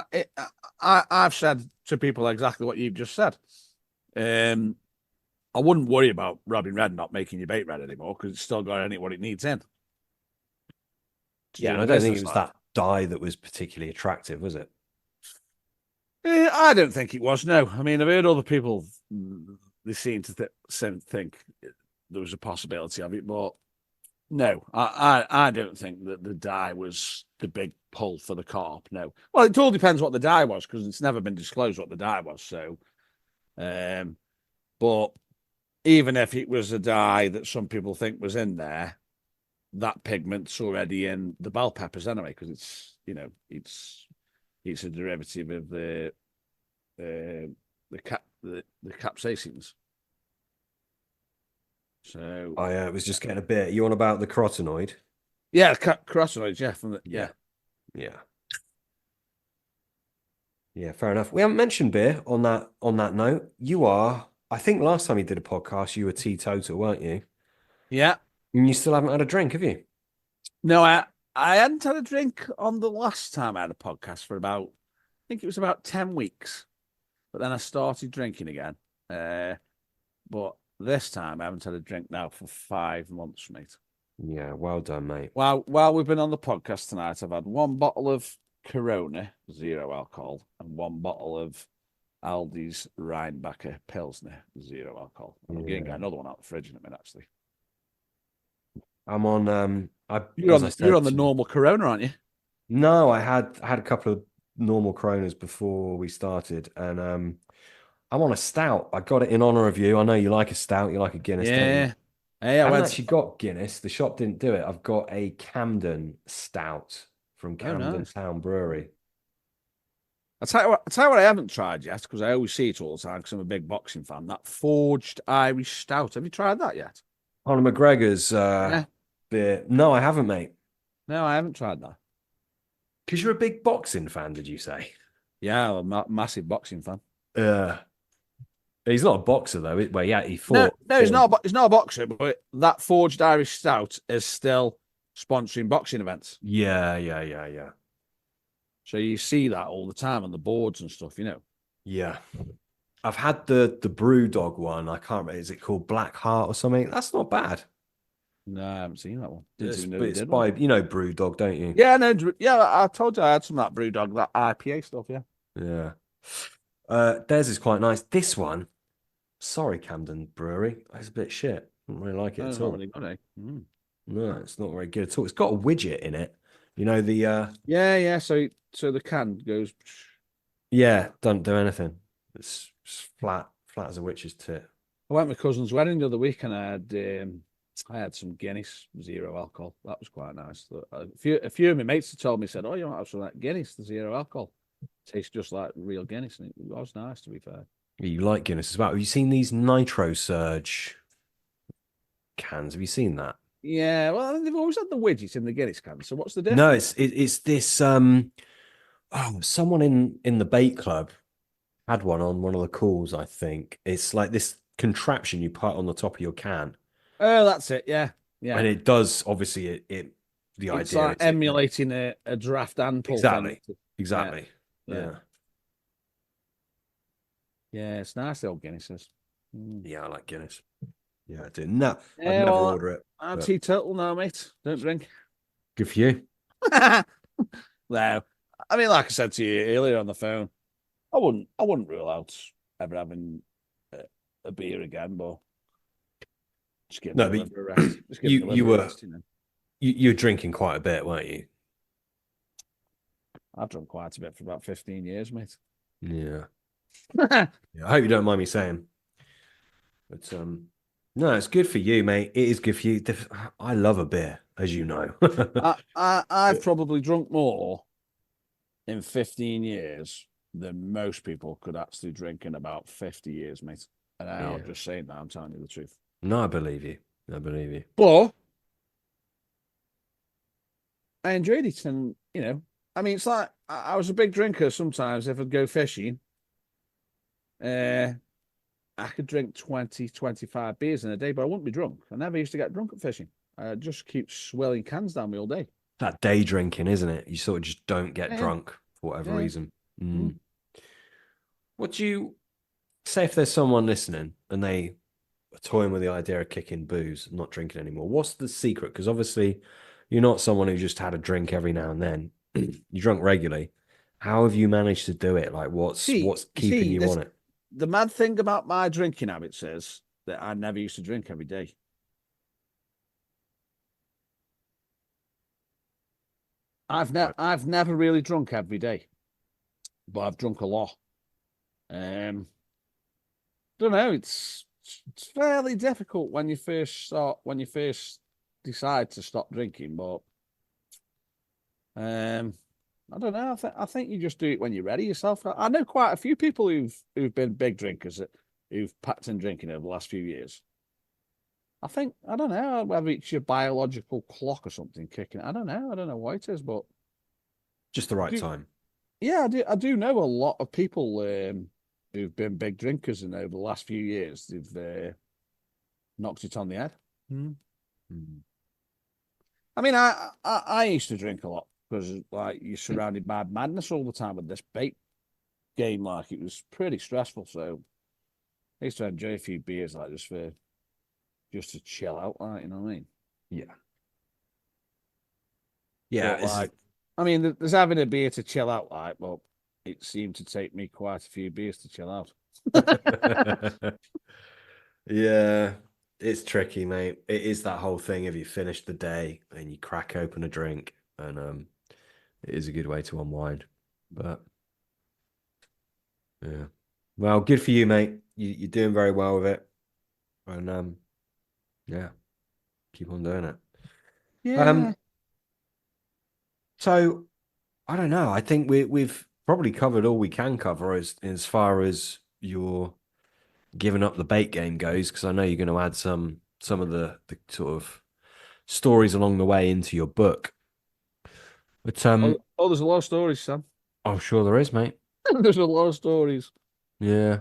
I've said to people exactly what you've just said. I wouldn't worry about rubbing red not making your bait red anymore because it's still got what it needs in. Yeah, and I don't think it was that dye that was particularly attractive, was it? I don't think it was. No, I mean, I've heard other people they seem to think there was a possibility of it, but no, I don't think that the dye was the big pull for the carp. No, well, it all depends what the dye was because it's never been disclosed what the dye was. So, but even if it was a dye that some people think was in there, that pigment's already in the bell peppers anyway because it's it's a derivative of the capsaicins. So I was just getting a bit. You on about the carotenoid? yeah, carotenoids, yeah, from the yeah. Fair enough. We haven't mentioned beer on that note. You are, I think last time you did a podcast, you were teetotal, weren't you? Yeah. And you still haven't had a drink, have you? No, I hadn't had a drink on the last time I had a podcast for about, I think it was about 10 weeks. But then I started drinking again. But this time I haven't had a drink now for 5 months, mate. Yeah, well done, mate. While we've been on the podcast tonight, I've had 1 bottle of Corona, 0 alcohol, and 1 bottle of Aldi's Rheinbacher Pilsner, 0 alcohol. I'm going to get another one out of the fridge in a minute, actually. I'm on You're on the normal Corona, aren't you? No, I had a couple of normal Coronas before we started, and I'm on a stout. I got it in honor of you. I know you like a stout, you like a Guinness, don't you? Hey, I haven't actually got Guinness. The shop didn't do it. I've got a Camden stout from Camden Town Brewery. I'll tell you what I haven't tried yet, because I always see it all the time because I'm a big boxing fan. That forged Irish stout. Have you tried that yet? Conor McGregor's beer. No, I haven't, mate. No, I haven't tried that. Because you're a big boxing fan, did you say? Yeah, I'm a massive boxing fan. He's not a boxer though. Well, yeah, he fought. No, he's not. He's not a boxer, but that forged Irish stout is still sponsoring boxing events. Yeah. So you see that all the time on the boards and stuff, Yeah. I've had the Brew Dog one. I can't remember. Is it called Black Heart or something? That's not bad. No, I haven't seen that one. It's by Brew Dog, don't you? Yeah, no, yeah. I told you I had some of that Brew Dog, that IPA stuff. Yeah. Yeah. Theirs is quite nice. This one, sorry, Camden Brewery, it's a bit shit. I don't really like it at all. Really good, No, it's not very good at all. It's got a widget in it. The yeah. So the can goes. Yeah, don't do anything. It's flat as a witch's tit. I went to my cousin's wedding the other week, and I had some Guinness, 0 alcohol. That was quite nice. A few of my mates had told me, said, "Oh, you want to have some of that Guinness, the 0 alcohol? Tastes just like real Guinness," and it was nice, to be fair. You like Guinness as well. Have you seen these Nitro Surge cans? Have you seen that? Yeah, well, they've always had the widgets in the Guinness can. So what's the difference? No, it's this. Someone in the bait club had one on one of the calls. I think it's like this contraption you put on the top of your can. Oh, that's it. Yeah. And it does obviously the it's idea like emulating a draft and pull. Exactly. Yeah. Yeah, it's nice, the old Guinnesses. Yeah, I like Guinness. Yeah, I do. No, I'd never order it. I'm teetotal now, mate. Don't drink. Good for you. No, I mean, like I said to you earlier on the phone, I wouldn't rule out ever having a beer again, but just give No, the but liver a rest. Just give the you liver a were rest, you're drinking quite a bit, weren't you? I've drunk quite a bit for about 15 years, mate. Yeah. Yeah, I hope you don't mind me saying. But no, it's good for you, mate. It is good for you. I love a beer, as you know. I've probably drunk more in 15 years than most people could actually drink in about 50 years, mate. And I'm Yeah. not just saying that, I'm telling you the truth. No, I believe you. I believe you. But I enjoyed it. And, I mean, it's like I was a big drinker sometimes. If I'd go fishing, I could drink 20, 25 beers in a day, but I wouldn't be drunk. I never used to get drunk at fishing. I just keep swelling cans down me all day. That day drinking, isn't it? You sort of just don't get Yeah, drunk for whatever yeah. reason. What do you say if there's someone listening and they are toying with the idea of kicking booze, not drinking anymore? What's the secret? Because obviously, you're not someone who just had a drink every now and then. You drunk regularly. How have you managed to do it? Like, what's keeping you on it? The mad thing about my drinking habits is that I never used to drink every day. I've never really drunk every day, but I've drunk a lot. Don't know. It's fairly difficult when you first decide to stop drinking, but I don't know. I think you just do it when you're ready yourself. I know quite a few people who've been big drinkers who've packed in drinking over the last few years. I don't know whether it's your biological clock or something kicking. I don't know. I don't know what it is, but Just the I right do. time. Yeah, I do know a lot of people who've been big drinkers, and over the last few years they've knocked it on the head. I mean, I used to drink a lot because like you're surrounded by madness all the time with this bait game. Like it was pretty stressful, so I used to enjoy a few beers like just to chill out, like you know what I mean? Yeah. Yeah. But like, I mean, there's having a beer to chill out, like, but it seemed to take me quite a few beers to chill out. Yeah, it's tricky, mate. It is that whole thing if you finish the day and you crack open a drink, and it is a good way to unwind. But yeah, well, good for you, mate. You're doing very well with it, and yeah, keep on doing it. Yeah. So I don't know. I think we've probably covered all we can cover as far as your giving up the bait game goes, because I know you're going to add some of the sort of stories along the way into your book. But There's a lot of stories, Sam. I'm sure there is, mate. There's a lot of stories. Yeah.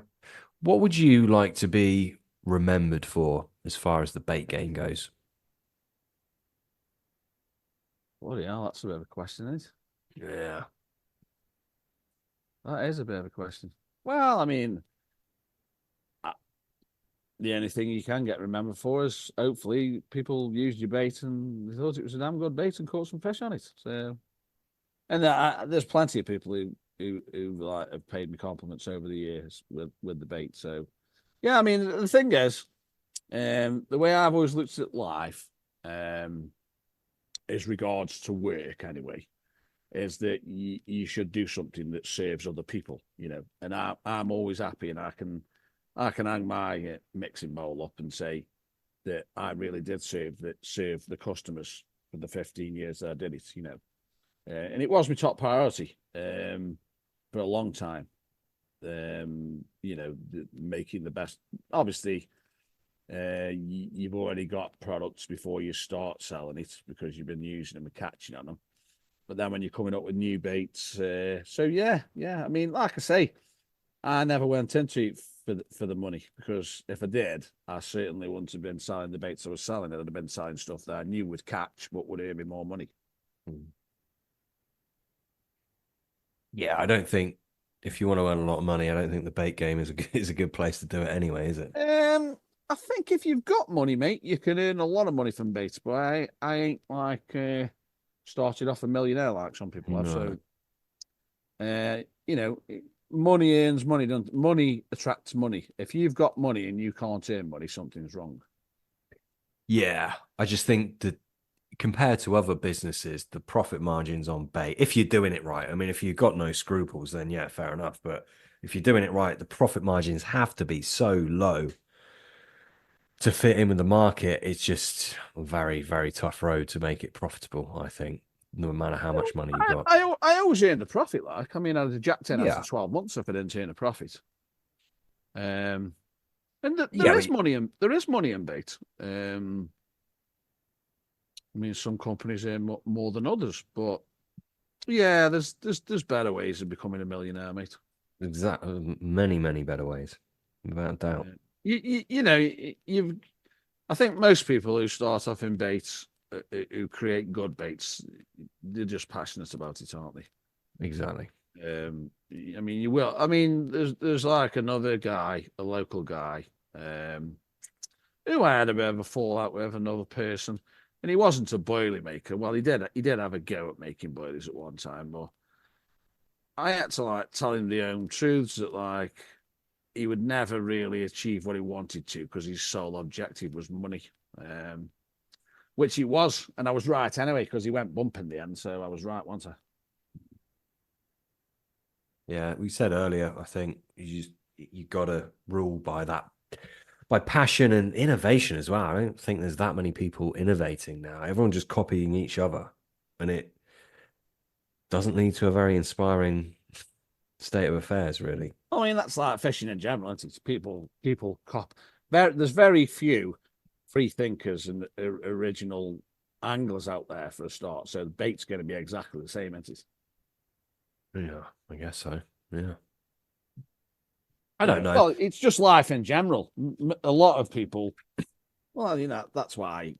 What would you like to be remembered for as far as the bait game goes? Bloody hell, that's a bit of a question, isn't it? Yeah. That is a bit of a question. Well, I mean, the only thing you can get remembered for is hopefully people used your bait and they thought it was a damn good bait and caught some fish on it. So, and there's plenty of people who like have paid me compliments over the years with the bait. So, yeah, I mean, the thing is, the way I've always looked at life, is regards to work anyway, is that you should do something that serves other people, and I'm always happy, and I can hang my mixing bowl up and say that I really did serve the customers for the 15 years that I did it, and it was my top priority for a long time. Making the best. Obviously, you've already got products before you start selling it because you've been using them and catching on them. But then when you're coming up with new baits, so yeah. I mean, like I say, I never went into it for the money, because if I did, I certainly wouldn't have been selling the baits I was selling. I'd have been selling stuff that I knew would catch but would earn me more money. Yeah, I don't think if you want to earn a lot of money, I don't think the bait game is a good place to do it anyway, is it? I think if you've got money, mate, you can earn a lot of money from baits. But I ain't like started off a millionaire like some people have. No. So, money earns money. Money attracts money. If you've got money and you can't earn money, something's wrong. Yeah, I just think that compared to other businesses, the profit margins on bait, if you're doing it right, I mean, if you've got no scruples, then yeah, fair enough. But if you're doing it right, the profit margins have to be so low to fit in with the market. It's just a very, very tough road to make it profitable, I think, no matter how much money you've got. I always earned a profit. Like, I mean, I was a Jack 10 after Yeah. 12 months if I didn't earn a profit. And there Yeah, is money in bait. I mean, some companies earn more than others, but yeah, there's better ways of becoming a millionaire, mate. exactly. Many, many better ways, without doubt. You know, you've. I think most people who start off in baits, who create good baits, they're just passionate about it, aren't they? Exactly. I mean, you will. I mean, there's like another guy, a local guy, who I had a bit of a fallout with, another person, and he wasn't a boilie maker. Well, he did have a go at making boilies at one time, but I had to like tell him the own truths that like he would never really achieve what he wanted to because his sole objective was money, which he was, and I was right anyway because he went bump in the end, so I was right, wasn't I? Yeah, we said earlier, I think you got to rule by that, by passion and innovation as well. I don't think there's that many people innovating now. Everyone's just copying each other, and it doesn't lead to a very inspiring state of affairs, really. I mean, that's like fishing in general. It's people cop. There's very few free thinkers and original anglers out there for a start. So the bait's going to be exactly the same, isn't it? Yeah, I guess so. Yeah. I don't know. Well, it's just life in general. A lot of people, well, you know, that's why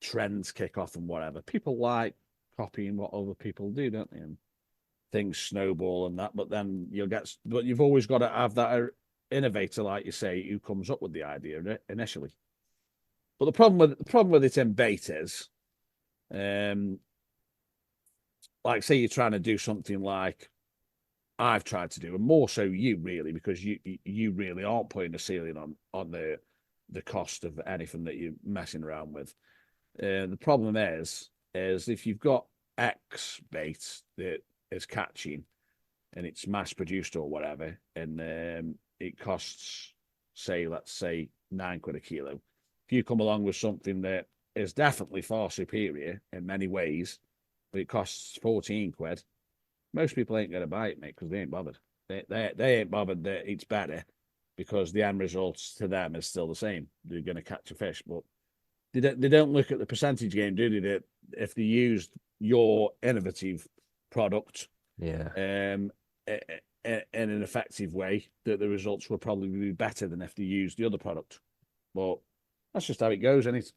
trends kick off and whatever. People like copying what other people do, don't they? And things snowball and that. But then but you've always got to have that innovator, like you say, who comes up with the idea initially. But the problem with it in bait is, like say you're trying to do something like I've tried to do, and more so you really, because you really aren't putting a ceiling on the cost of anything that you're messing around with. The problem is if you've got X bait that is catching and it's mass produced or whatever, and it costs, say, let's say £9 a kilo. If you come along with something that is definitely far superior in many ways, but it costs £14, most people ain't going to buy it, mate, because they ain't bothered. They ain't bothered that it's better because the end results to them is still the same. They're going to catch a fish, but they don't look at the percentage game, do they? That if they used your innovative product, Yeah. in an effective way, that the results will probably be better than if they used the other product. But that's just how it goes, isn't it?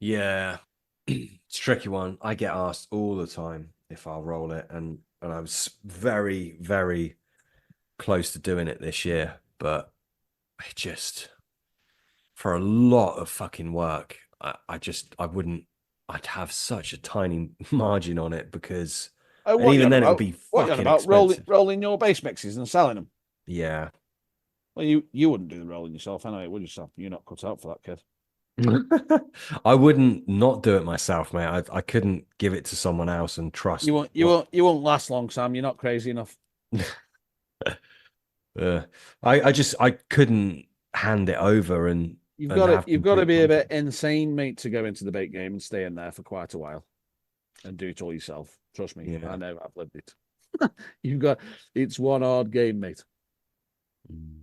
Yeah. It's a tricky one. I get asked all the time if I'll roll it, and I was very, very close to doing it this year, but I just for a lot of fucking work, I wouldn't. I'd have such a tiny margin on it because, Oh, and even then, it would about? be What you on fucking about? expensive. Rolling your base mixes and selling them. Yeah. Well, you wouldn't do the rolling yourself anyway, would you, Sam? You're not cut out for that, kid. I wouldn't not do it myself, mate. I couldn't give it to someone else and trust. You won't last long, Sam. You're not crazy enough. I couldn't hand it over and You've and got have to complete be a bit confidence. insane, mate, to go into the bait game and stay in there for quite a while and do it all yourself. Trust me, I Yeah. know. I've lived it. It's one hard game, mate. Mm.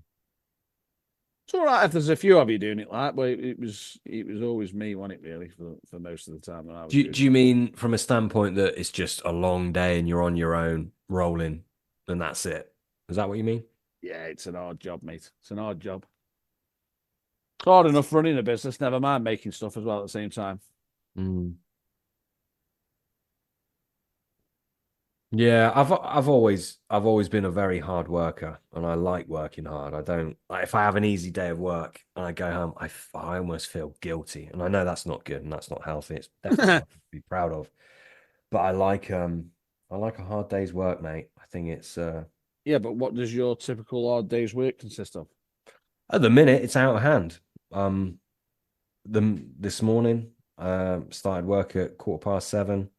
It's all right if there's a few of you doing it, like, but it was always me, wasn't it? Really, for most of the time when I was Do doing you it. mean from a standpoint that it's just a long day and you're on your own rolling and that's it? Is that what you mean? Yeah, it's an hard job, mate. It's an hard job. It's hard enough running a business, never mind making stuff as well at the same time. Mm. Yeah, I've always been a very hard worker, and I like working hard. I don't like if I have an easy day of work and I go home, I almost feel guilty, and I know that's not good and that's not healthy. It's definitely nothing to be proud of. But I like I like a hard day's work, mate. I think it's Yeah, but what does your typical odd day's work consist of? at the minute it's out of hand. Um, this morning, started work at 7:15.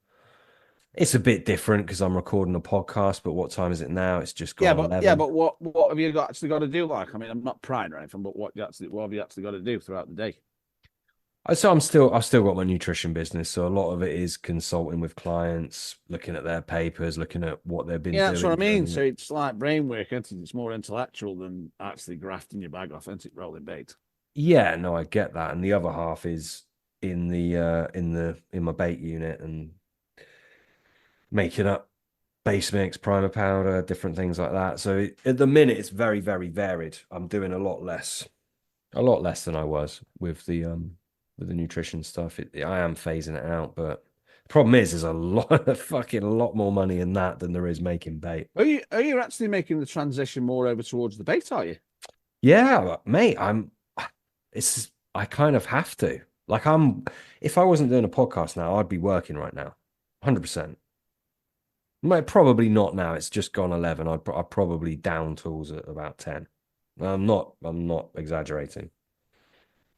It's a bit different because I'm recording a podcast, but what time is it now? It's just Yeah, gone but 11. what have you got actually got to do? Like, I mean, I'm not prying or anything, but what have you actually got to do throughout the day? So I've still got my nutrition business. So a lot of it is consulting with clients, looking at their papers, looking at what they've been Yeah, that's what I doing mean. during So it. it's like brain work, isn't it? It's more intellectual than actually grafting your bag off, isn't it? Rolling bait. Yeah, no, I get that. And the other half is in my bait unit and making up base mix, primer powder, different things like that. So at the minute it's very, very varied. I'm doing a lot less than I was with the nutrition stuff. I am phasing it out, but the problem is there's a lot fucking a lot more money in that than there is making bait. Are you actually making the transition more over towards the bait, are you? Yeah, mate, I kind of have to. Like if I wasn't doing a podcast now, I'd be working right now. 100%. Mate, probably not now. It's just gone 11. I'd probably down tools at about 10. I'm not exaggerating.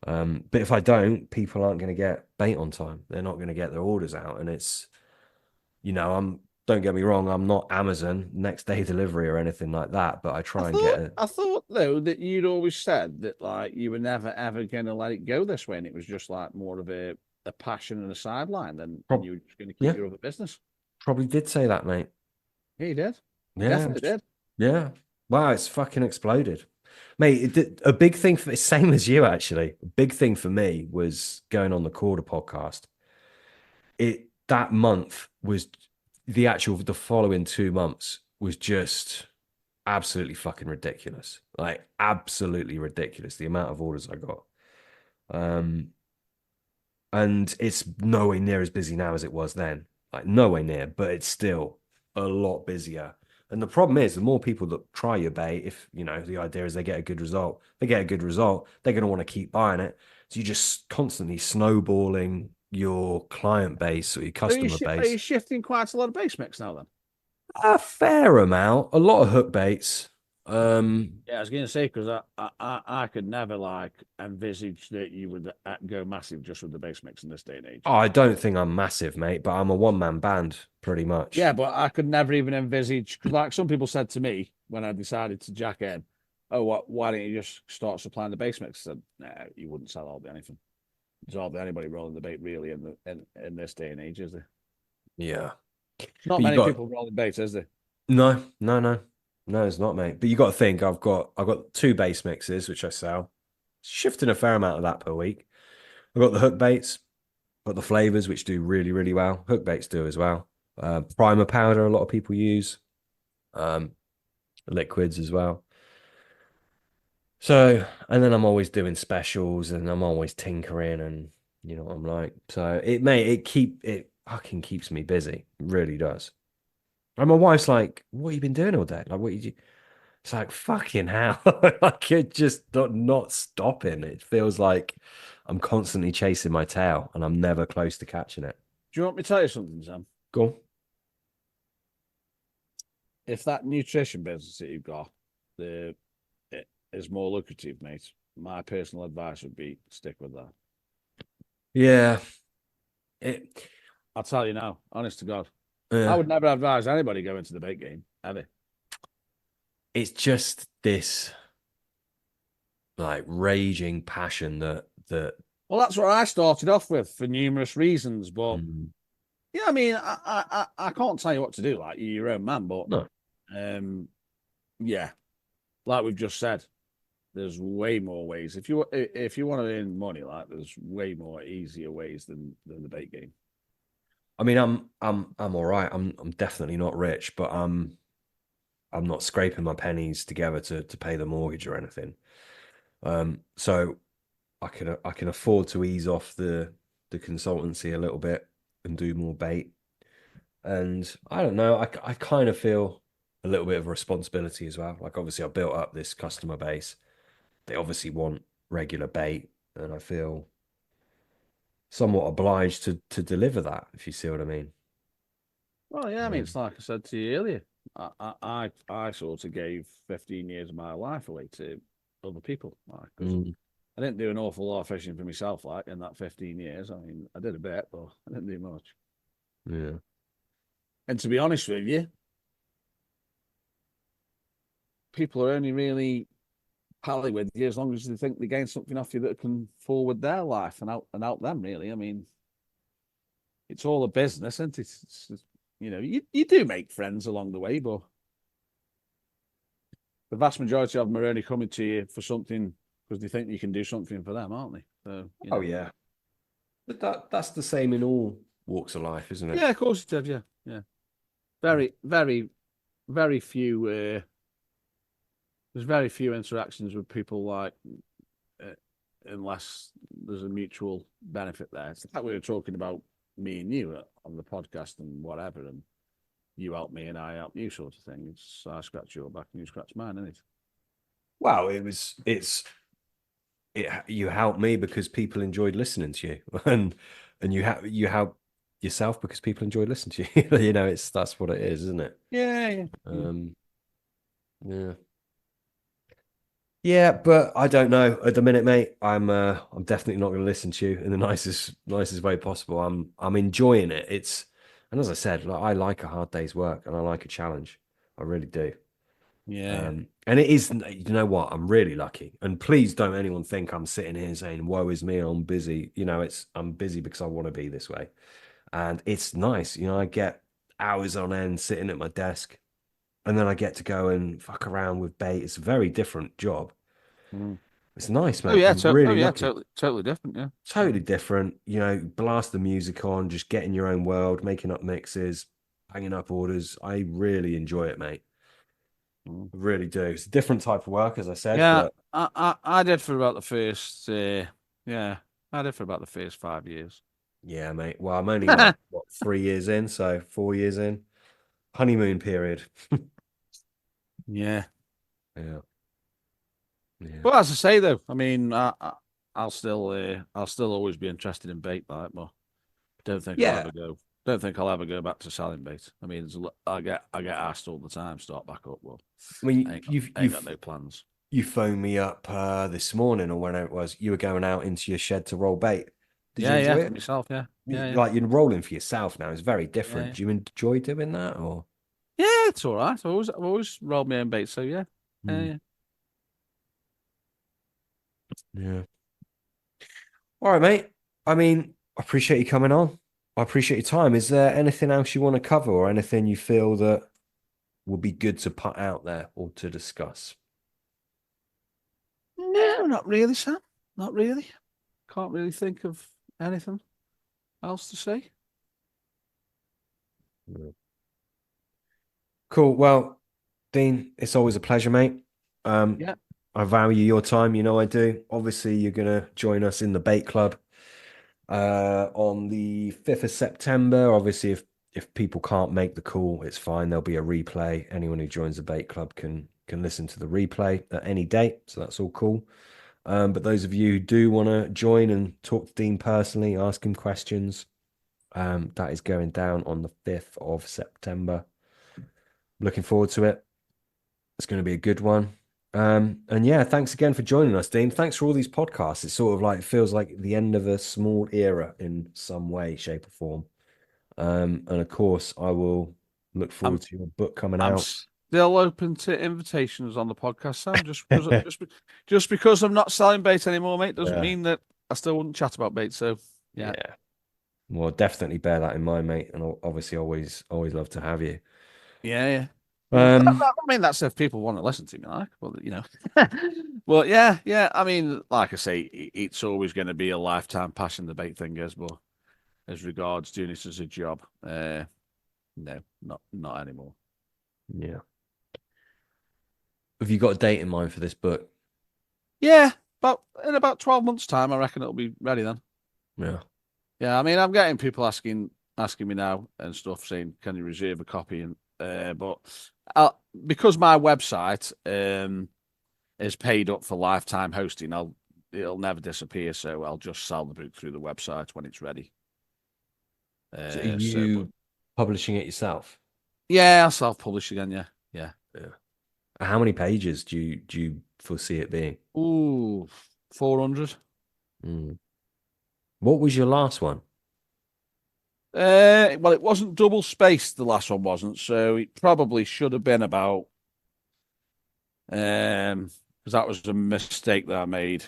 But if I don't, people aren't going to get bait on time. They're not going to get their orders out. And don't get me wrong, I'm not Amazon next day delivery or anything like that, but I I try and get thought a I thought though that you'd always said that like you were never ever gonna let it go this way, and it was just like more of a passion and a sideline than and prob you were just gonna keep yeah, your other business. probably did say that, mate. Yeah, you did. You Yeah, definitely did. yeah. Wow, it's fucking exploded. Mate, a big thing for same as you actually. A big thing for me was going on the Quarter podcast. That month was the following 2 months was just absolutely fucking ridiculous. Like absolutely ridiculous. The amount of orders I got. Um, and it's nowhere near as busy now as it was then. Like nowhere near, but it's still a lot busier. And the problem is, the more people that try your bait, if the idea is they get a good result, they're going to want to keep buying it. So you're just constantly snowballing your client base or your customer Are you base. shifting quite a lot of base mix now then? A fair amount, a lot of hook baits. Um, Yeah, I was gonna say because I could never like envisage that you would go massive just with the base mix in this day and age. I don't think I'm massive, mate, but I'm a one-man band pretty much. Yeah, but I could never even envisage because, like, some people said to me when I decided to jack in, "Oh, what? Why don't you just start supplying the base mix?" I said, "Nah, you wouldn't sell hardly anything. There's hardly anybody rolling the bait really in this day and age, is there? Yeah. Not But you many got people rolling bait, is there? no, no, no, no, it's not, mate. But you got to think I've got two base mixes which I sell, shifting a fair amount of that per week. I've got the hook baits, got the flavors which do really, really well. Hook baits do as well. Primer powder, a lot of people use. Um, Liquids as well. So, and then I'm always doing specials and I'm always tinkering and you know what I'm like. So it fucking keeps me busy. It really does. And my wife's like, what have you been doing all day? Like, what you? It's like, fucking hell. I could just not stopping. It feels like I'm constantly chasing my tail and I'm never close to catching it. Do you want me to tell you something, Sam? Go on. If that nutrition business that you've got the it is more lucrative, mate, my personal advice would be stick with that. Yeah. It, I'll tell you now, honest to God, I yeah. would never advise anybody go into the bait game ever. It's just this like raging passion that Well, that's what I started off with for numerous reasons, but mm, yeah, I mean, I can't tell you what to do. Like you're your own man, but no. um, yeah, like we've just said, there's way more ways. If you want to earn money, like there's way more easier ways than the bait game. I mean, I'm all right. I'm definitely not rich, but I'm not scraping my pennies together to pay the mortgage or anything. So I can afford to ease off the consultancy a little bit and do more bait. And I don't know, I kind of feel a little bit of a responsibility as well. Like obviously I built up this customer base. They obviously want regular bait, and I feel somewhat obliged to deliver that, if you see what I mean. Well, yeah, I mean, it's like I said to you earlier. I sort of gave 15 years of my life away to other people, like, because Mm, I didn't do an awful lot of fishing for myself, like, in that 15 years. I mean, I did a bit, but I didn't do much. yeah. And to be honest with you, people are only really pally with you as long as they think they gain something off you that can forward their life and out them, really. I mean, it's all a business, isn't it? You do make friends along the way, but the vast majority of them are only coming to you for something because they think you can do something for them, aren't they? So, Oh yeah. But that's the same in all walks of life, isn't it? Yeah, of course it is. Yeah, yeah. Very, very, very few. There's very few interactions with people like, uh, unless there's a mutual benefit there. It's like we were talking about me and you on the podcast and whatever, and you help me and I help you, sort of thing. It's I scratch your back and you scratch mine, isn't it? Well, you helped me because people enjoyed listening to you, and you help yourself because people enjoyed listening to you. That's what it is, isn't it? Yeah, yeah. Yeah. Yeah, but I don't know at the minute, mate. I'm definitely not going to listen to you in the nicest way possible. I'm enjoying it. And as I said, like, I like a hard day's work and I like a challenge. I really do. Yeah. And it is, you know what? I'm really lucky. And please don't anyone think I'm sitting here saying, "Woe is me, I'm busy." I'm busy because I want to be this way. And it's nice. I get hours on end sitting at my desk, and then I get to go and fuck around with bait. It's a very different job. Mm. It's nice, Oh mate. yeah, I'm really lucky. totally different. Yeah. Totally different. Blast the music on, just get in your own world, making up mixes, hanging up orders. I really enjoy it, mate. Mm. I really do. It's a different type of work, as I said, Yeah, but I did for about the first. Yeah, I did for about the first 5 years. yeah, mate. Well, I'm only like what 3 years in, so 4 years in. Honeymoon period. Yeah. Yeah, yeah. Well, as I say though, I mean, I'll still always be interested in bait, like, but don't think I'll Yeah. ever go. Don't think I'll ever go back to selling bait. I mean, I get asked all the time, start back up. Well, I mean, I ain't got no plans. you phoned me up this morning or whenever it was. You were going out into your shed to roll bait. Did you Yeah, yeah, enjoy for it? myself. Yeah, yeah, yeah, Like you're rolling for yourself now. It's very yeah, different. yeah. Do you enjoy doing that or? Yeah, it's all right. I've always rolled my own bait, so yeah, yeah, Mm, yeah. yeah. All right, mate. I mean, I appreciate you coming on. I appreciate your time. Is there anything else you want to cover or anything you feel that would be good to put out there or to discuss? No, not really, Sam. Not really. Can't really think of anything else to say. Yeah. Cool. Well, Dean, it's always a pleasure, mate. Um, Yeah, I value your time. You know I do. Obviously, you're gonna join us in the bait club on the 5th of September. Obviously, if people can't make the call, it's fine. There'll be a replay. Anyone who joins the bait club can listen to the replay at any date. So that's all cool. But those of you who do want to join and talk to Dean personally, ask him questions, that is going down on the 5th of September. Looking forward to it. It's going to be a good one. And yeah, thanks again for joining us, Dean. Thanks for all these podcasts. It sort of like feels like the end of a small era in some way, shape, or form. And of course, I will look I'm forward to your book coming I'm out. still open to invitations on the podcast, Sam. Just because I'm not selling bait anymore, mate, doesn't Yeah. mean that I still wouldn't chat about bait. So yeah, Yeah. Well, definitely bear that in mind, mate. And I'll obviously always love to have you. yeah, yeah. Yeah, Um, I mean, that's if people want to listen to me, like, well, you know. Well, yeah, yeah. I mean, like I say, it's always going to be a lifetime passion, the bait thing is, but as regards doing this as a job, no, not anymore. yeah. Have you got a date in mind for this book? Yeah, but in about 12 months' time, I reckon it'll be ready then. Yeah. Yeah, I mean, I'm getting people asking me now and stuff, saying, "Can you reserve a copy?" And but because my website is paid up for lifetime hosting, it'll never disappear. So I'll just sell the book through the website when it's ready. So So, but publishing it yourself? Yeah, I'll self-publish again. Yeah, yeah. Yeah. How many pages do you foresee it being? Ooh, 400. Mm. What was your last one? Well, it wasn't double spaced. The last one wasn't, so it probably should have been about. Because that was a mistake that I made.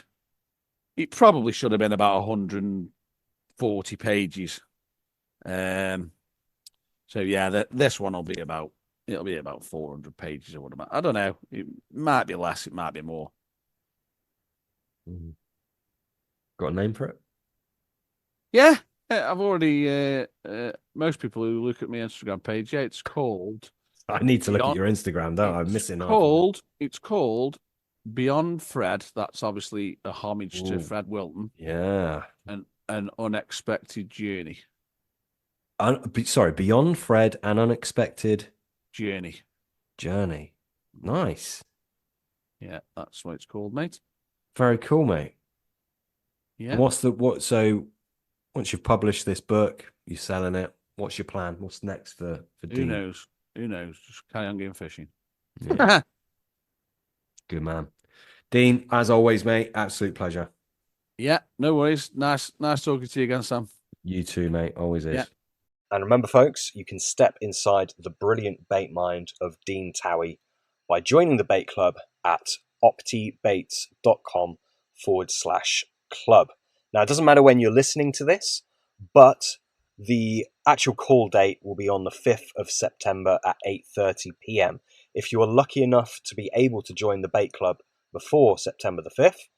It probably should have been about 140 pages. So yeah, this one will be about. It'll be about 400 pages or whatever. I don't know. It might be less. It might be more. Mm. Got a name for it? Yeah, I've already. Most people who look at my Instagram page, yeah, it's called I need to look at Beyond. your Instagram, don't I? I'm It's missing half of it. called. It's called Beyond Fred. That's obviously a homage to Ooh, Fred Wilton yeah. and an unexpected Sorry, Beyond Fred, an unexpected journey. journey. Nice. Yeah, that's what it's called, mate. Very cool, mate. And Yeah. so once you've published this book, you're selling it, what's your plan? What's next for Who Dean? knows? Who knows? Just carry on going fishing. Yeah, good man. Dean, as always, mate, absolute pleasure. Yeah, no worries. Nice talking to you again, Sam. You too, mate. Always is. Yeah. And remember, folks, you can step inside the brilliant bait mind of Dean Towey by joining the bait club at optibaits.com/club. Now, it doesn't matter when you're listening to this, but the actual call date will be on the 5th of September at 8:30 p.m. If you are lucky enough to be able to join the bait club before September the 5th,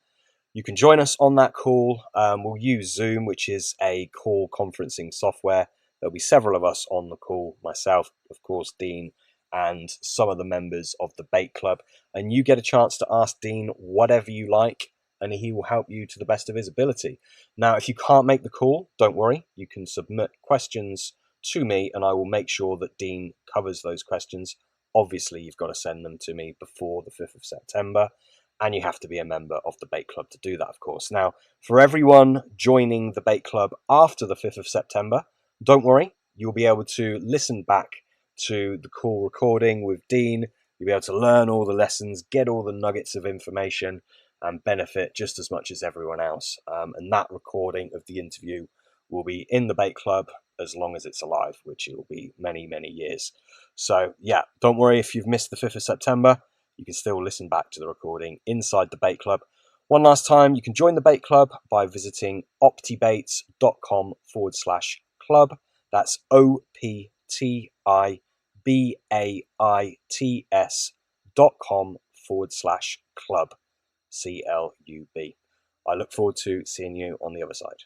you can join us on that call. We'll use Zoom, which is a call conferencing software. There'll be several of us on the call, myself, of course, Dean, and some of the members of the bait club. And you get a chance to ask Dean whatever you like, and he will help you to the best of his ability. Now, if you can't make the call, don't worry. You can submit questions to me, and I will make sure that Dean covers those questions. Obviously, you've got to send them to me before the 5th of September. And you have to be a member of the bait club to do that, of course. Now, for everyone joining the bait club after the 5th of September, don't worry, you'll be able to listen back to the call recording with Dean. You'll be able to learn all the lessons, get all the nuggets of information, and benefit just as much as everyone else. And that recording of the interview will be in the bait club as long as it's alive, which it will be many, many years. So, yeah, don't worry if you've missed the 5th of September. You can still listen back to the recording inside the bait club. One last time, you can join the bait club by visiting optibaits.com/club. That's optibaits.com/club. CLUB. I look forward to seeing you on the other side.